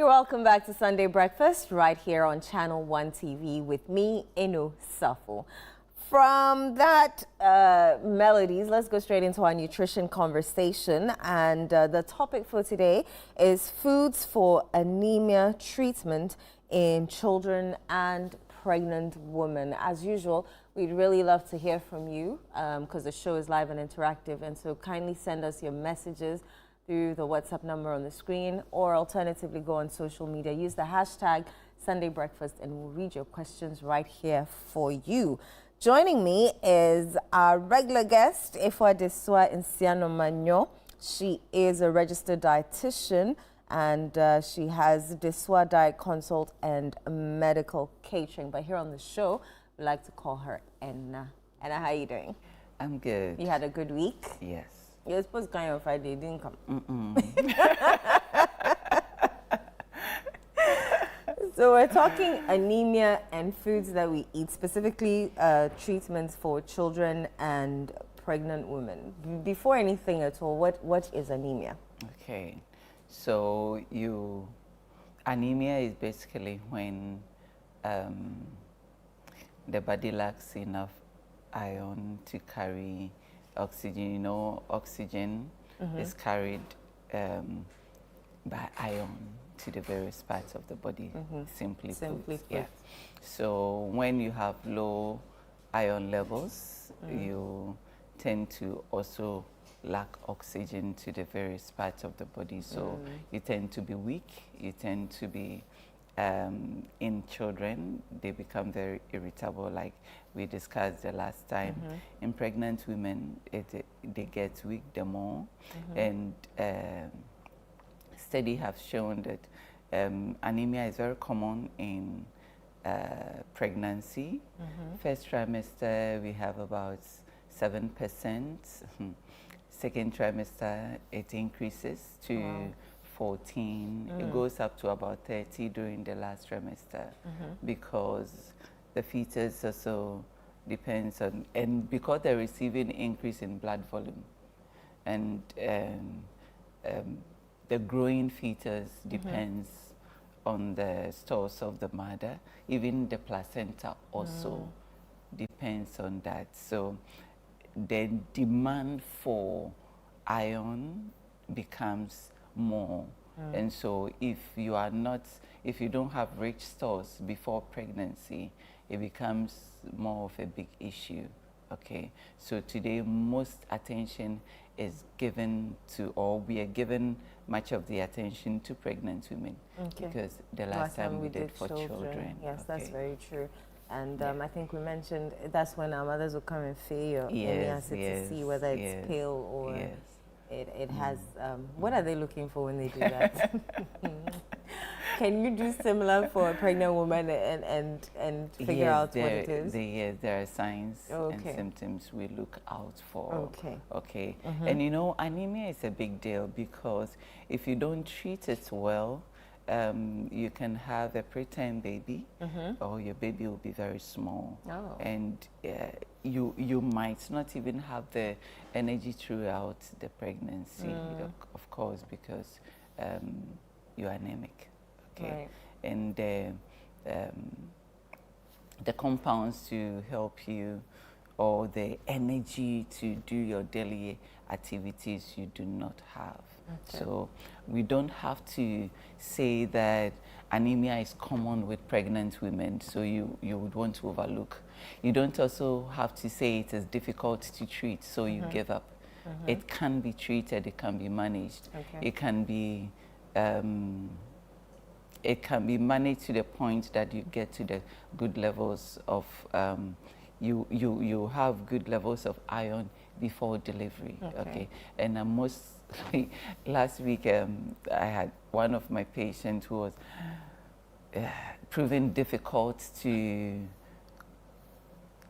Welcome back to Sunday Breakfast right here on Channel One TV with me, Eno Safo. From that melodies, let's go straight into our nutrition conversation. And the topic for today is foods for anemia treatment in children and pregnant women. As usual, we'd really love to hear from you because the show is live and interactive. And so kindly send us your messages through the WhatsApp number on the screen, or alternatively go on social media. Use the hashtag Sunday Breakfast and we'll read your questions right here for you. Joining me is our regular guest, Efwa Desua Nsiano Manyo. She is a registered dietitian and she has Desua Diet Consult and Medical Catering. But here on the show, we like to call her Enna. Enna, how are you doing? I'm good. You had a good week? Yes. You were supposed to come on Friday, you didn't come. So we're talking anemia and foods that we eat, specifically treatments for children and pregnant women. Before anything at all, what is anemia? Okay. So anemia is basically when the body lacks enough iron to carry oxygen. You know, oxygen is carried by iron to the various parts of the body, simply put. Yeah. So when you have low iron levels, you tend to also lack oxygen to the various parts of the body. So you tend to be weak, you tend to be, in children, they become very irritable, like we discussed the last time. In pregnant women, they get weak the more. And studies have shown that anemia is very common in pregnancy. First trimester, we have about 7%. Second trimester, it increases to 14. It goes up to about 30 during the last trimester because the fetus also depends on, and because they're receiving increase in blood volume, and the growing fetus depends on the stores of the mother. Even the placenta also depends on that. So the demand for iron becomes more. And so if you don't have rich stores before pregnancy, it becomes more of a big issue. Okay, so today most attention is given to, or we are given much of the attention to pregnant women, because the last time we did for children. Yes, that's very true. And I think we mentioned that's when our mothers will come and feel your acid to see whether it's pale or it has. What are they looking for when they do that? Can you do similar for a pregnant woman and figure out what it is? Yes, there are signs and symptoms we look out for. Okay. And you know, anemia is a big deal because if you don't treat it well, you can have a preterm baby, or your baby will be very small, and you might not even have the energy throughout the pregnancy, of course, because you're anemic. Okay, and the compounds to help you, or the energy to do your daily activities, you do not have. So we don't have to say that anemia is common with pregnant women, so you would want to overlook. You don't also have to say it is difficult to treat, so you give up. It can be treated, it can be managed. It can be managed to the point that you get to the good levels of you have good levels of iron before delivery. Okay. And last week I had one of my patients who was proving difficult to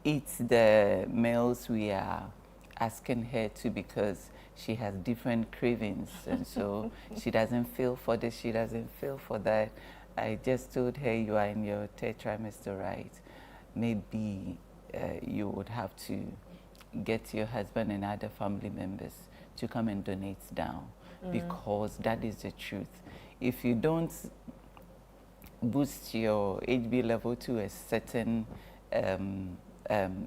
eat the meals we are asking her to, because she has different cravings, and so she doesn't feel for this, she doesn't feel for that. I just told her, you are in your third trimester, right? Maybe you would have to get your husband and other family members to come and donate down, because that is the truth. If you don't boost your HB level to a certain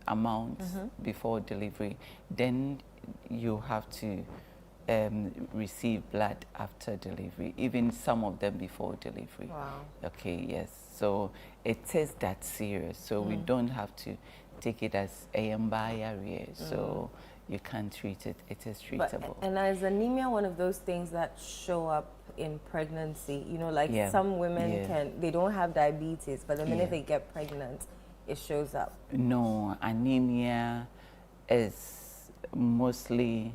amount before delivery, then you have to receive blood after delivery, even some of them before delivery. Wow. Okay, yes. So it is that serious. So we don't have to take it as a area. So you can treat it. It is treatable. And is anemia one of those things that show up in pregnancy? You know, like some women they don't have diabetes, but the minute they get pregnant, it shows up. No, anemia is mostly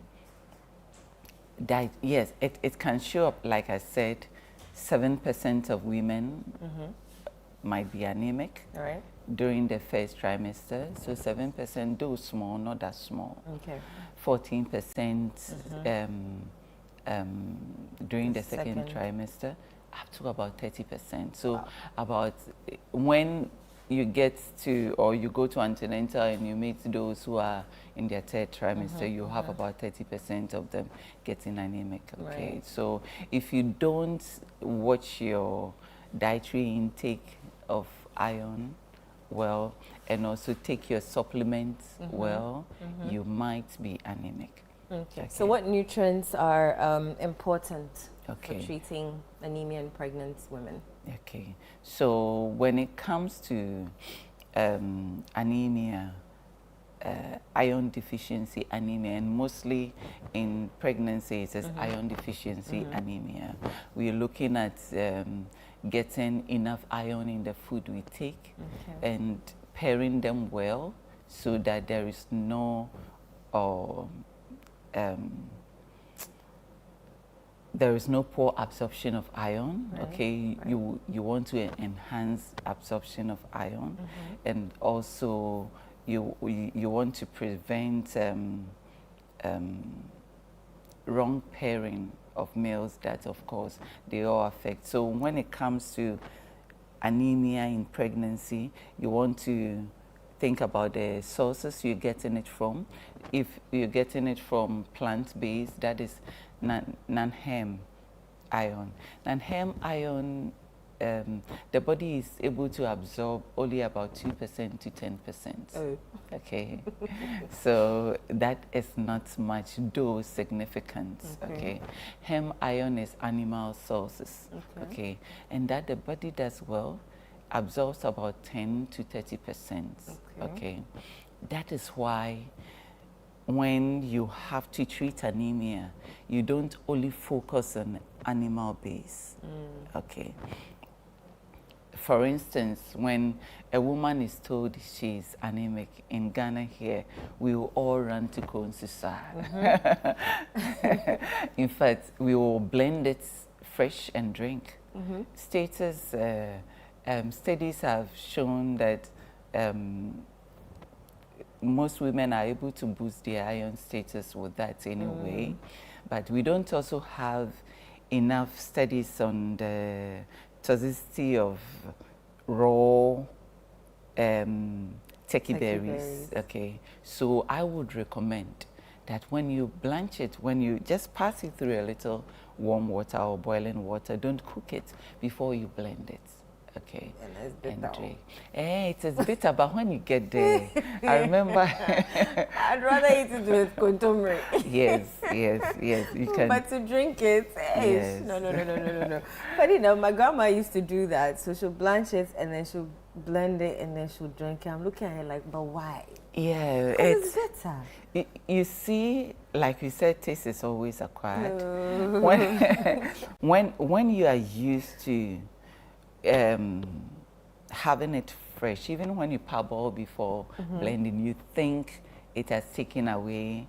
that. Yes, it can show up. Like I said, 7% of women might be anemic during the first trimester. So 7%, though small, not that small. 14% during the second trimester, up to about 30%. So about when you get to, or you go to antenatal and you meet those who are in their third trimester, you have about 30% of them getting anemic, okay? Right. So if you don't watch your dietary intake of iron well, and also take your supplements well, you might be anemic. Okay. So what nutrients are important for Okay. treating anemia in pregnant women? Okay, so when it comes to anemia, iron deficiency anemia, and mostly in pregnancy it is iron deficiency anemia, we are looking at getting enough iron in the food we take and pairing them well so that there is no there is no poor absorption of iron, okay? You want to enhance absorption of iron, and also you want to prevent wrong pairing of meals that, of course, they all affect. So when it comes to anemia in pregnancy, you want to think about the sources you're getting it from. If you're getting it from plant-based, that is non-hem iron. Non-hem iron, the body is able to absorb only about 2% to 10%. Oh. Okay, so that is not much, though significant. Okay, hem iron is animal sources. Okay, and that the body does well, absorbs about 10 to 30%. Okay, that is why when you have to treat anemia, you don't only focus on animal base. Okay. For instance, when a woman is told she's anemic in Ghana here, we will all run to Konsusa. In fact, we will blend it fresh and drink. Studies have shown that most women are able to boost their iron status with that anyway, but we don't also have enough studies on the toxicity of raw turkey berries. Okay, so I would recommend that when you blanch it, when you just pass it through a little warm water or boiling water, don't cook it before you blend it. Okay, and drink. It is bitter, but when you get there, I remember. I'd rather eat it with kontomire. Yes, you can. But to drink it, yes. No. But you know, my grandma used to do that. So she'll blanch it and then she'll blend it and then she'll drink it. I'm looking at her like, but why? Yeah, it's better. You see, like you said, taste is always acquired. When you are used to having it fresh, even when you parboil before blending, you think it has taken away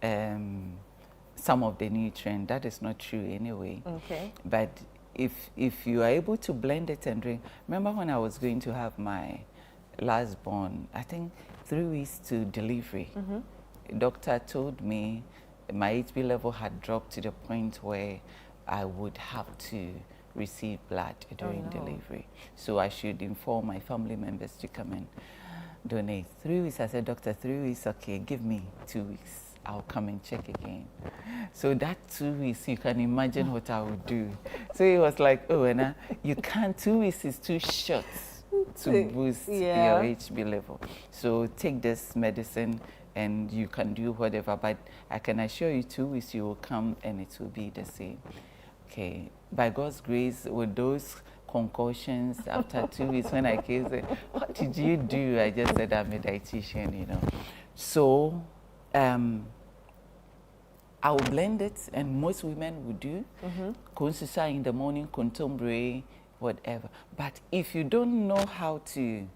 some of the nutrient. That is not true anyway. Okay. But if you are able to blend it and drink, remember when I was going to have my last born, I think 3 weeks to delivery, the doctor told me my HB level had dropped to the point where I would have to receive blood during delivery. So I should inform my family members to come and donate. 3 weeks, I said, doctor, 3 weeks, okay, give me 2 weeks. I'll come and check again. So that 2 weeks, you can imagine what I would do. So it was like, oh, Anna, you can't, 2 weeks is too short to boost your HB level. So take this medicine and you can do whatever, but I can assure you 2 weeks you will come and it will be the same. Okay, by God's grace, with those concoctions, after 2 weeks when I came, say, what did you do? I just said I'm a dietitian, you know. So I will blend it, and most women will do. Konsusa in the morning, kontomire, whatever. But if you don't know how to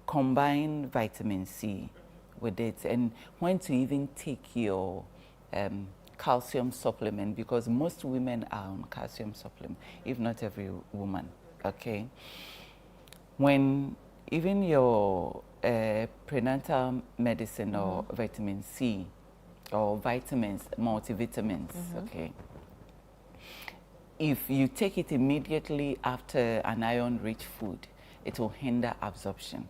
combine vitamin C with it, and when to even take your calcium supplement, because most women are on calcium supplement, if not every woman, okay? When even your prenatal medicine or vitamin C or vitamins, multivitamins, okay? If you take it immediately after an iron-rich food, it will hinder absorption.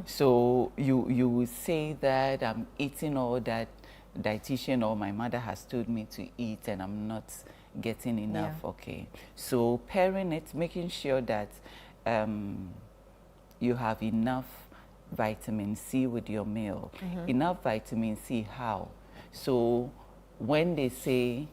So you will say that I'm eating all that dietitian or my mother has told me to eat and I'm not getting enough. Okay, so pairing it, making sure that you have enough vitamin C with your meal. Enough vitamin C, how? So when they say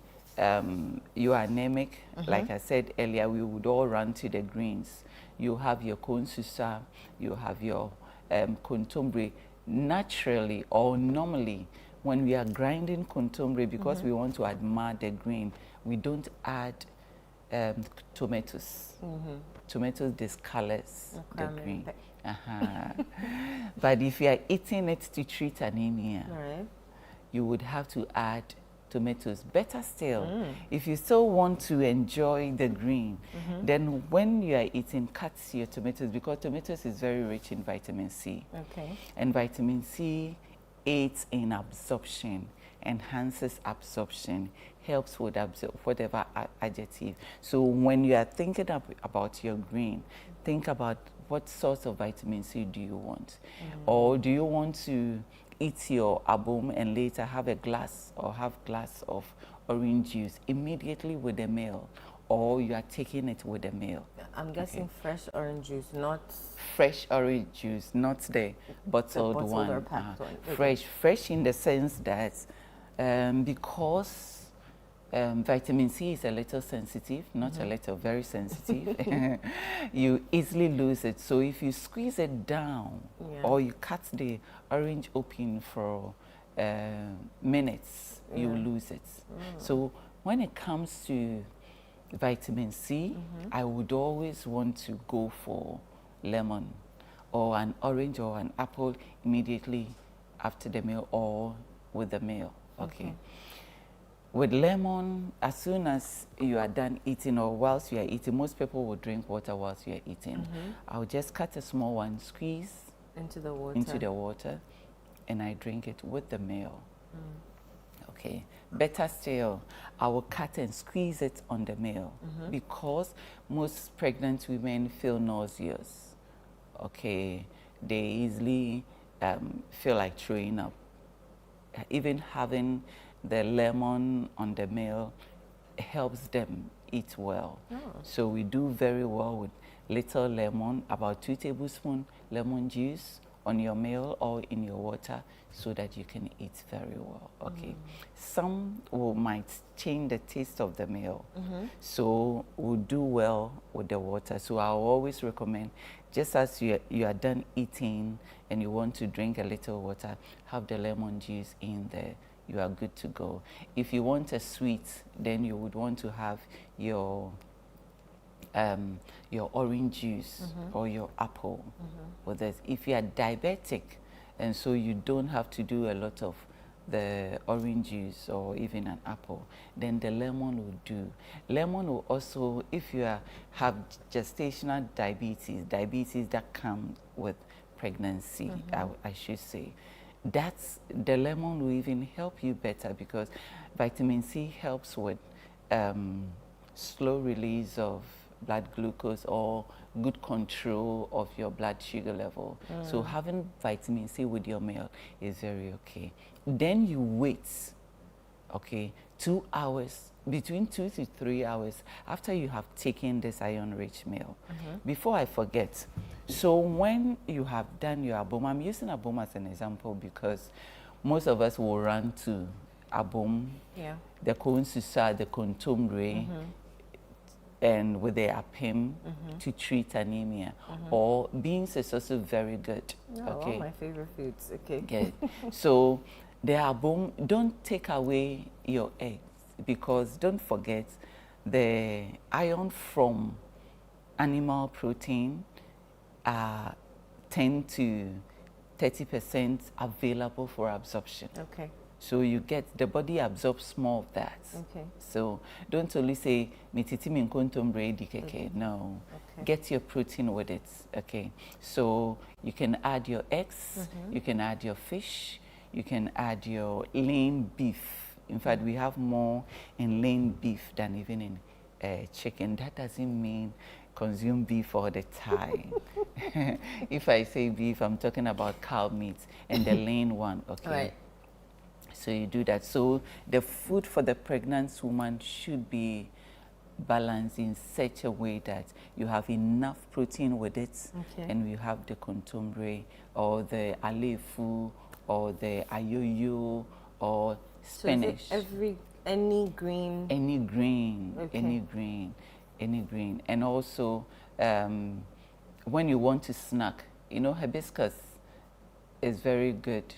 you are anemic, like I said earlier, we would all run to the greens. You have your consusa, you have your contombre. Naturally or normally, when we are grinding contombre, because we want to admire the green, we don't add tomatoes. Tomatoes discolors the green. But if you are eating it to treat anemia, you would have to add tomatoes. Better still, if you still want to enjoy the green, then when you are eating, cut your tomatoes, because tomatoes is very rich in vitamin C. And vitamin C aids in absorption, enhances absorption, helps with whatever adjective. So when you are thinking about your green, think about what source of vitamin C do you want? Or do you want to eat your abom and later have a glass or half glass of orange juice immediately with the meal? Or you are taking it with the meal? I'm guessing fresh orange juice, not... Fresh orange juice, not the bottled one. Or packed one. Fresh in the sense that because vitamin C is a little sensitive, not a little, very sensitive, you easily lose it. So if you squeeze it down or you cut the orange open for minutes, you lose it. So when it comes to vitamin C, I would always want to go for lemon or an orange or an apple immediately after the meal or with the meal. With lemon, as soon as you are done eating or whilst you are eating, most people will drink water whilst you are eating. I'll just cut a small one, squeeze into the water, and I drink it with the meal. Better still, I will cut and squeeze it on the meal because most pregnant women feel nauseous. They easily feel like throwing up. Even having the lemon on the meal helps them eat well. So we do very well with little lemon, about 2 tablespoons lemon juice on your meal or in your water so that you can eat very well. Some might change the taste of the meal. So we'll do well with the water. So I'll always recommend, just as you are done eating and you want to drink a little water, have the lemon juice in there. You are good to go. If you want a sweet, then you would want to have your orange juice or your apple with it. If you are diabetic, and so you don't have to do a lot of the orange juice or even an apple, then the lemon will do. Lemon will also, if you have gestational diabetes that comes with pregnancy, I should say, the lemon will even help you better because vitamin C helps with slow release of blood glucose or good control of your blood sugar level. So having vitamin C with your meal is very okay. Then you wait, 2 hours, between 2 to 3 hours after you have taken this iron-rich meal. Before I forget, so when you have done your abom, I'm using abom as an example because most of us will run to abom, the consusa, the contombre, and with the apim to treat anemia. Or beans is also very good. All my favorite foods. So the abom, don't take away your eggs because don't forget the iron from animal protein are 10 to 30% available for absorption. So you get, the body absorbs more of that. So don't only say, mititi min kontombre di keke. No. Get your protein with it. So you can add your eggs, you can add your fish, you can add your lean beef. In fact, we have more in lean beef than even in chicken. That doesn't mean consume beef all the time. If I say beef, I'm talking about cow meat and the lean one, okay? Right. So you do that. So the food for the pregnant woman should be balanced in such a way that you have enough protein with it, Okay. and you have the contemporary or the alefu or the ayoyo or spinach. So any green? Any green, Okay. any green, any green. And also, when you want to snack, you know, hibiscus is very good.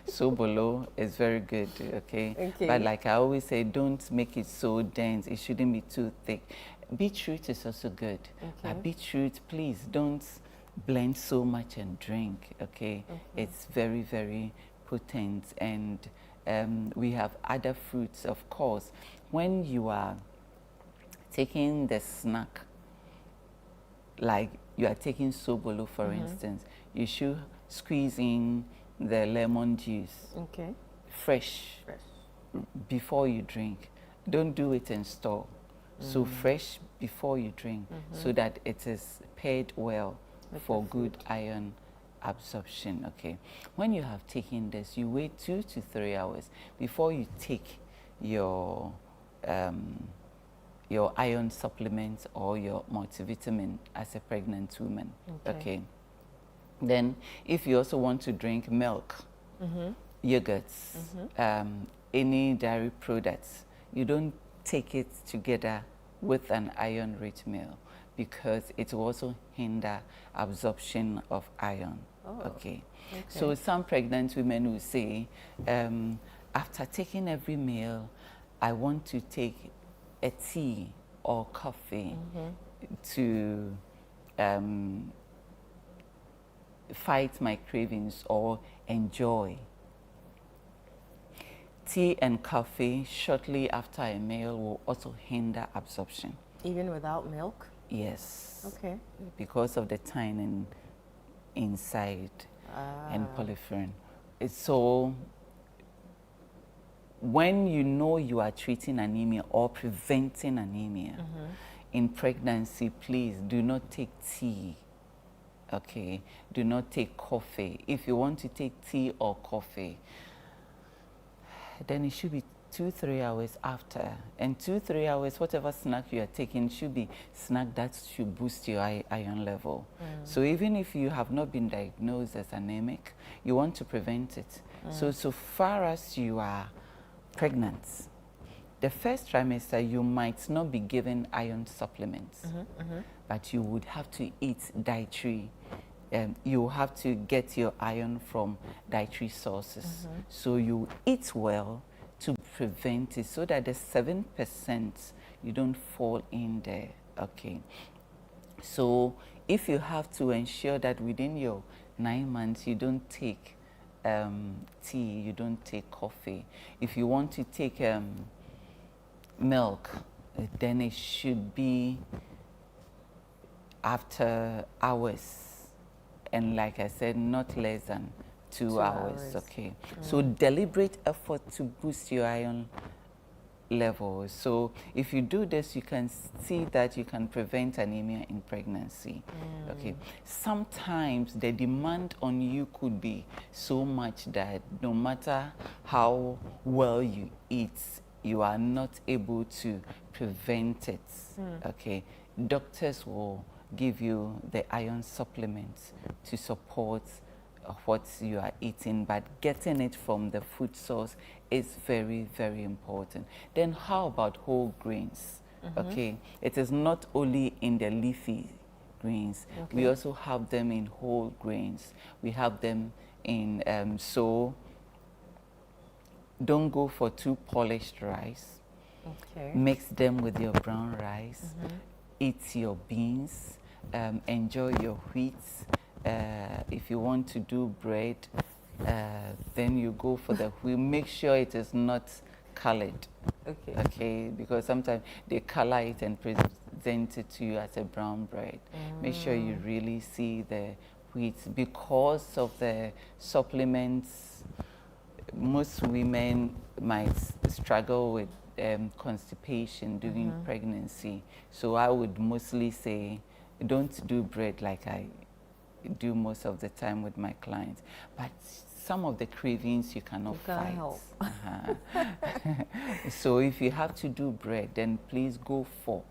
Sobolo is very good, okay? Okay. But like I always say, don't make it so dense. It shouldn't be too thick. Beetroot is also good. Okay. But beetroot, please don't blend so much and drink, okay? It's very, very potent. And we have other fruits, of course. When you are taking the snack, like you are taking sobolo, for instance, you should squeeze in the lemon juice, Okay. fresh, before you drink. Don't do it in store. So fresh before you drink, so that it is paired well for good iron absorption, okay? When you have taken this, you wait 2 to 3 hours before you take your iron supplements or your multivitamin as a pregnant woman, okay? Then, if you also want to drink milk, yogurts, any dairy products, you don't take it together with an iron-rich meal because it will also hinder absorption of iron. Okay. So some pregnant women will say, after taking every meal, I want to take a tea or coffee to fight my cravings or enjoy. Tea and coffee shortly after a meal will also hinder absorption. Even without milk? Yes. Okay. Because of the tannin inside and polyferin. So when you know you are treating anemia or preventing anemia in pregnancy, please do not take tea. Okay, do not take coffee. If you want to take tea or coffee, then it should be 2-3 hours after. And 2-3 hours, whatever snack you are taking should be snack that should boost your iron level. So even if you have not been diagnosed as anemic, you want to prevent it. So far as you are pregnant, the first trimester, you might not be given iron supplements, but you would have to eat dietary. You have to get your iron from dietary sources. So you eat well to prevent it, so that the 7% you don't fall in there. Okay. So if you have to ensure that within your 9 months you don't take tea, you don't take coffee. If you want to take milk, then it should be after hours, and like I said, not less than 2 hours. Okay. So deliberate effort to boost your iron level. So if you do this, you can see that you can prevent anemia in pregnancy. Okay. Sometimes the demand on you could be so much that no matter how well you eat, you are not able to prevent it. Okay. Doctors will give you the iron supplements to support what you are eating, but getting it from the food source is very, very important. Then how about whole grains? Okay, it is not only in the leafy greens, we also have them in whole grains. We have them in, so don't go for too polished rice. Mix them with your brown rice. Eat your beans. Enjoy your wheats. If you want to do bread, then you go for the wheat. Make sure it is not colored. Okay, because sometimes they color it and present it to you as a brown bread. Make sure you really see the wheat. Because of the supplements, most women might struggle with constipation during pregnancy. So I would mostly say, don't do bread like I do most of the time with my clients. But some of the cravings you cannot fight. Help. So if you have to do bread, then please go for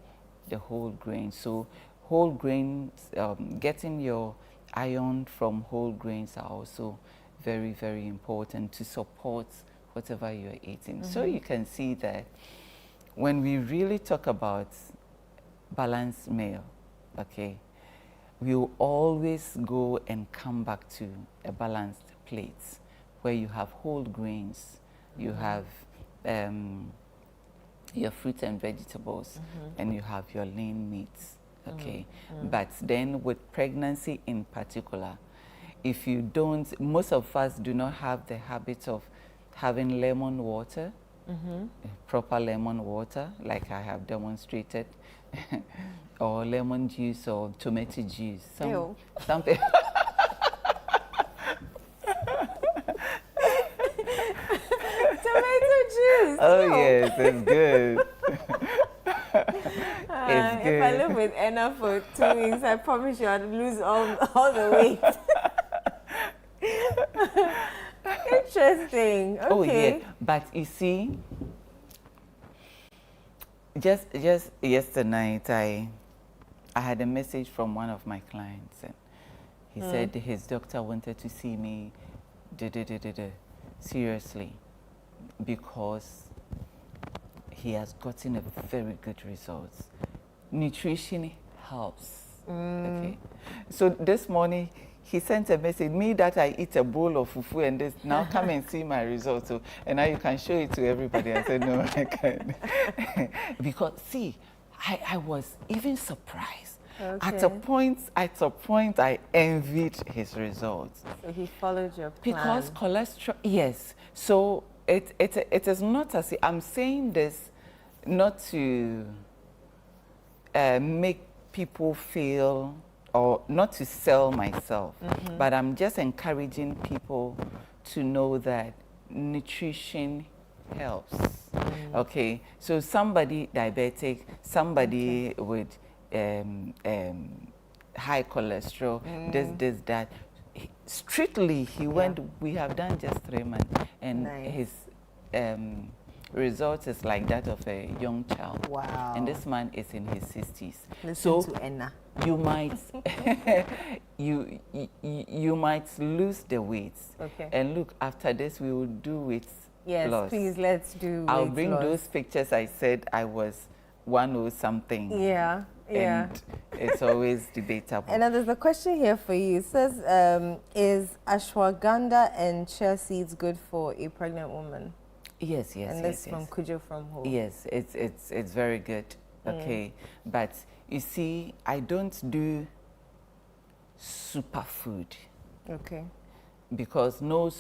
the whole grain. So whole grains, getting your iron from whole grains are also very, very important to support whatever you're eating. So you can see that when we really talk about balanced meal, okay, we'll always go and come back to a balanced plate where you have whole grains, you have your fruits and vegetables, and you have your lean meats, okay? But then with pregnancy in particular, if you don't, most of us do not have the habit of having lemon water, proper lemon water, like I have demonstrated, or lemon juice or tomato juice. Some people tomato juice. Oh yes, it's good. It's good. If I live with Anna for 2 weeks, I promise you I'd lose all the weight. Interesting. Okay. Oh yeah, but you see, just yesterday night, I had a message from one of my clients, and he said his doctor wanted to see me seriously because he has gotten a very good results. Nutrition helps. Okay. So this morning he sent a message, me that I eat a bowl of fufu and this, now come and see my results. So, and now you can show it to everybody. I said, no, I can't. Because see, I was even surprised. Okay. At a point, I envied his results. So he followed your plan. Because cholesterol, yes. So it is not as if, I'm saying this not to make people feel, or not to sell myself, but I'm just encouraging people to know that nutrition helps. Okay, so somebody diabetic, somebody with high cholesterol, this, that. Strictly, he went, we have done just 3 months, and his result is like that of a young child. Wow. And this man is in his 60s. Listen to Enna. You might, you might lose the weight. Okay. And look, after this, we will do weight yes, loss. Please, let's do I'll weight bring loss. those pictures I said I was 100-something. Yeah. Yeah. And it's always debatable. And then there's a question here for you. It says, is ashwagandha and chia seeds good for a pregnant woman? Yes, yes, and this from Kujo from home. Yes, it's very good. Okay, but you see, I don't do superfood. Okay. Because no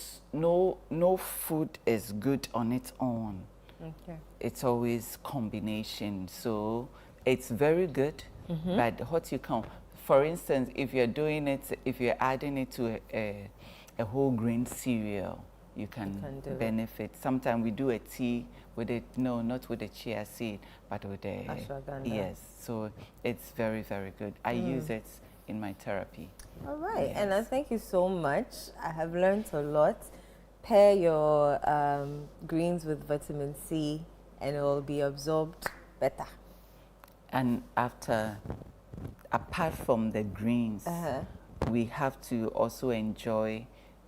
food is good on its own. Okay. It's always combination. So it's very good, but what you can, for instance, if you're doing it, if you're adding it to a whole grain cereal, you can benefit. Sometimes we do a tea with it, no, not with the chia seed, but with the ashwagandha. Yes, so it's very, very good. I use it in my therapy. All right, yes. and I thank you so much. I have learned a lot. Pair your greens with vitamin C and it will be absorbed better. And apart from the greens, we have to also enjoy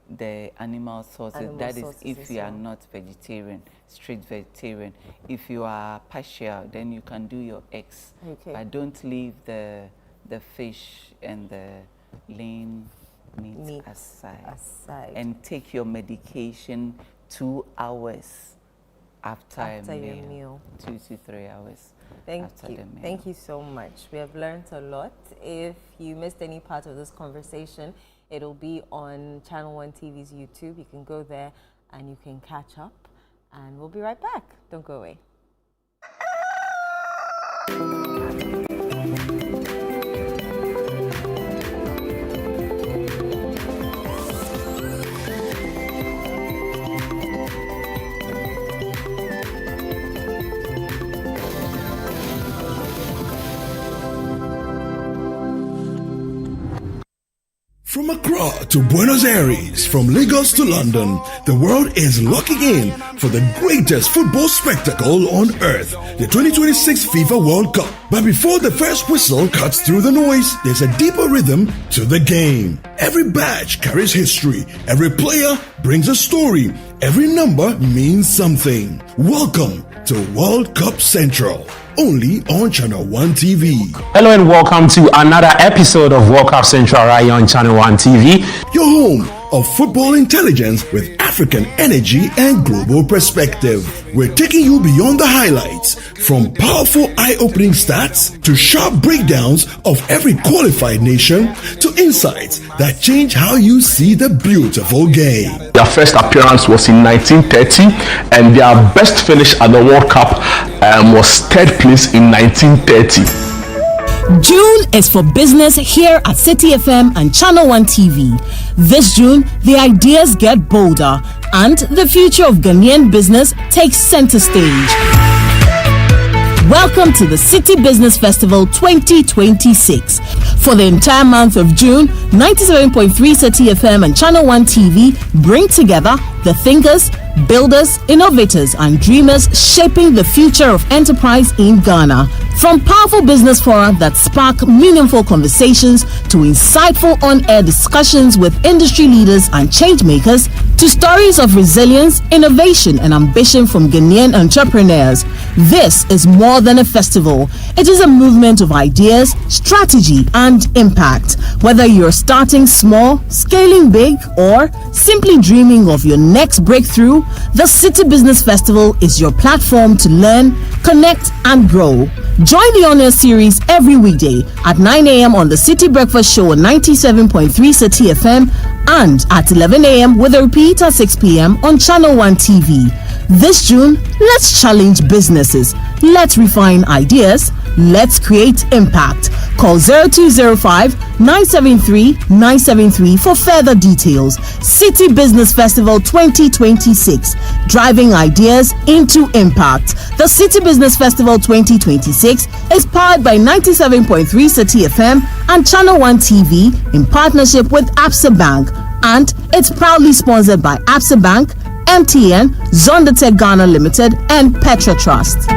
the animal sources. That is if you are not vegetarian, strict vegetarian. If you are partial, then you can do your eggs. Okay. But don't leave the fish and the lean meat aside. And take your medication 2 hours after your meal. 2 to 3 hours. Thank you. Thank you so much. We have learned a lot. If you missed any part of this conversation, it'll be on Channel One TV's YouTube. You can go there and you can catch up. And we'll be right back. Don't go away. From Accra to Buenos Aires, from Lagos to London, the world is locking in for the greatest football spectacle on earth, the 2026 FIFA World Cup. But before the first whistle cuts through the noise, there's a deeper rhythm to the game. Every badge carries history, every player brings a story, every number means something. Welcome to World Cup Central, only on ChannelOne TV. Hello and welcome to another episode of World Cup Central right here on ChannelOne TV. Your home of football intelligence with African energy and global perspective. We're taking you beyond the highlights, from powerful eye-opening stats to sharp breakdowns of every qualified nation to insights that change how you see the beautiful game. Their first appearance was in 1930 and their best finish at the World Cup was third place in 1930. June is for business here at City FM and ChannelOne TV. This June, the ideas get bolder and the future of Ghanaian business takes center stage. Welcome to the City Business Festival 2026. For the entire month of June, 97.3 City FM and ChannelOne TV bring together the thinkers, builders, innovators, and dreamers shaping the future of enterprise in Ghana. From powerful business fora that spark meaningful conversations to insightful on-air discussions with industry leaders and change makers, to stories of resilience, innovation, and ambition from Ghanaian entrepreneurs. This is more than a festival. It is a movement of ideas, strategy, and impact. Whether you're starting small, scaling big, or simply dreaming of your next breakthrough, the City Business Festival is your platform to learn, connect, and grow. Join the On-Air series every weekday at 9 a.m. on the City Breakfast Show on 97.3 City FM and at 11 a.m. with a repeat at 6 p.m. on ChannelOne TV. This June, let's challenge businesses. Let's refine ideas. Let's create impact. Call 0205-973-973 for further details. City Business Festival 2026, driving ideas into impact. The City Business Festival 2026 is powered by 97.3 City FM and ChannelOne TV in partnership with Absa Bank, and it's proudly sponsored by Absa Bank, MTN, Zondatech Ghana Limited, and Petra Trust.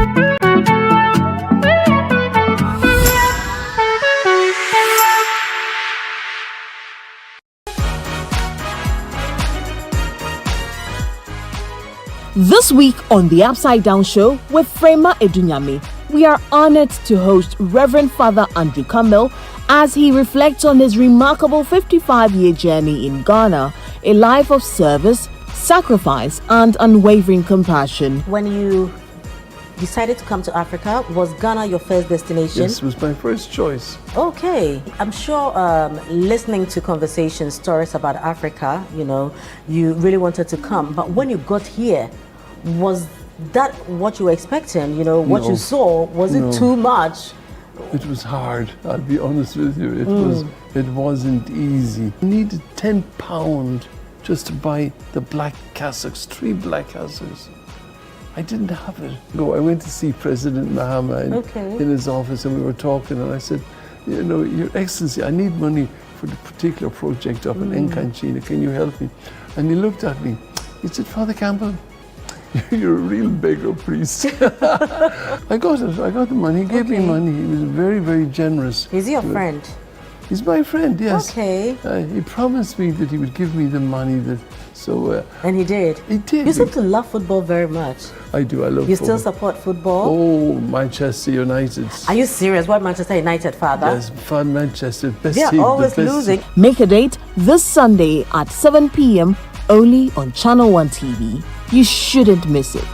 This week on the Upside Down Show with Frema Edunyame, we are honored to host Reverend Father Andrew Campbell as he reflects on his remarkable 55-year journey in Ghana, a life of service, sacrifice, and unwavering compassion. When you decided to come to Africa, was Ghana your first destination? Yes, it was my first choice. Okay. I'm sure listening to conversations, stories about Africa, you really wanted to come. But when you got here, was that what you were expecting? What you saw, was it too much? It was hard, I'll be honest with you. It wasn't easy. I needed £10 just to buy the black cassocks, 3 black cassocks. I didn't have it. I went to see President Mahama in his office, and we were talking, and I said, Your Excellency, I need money for the particular project up in Nkanchina. Can you help me? And he looked at me. He said, Father Campbell, you're a real beggar priest. I got it. I got the money. He gave me money. He was very, very generous. Is he your friend? He's my friend, yes. Okay. He promised me that he would give me the money and he did? He did. You seem to love football very much. I do, I love football. You still support football? Oh, Manchester United. Are you serious? What, Manchester United, Father? Yes, Manchester, best They're team. Always losing. Make a date this Sunday at 7 p.m. only on ChannelOne TV. You shouldn't miss it.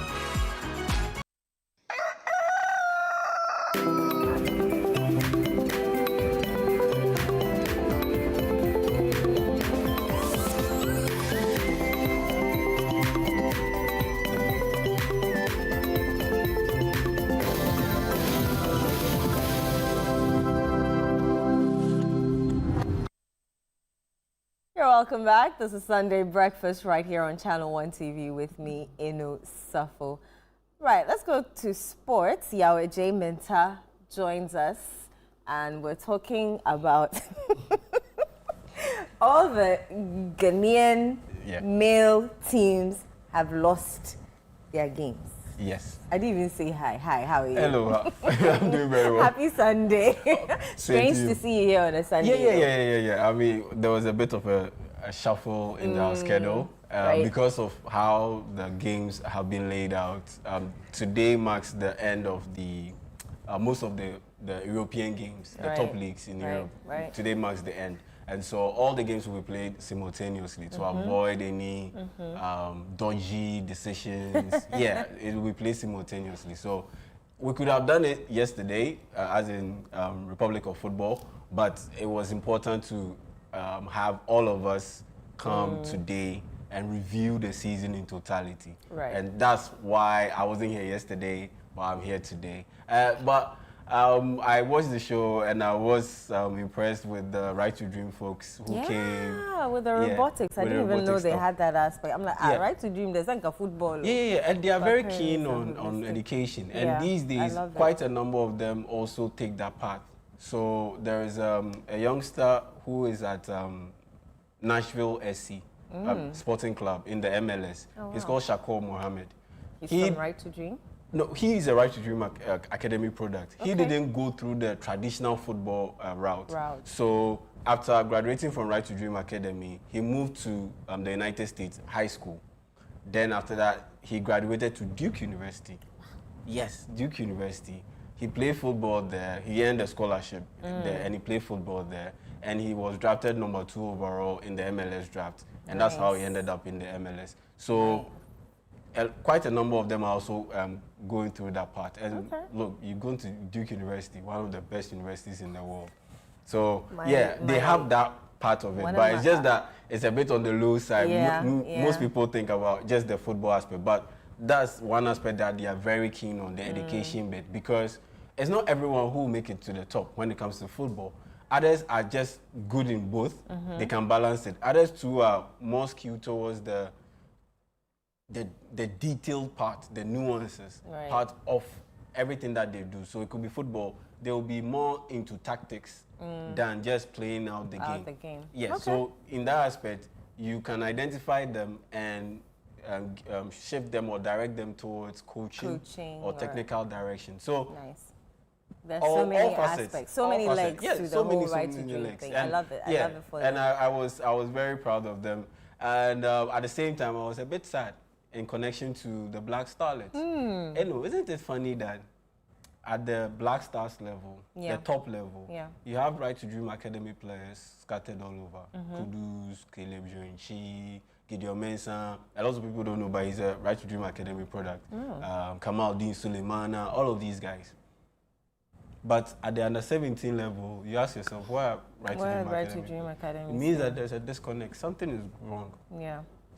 Welcome back. This is Sunday Breakfast right here on ChannelOne TV with me, Inu Safo. Right, let's go to sports. Yahweh J. Minta joins us, and we're talking about all the Ghanaian male teams have lost their games. Yes. I didn't even say hi. Hi, how are you? Hello. I'm doing very well. Happy Sunday. Strange to see you here on a Sunday. Yeah. I mean, there was a bit of a shuffle in our schedule because of how the games have been laid out. Today marks the end of the most of the European games, the top leagues in Europe. Today marks the end. And so all the games will be played simultaneously to avoid any dodgy decisions. It will be played simultaneously. So we could have done it yesterday, as in Republic of Football, but it was important to have all of us come today and review the season in totality. And that's why I wasn't here yesterday, but I'm here today. I watched the show and I was impressed with the Right to Dream folks who came. Yeah, with the robotics. I didn't even know they had that aspect. I'm like, Right to Dream, there's like a football. And they are very keen on education. And these days, quite a number of them also take that path. So there is a youngster who is at Nashville SC, Sporting Club in the MLS. Oh, wow. He's called Shakur Mohammed. He's from Right to Dream? No, he is a Right to Dream Academy product. He didn't go through the traditional football route. So after graduating from Right to Dream Academy, he moved to the United States high school. Then after that, he graduated to Duke University. Yes, Duke University. He played football there. He earned a scholarship there, and he played football there. And he was drafted number 2 overall in the MLS draft. And that's how he ended up in the MLS. So quite a number of them are also going through that part. And look, you're going to Duke University, one of the best universities in the world. So they have that part of it, but it's just that it's a bit on the low side. Most people think about just the football aspect, but that's one aspect that they are very keen on, the education bit, because it's not everyone who will make it to the top when it comes to football. Others are just good in both. They can balance it. Others too are more skewed towards the detailed part, the nuances part of everything that they do. So it could be football. They will be more into tactics than just playing out the game. Yes. So in that aspect, you can identify them and shift them or direct them towards coaching or technical direction. So there's so many aspects, so many legs to the whole Right to Dream thing. I love it. I love it for them. And I was very proud of them. And at the same time, I was a bit sad in connection to the Black Starlets. Isn't it funny that at the Black Stars level, the top level, you have Right to Dream Academy players scattered all over. Kudus, Caleb Joinchi, Gideon Mensah. A lot of people don't know, but he's a Right to Dream Academy product. Kamal Dean Suleimana, all of these guys. But at the under-17 level, you ask yourself, why Right to Dream Academy? It means that there's a disconnect. Something is wrong.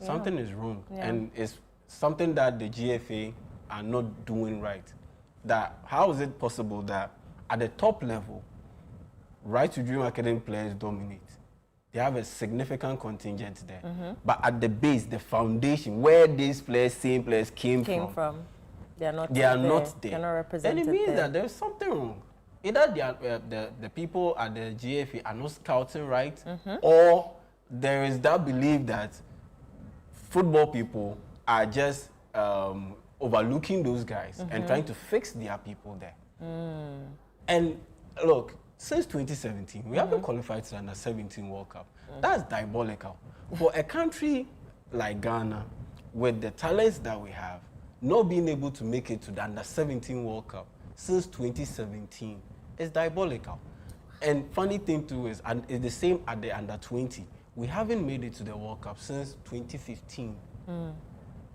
Something is wrong. And it's something that the GFA are not doing right. That how is it possible that at the top level, Right to Dream Academy players dominate? They have a significant contingent there. But at the base, the foundation, where these players, same players came from, they are not there. They're not represented. And it means that there's something wrong. Either the people at the GFA are not scouting right, or there is that belief that football people are just overlooking those guys and trying to fix their people there. And look, since 2017, we haven't qualified to the Under-17 World Cup. That's diabolical. For a country like Ghana, with the talents that we have, not being able to make it to the Under-17 World Cup since 2017 is diabolical. And funny thing too is, and it's the same at the Under-20. We haven't made it to the World Cup since 2015.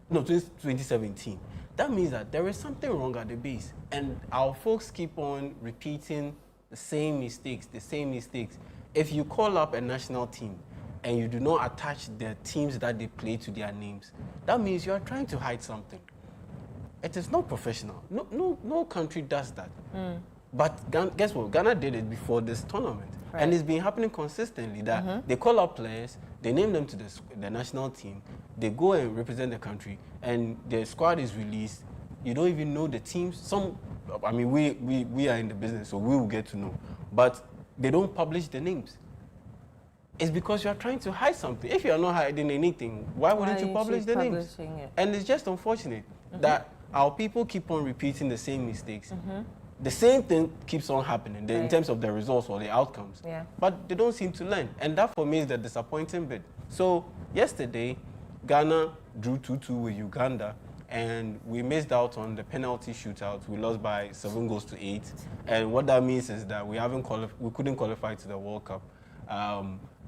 No, since 2017. That means that there is something wrong at the base. And our folks keep on repeating the same mistakes. If you call up a national team and you do not attach the teams that they play to their names, that means you are trying to hide something. It is not professional. No country does that. But guess what? Ghana did it before this tournament. And it's been happening consistently that they call up players, they name them to the national team, they go and represent the country, and the squad is released. You don't even know the teams. We are in the business, so we will get to know. But they don't publish the names. it's because you are trying to hide something. If you are not hiding anything, why wouldn't you publish the names? And it's just unfortunate that our people keep on repeating the same mistakes. The same thing keeps on happening in terms of the results or the outcomes. But they don't seem to learn. And that for me is the disappointing bit. So yesterday, Ghana drew 2-2 with Uganda, and we missed out on the penalty shootout. We lost by 7-8. And what that means is that we couldn't qualify to the World Cup.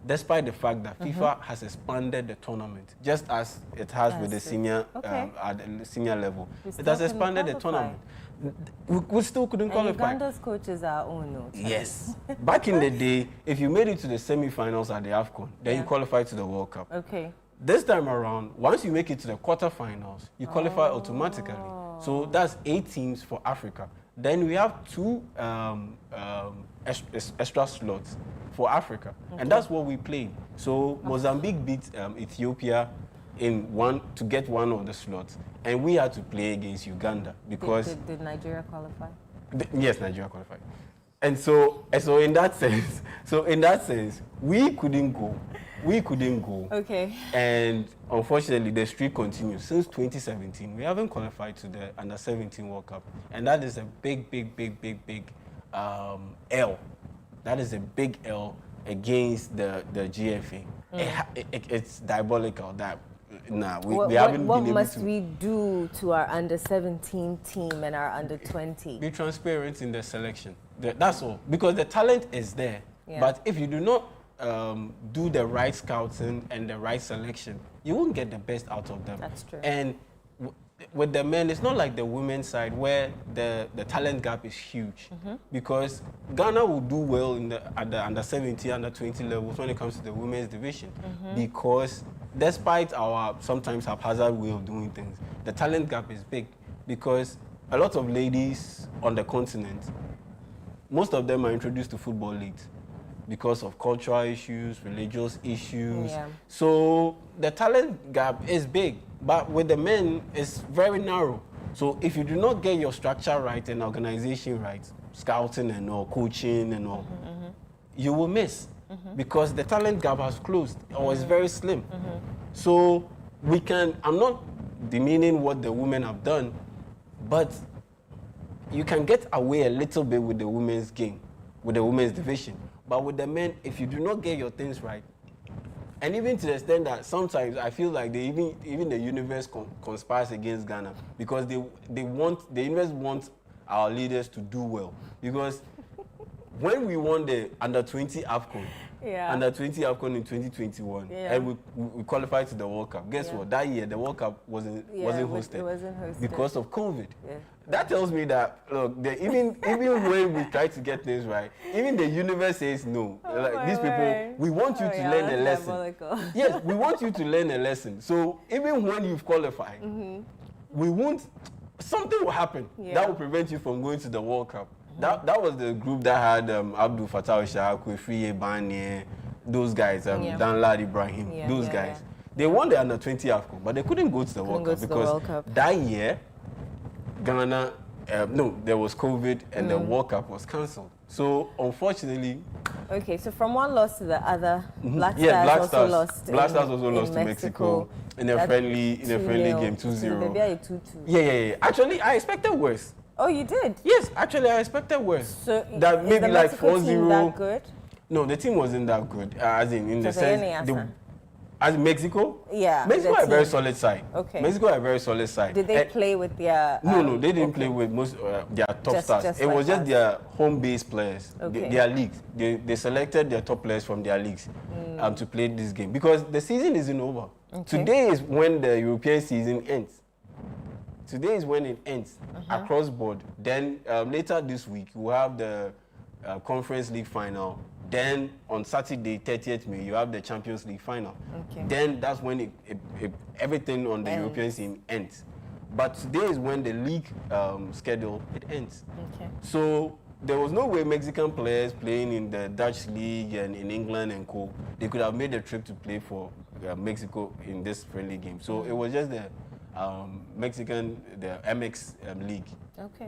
Despite the fact that FIFA has expanded the tournament, just as it has with the senior at the senior level. It has expanded the tournament. We still couldn't qualify. Uganda's coaches are own. Yes. Back in the day, if you made it to the semi-finals at the AFCON, then you qualified to the World Cup. Okay. This time around, once you make it to the quarterfinals, you qualify automatically. So that's 8 teams for Africa. Then we have 2 extra slots for Africa. And that's what we played. So Mozambique beat Ethiopia to get one of the slots. And we had to play against Uganda because... Did Nigeria qualify? Yes, Nigeria qualified. And so in that sense, we couldn't go. Okay. And unfortunately, the streak continues. Since 2017, we haven't qualified to the Under-17 World Cup. And that is a big L. That is a big L against the GFA. It's diabolical that we haven't been able to... What must we do to our Under-17 team and our Under-20? Be transparent in the selection. That's all. Because the talent is there. Yeah. But if you do not do the right scouting and the right selection, you won't get the best out of them. That's true. And with the men, it's not like the women's side where the talent gap is huge. Because Ghana will do well at the under-17, under-20 levels when it comes to the women's division. Because despite our sometimes haphazard way of doing things, the talent gap is big. Because a lot of ladies on the continent, most of them are introduced to football late because of cultural issues, religious issues. So the talent gap is big, but with the men, it's very narrow. So if you do not get your structure right and organization right, scouting and all, coaching and all, you will miss because the talent gap has closed or is very slim. So I'm not demeaning what the women have done, but you can get away a little bit with the women's game, with the women's division. But with the men, if you do not get your things right, and even to the extent that sometimes I feel like even the universe conspires against Ghana because the universe wants our leaders to do well. Because when we won the Under-20 AFCON, Under-20 AFCON in 2021, and we qualified to the World Cup, guess what? That year, the World Cup wasn't hosted. It wasn't hosted. Because of COVID. That tells me that, look, even when we try to get things right, even the universe says no. Like these people, we want you to learn a lesson. Yes, we want you to learn a lesson. So even when you've qualified, we won't, something will happen that will prevent you from going to the World Cup. That was the group that had Abdul Fattah Shah, Kwefriye Banye, those guys, Dan Lad Ibrahim, those guys. They won the Under-20 AFCON, but they couldn't go to the World Cup because that year, Ghana, there was COVID and the World Cup was cancelled. So unfortunately... Okay, so from one loss to the other, Black Stars also lost to Mexico in a friendly game, 2-0. Maybe a 2-2. Yeah. Actually, I expected worse. Oh, you did? Yes, actually, I expected worse. So that is maybe the like Mexico 4-0. team that good? No, the team wasn't that good. As in the So sense, as Mexico. Yeah. Mexico are a very solid side. Okay. Mexico are a very solid side. Did they play with their? No, they didn't play with most their top stars. It was just their home-based players. Okay. Their leagues. They selected their top players from their leagues to play this game because the season isn't over. Okay. Today is when the European season ends. Today is when it ends across board. Then later this week, we'll have the Conference League final. Then on Saturday, 30th May, you have the Champions League final. Okay. Then that's when everything on the European scene ends. But today is when the league schedule, it ends. Okay. So there was no way Mexican players playing in the Dutch league and in England and co. They could have made a trip to play for Mexico in this friendly game. So it was just the Mexican, the MX league,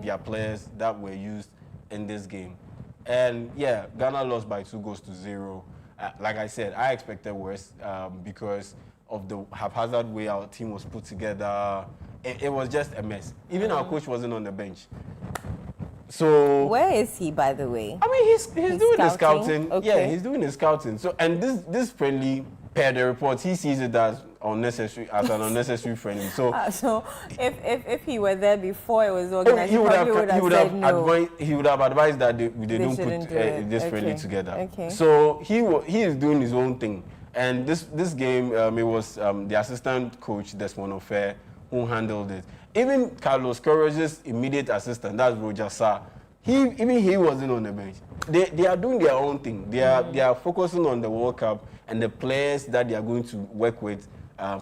their players that were used in this game. And yeah, Ghana lost by 2-0. like I said, I expected worse because of the haphazard way our team was put together. It was just a mess. Even our coach wasn't on the bench. So where is he, by the way? I mean, he's doing the scouting. Okay. Yeah, he's doing the scouting. So, and this friendly, per the reports, he sees it as an unnecessary friendly. So, so if he were there before it was organized, he would have advised that they don't put this friendly together. Okay. So he is doing his own thing. And this game, it was the assistant coach, Desmond Ofer, who handled it. Even Carlos Correa's immediate assistant, that's Roger Sarr, he wasn't on the bench. They are doing their own thing. They are focusing on the World Cup and the players that they are going to work with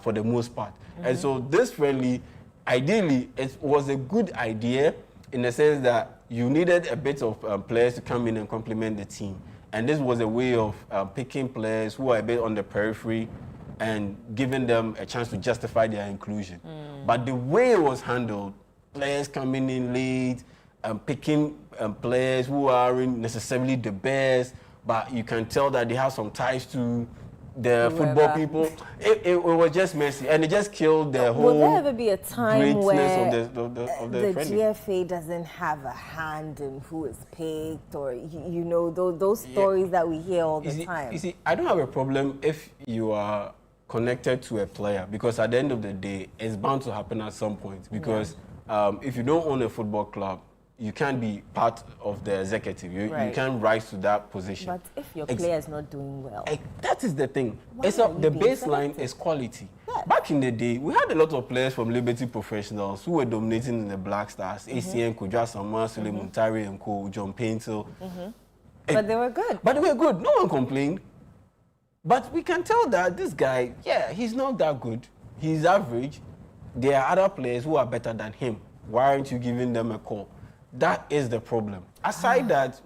for the most part. And so this friendly, ideally, it was a good idea in the sense that you needed a bit of players to come in and complement the team. And this was a way of picking players who are a bit on the periphery and giving them a chance to justify their inclusion. But the way it was handled, players coming in late, picking players who aren't necessarily the best, but you can tell that they have some ties to the football people. It was just messy, and it just killed the whole. Will there ever be a time where the GFA doesn't have a hand in who is picked, or you know those stories that we hear all the time? You see, I don't have a problem if you are connected to a player, because at the end of the day, it's bound to happen at some point. Because if you don't own a football club, you can't be part of the executive. You can't rise to that position. But if your player is not doing well, that is the thing. The baseline is quality. Yeah. Back in the day, we had a lot of players from Liberty Professionals who were dominating in the Black Stars. ACN, Kudra Sama, Sule Muntari and Co, John Paintel. But they were good. But they were good. No one complained. But we can tell that this guy, he's not that good. He's average. There are other players who are better than him. Why aren't you giving them a call? That is the problem. Aside that,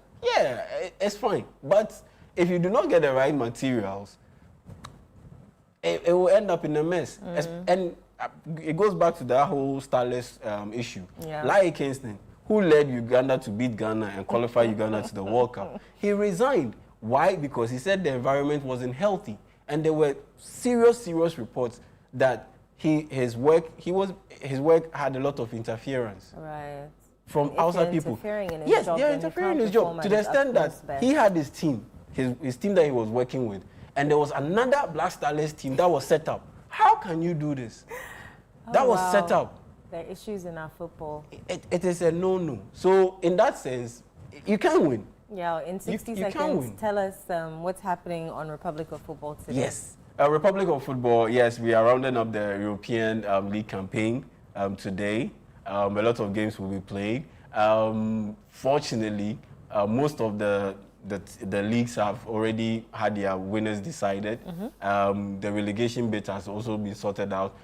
it's fine. But if you do not get the right materials, it will end up in a mess. And it goes back to that whole starless issue. Larry Kingston, who led Uganda to beat Ghana and qualify Uganda to the World Cup, he resigned. Why? Because he said the environment wasn't healthy. And there were serious reports that his work had a lot lot of interference. Right. From outside people. Yes, they are interfering in his job to the extent that he had his team, his team that he was working with, and there was another Black Starless team that was set up. How can you do this? That was set up. There are issues in our football. It is a no-no. So in that sense, you can win. Yeah, in 60 seconds, tell us what's happening on Republic of Football today. Yes, Republic of Football, yes, we are rounding up the European League campaign today. A lot of games will be played. Fortunately, most of the leagues have already had their winners decided. The relegation bit has also been sorted out,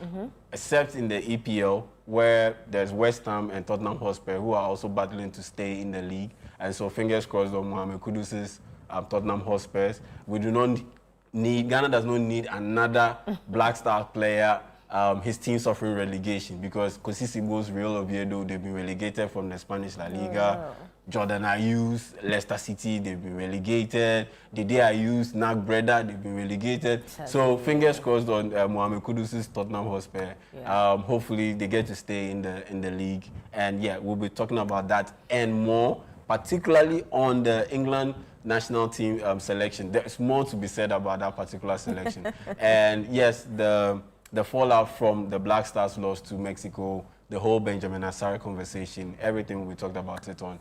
except in the EPL, where there's West Ham and Tottenham Hotspur, who are also battling to stay in the league. And so fingers crossed on Mohamed Kudus's Tottenham Hotspurs. We do not need, Ghana does not need another Black Star player. His team suffering relegation because Kosisibo's Real Oviedo, they've been relegated from the Spanish La Liga. Jordan Ayus, Leicester City, they've been relegated. Dede Ayus, NAC Breda, they've been relegated. So fingers crossed on Mohamed Kudus's Tottenham Hotspur. Hopefully they get to stay in the league. And we'll be talking about that and more, particularly on the England national team selection. There's more to be said about that particular selection. And yes, the fallout from the Black Stars loss to Mexico, the whole Benjamin Asare conversation, everything we talked about it on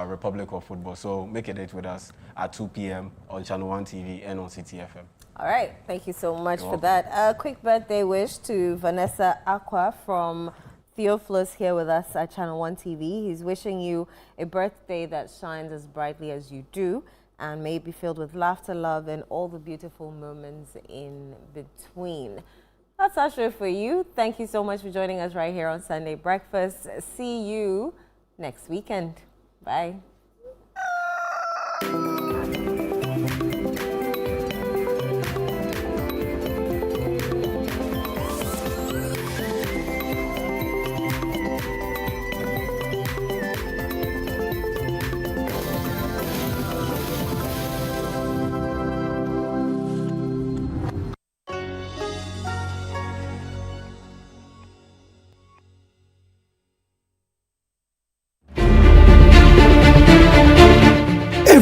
Republic of Football. So make a date with us at 2 p.m. on ChannelOne TV and on CTFM. All right. Thank you so much for that. A quick birthday wish to Vanessa Aqua from Theophilus here with us at ChannelOne TV. He's wishing you a birthday that shines as brightly as you do and may be filled with laughter, love, and all the beautiful moments in between. That's our show for you. Thank you so much for joining us right here on Sunday Breakfast. See you next weekend. Bye.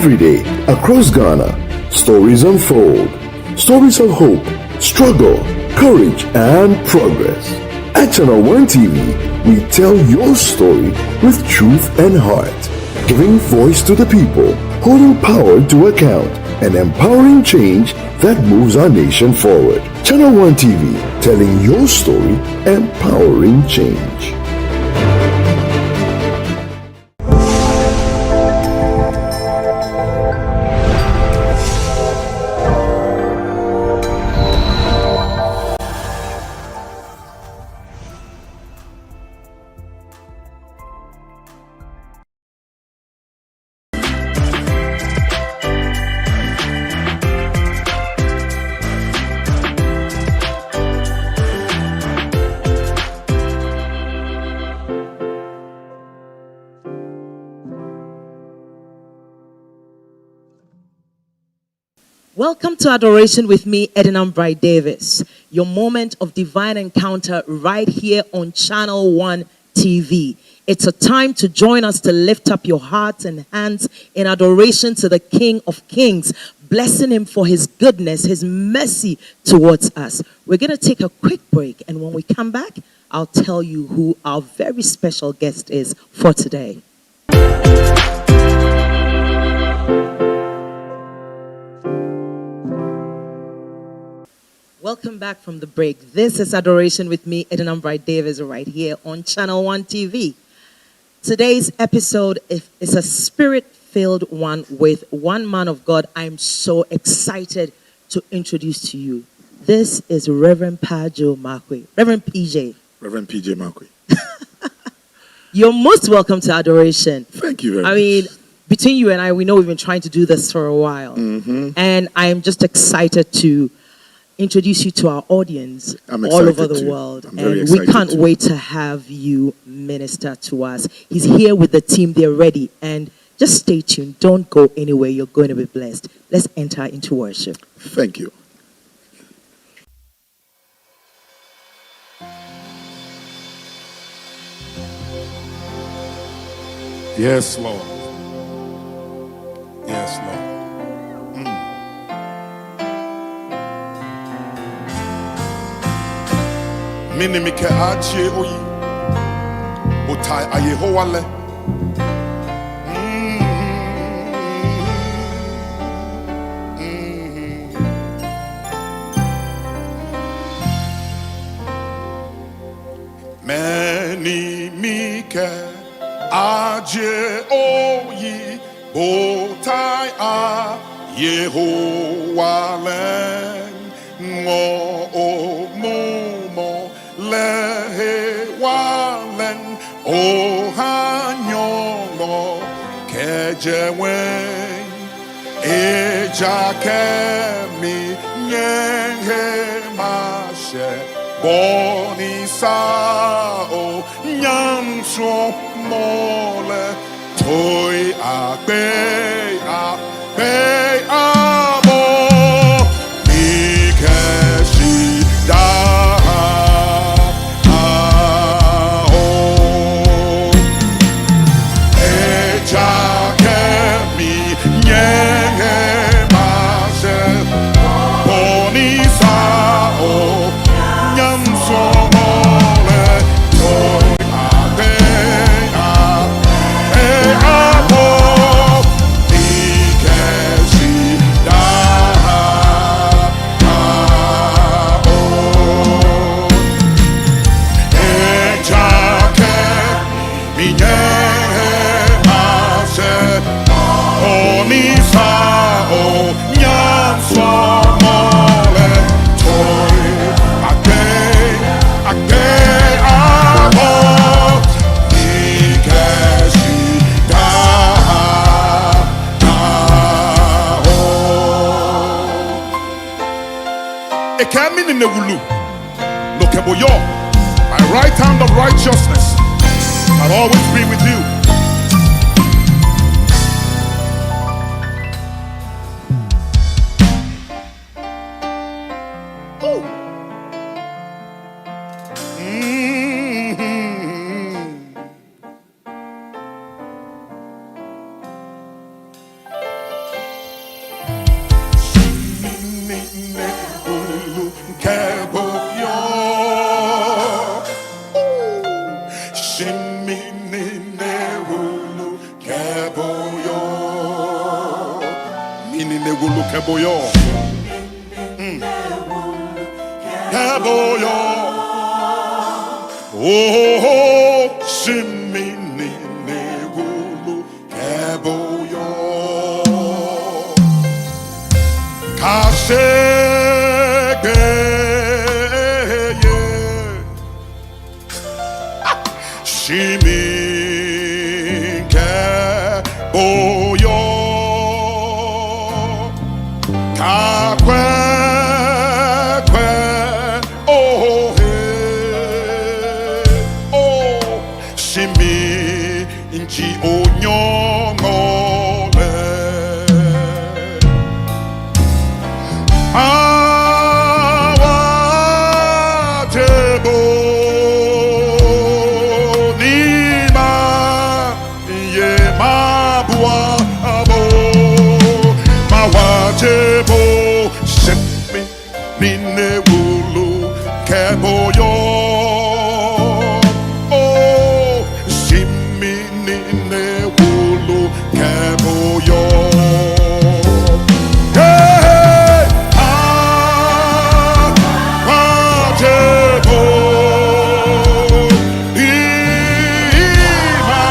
Every day, across Ghana, stories unfold. Stories of hope, struggle, courage, and progress. At Channel One TV, we tell your story with truth and heart, giving voice to the people, holding power to account, and empowering change that moves our nation forward. Channel One TV, telling your story, empowering change. Welcome to Adoration with me, Edna Bright Davis. Your moment of divine encounter right here on Channel One TV. It's a time to join us to lift up your hearts and hands in adoration to the King of Kings, blessing him for his goodness, his mercy towards us. We're going to take a quick break, and when we come back, I'll tell you who our very special guest is for today. Welcome back from the break. This is Adoration with me, Edna Bright Davis, right here on Channel One TV. Today's episode is a spirit-filled one with one man of God I'm so excited to introduce to you. This is Reverend Pajo Markwe. Reverend PJ. Reverend PJ Markwe. You're most welcome to Adoration. Thank you very much. I mean, between you and I, we know we've been trying to do this for a while. Mm-hmm. And I'm just excited to introduce you to our audience all over the world. And we can't wait to have you minister to us. He's here with the team. They're ready. And just stay tuned. Don't go anywhere. You're going to be blessed. Let's enter into worship. Thank you. Yes, Lord. Yes, Lord. Minimike achie oyi otai ayehowale Many mike achie oyi otai ayehowale ngo omumo lehe walen ohanyongo kejewe ejakemi nyenge mashe bonisao nyamso mole toi akbe abo mikeshi da My right hand of righteousness I'll always be with you. keboyo. Keboyo. Oh, shimini negulu keboyo. Kashege shimi keboyo. Kakwe oh hey oh shimi inchi onyongole. Awatebo nima ye mabwa abo mawatebo shemi nine wulu keboyo. Oh shimi nine wulu keboyo. Hey, awatebo nima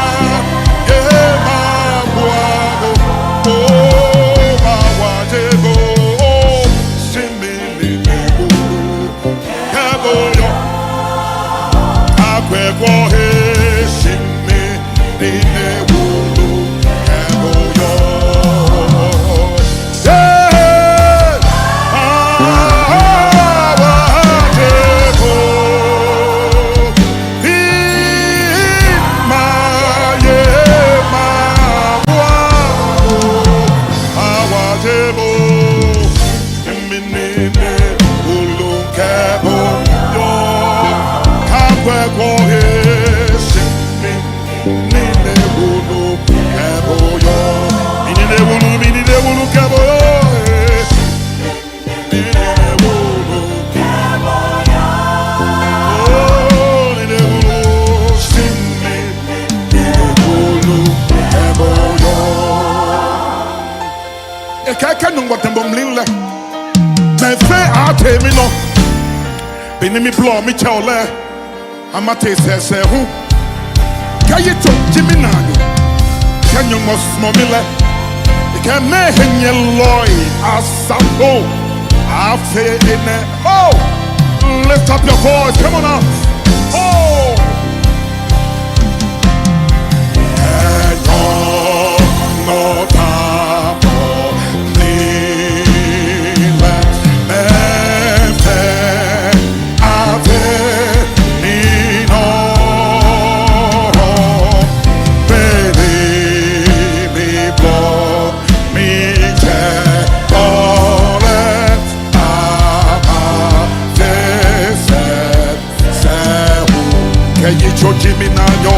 ye mabwa abo mawatebo shimi nine wulu keboyo. Akwekwo he shimi nine wulu keboyo. Yeah, awatebo ima ye mabwa awatebo shimi nine wulu keboyo. Akwekwo he shimi nine wulu keboyo. Nine wulu keboyo. Nine wulu keboyo. Oh, nine wulu shimi nine wulu keboyo. Ekaka nungwatembo mlile. Mefe atemi no. Bini mi blow mi chole. Amate se hu. Kayi to Jimmy Nano. Can you must momile? Can me henye loy asambo. Afe ine. Oh, lift up your voice. Come on up. Oh. No tapo nile mefe ave nino baby me blow me check all it can you judge me now yo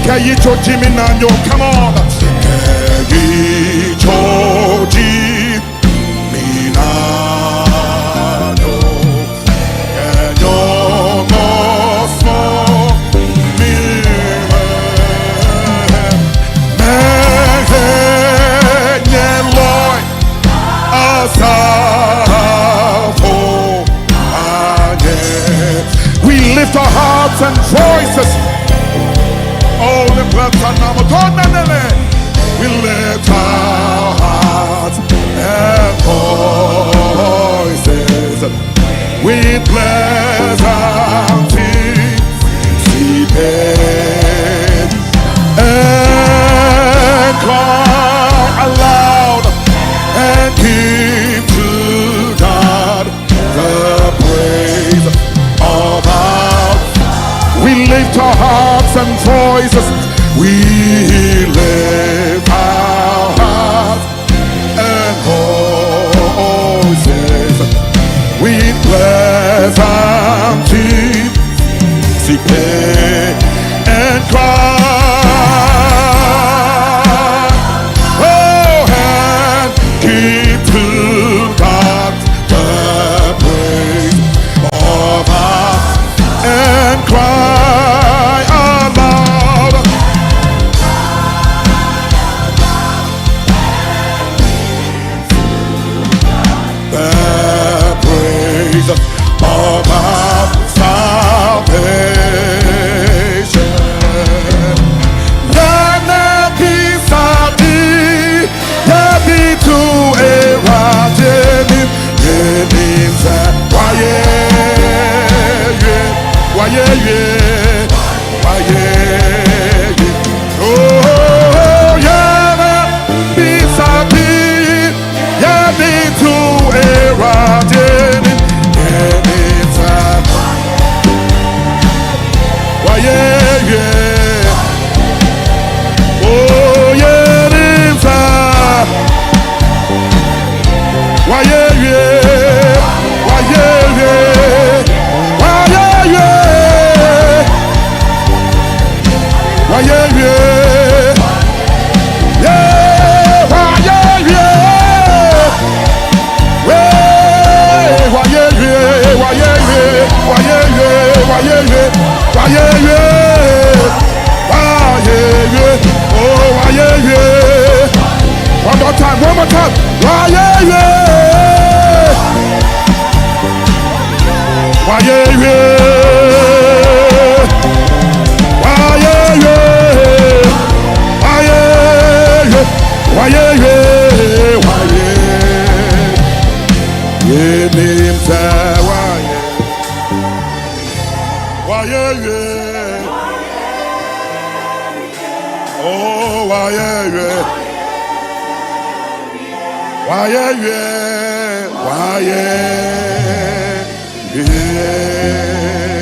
Keyi choji minanyo, come on. Keyi choji minanyo, kenyo mosmo mile, mehenye loy asafo anye. We lift our hearts and voices. Oh, the breath and now we lift our hearts and voices. We bless our feet and cry aloud and give to God the praise of our. We lift our hearts and voices. We lift our hearts and voices. We bless empty, sick and cry. Oh, and keep to God the praise of us and cry aloud. The praise of our salvation. Lana pisati yabi tu eradeni yeninza waye oh yana pisati yabi tu eradeni yeninza waye oh yeninza waye one more time. Why, yeah.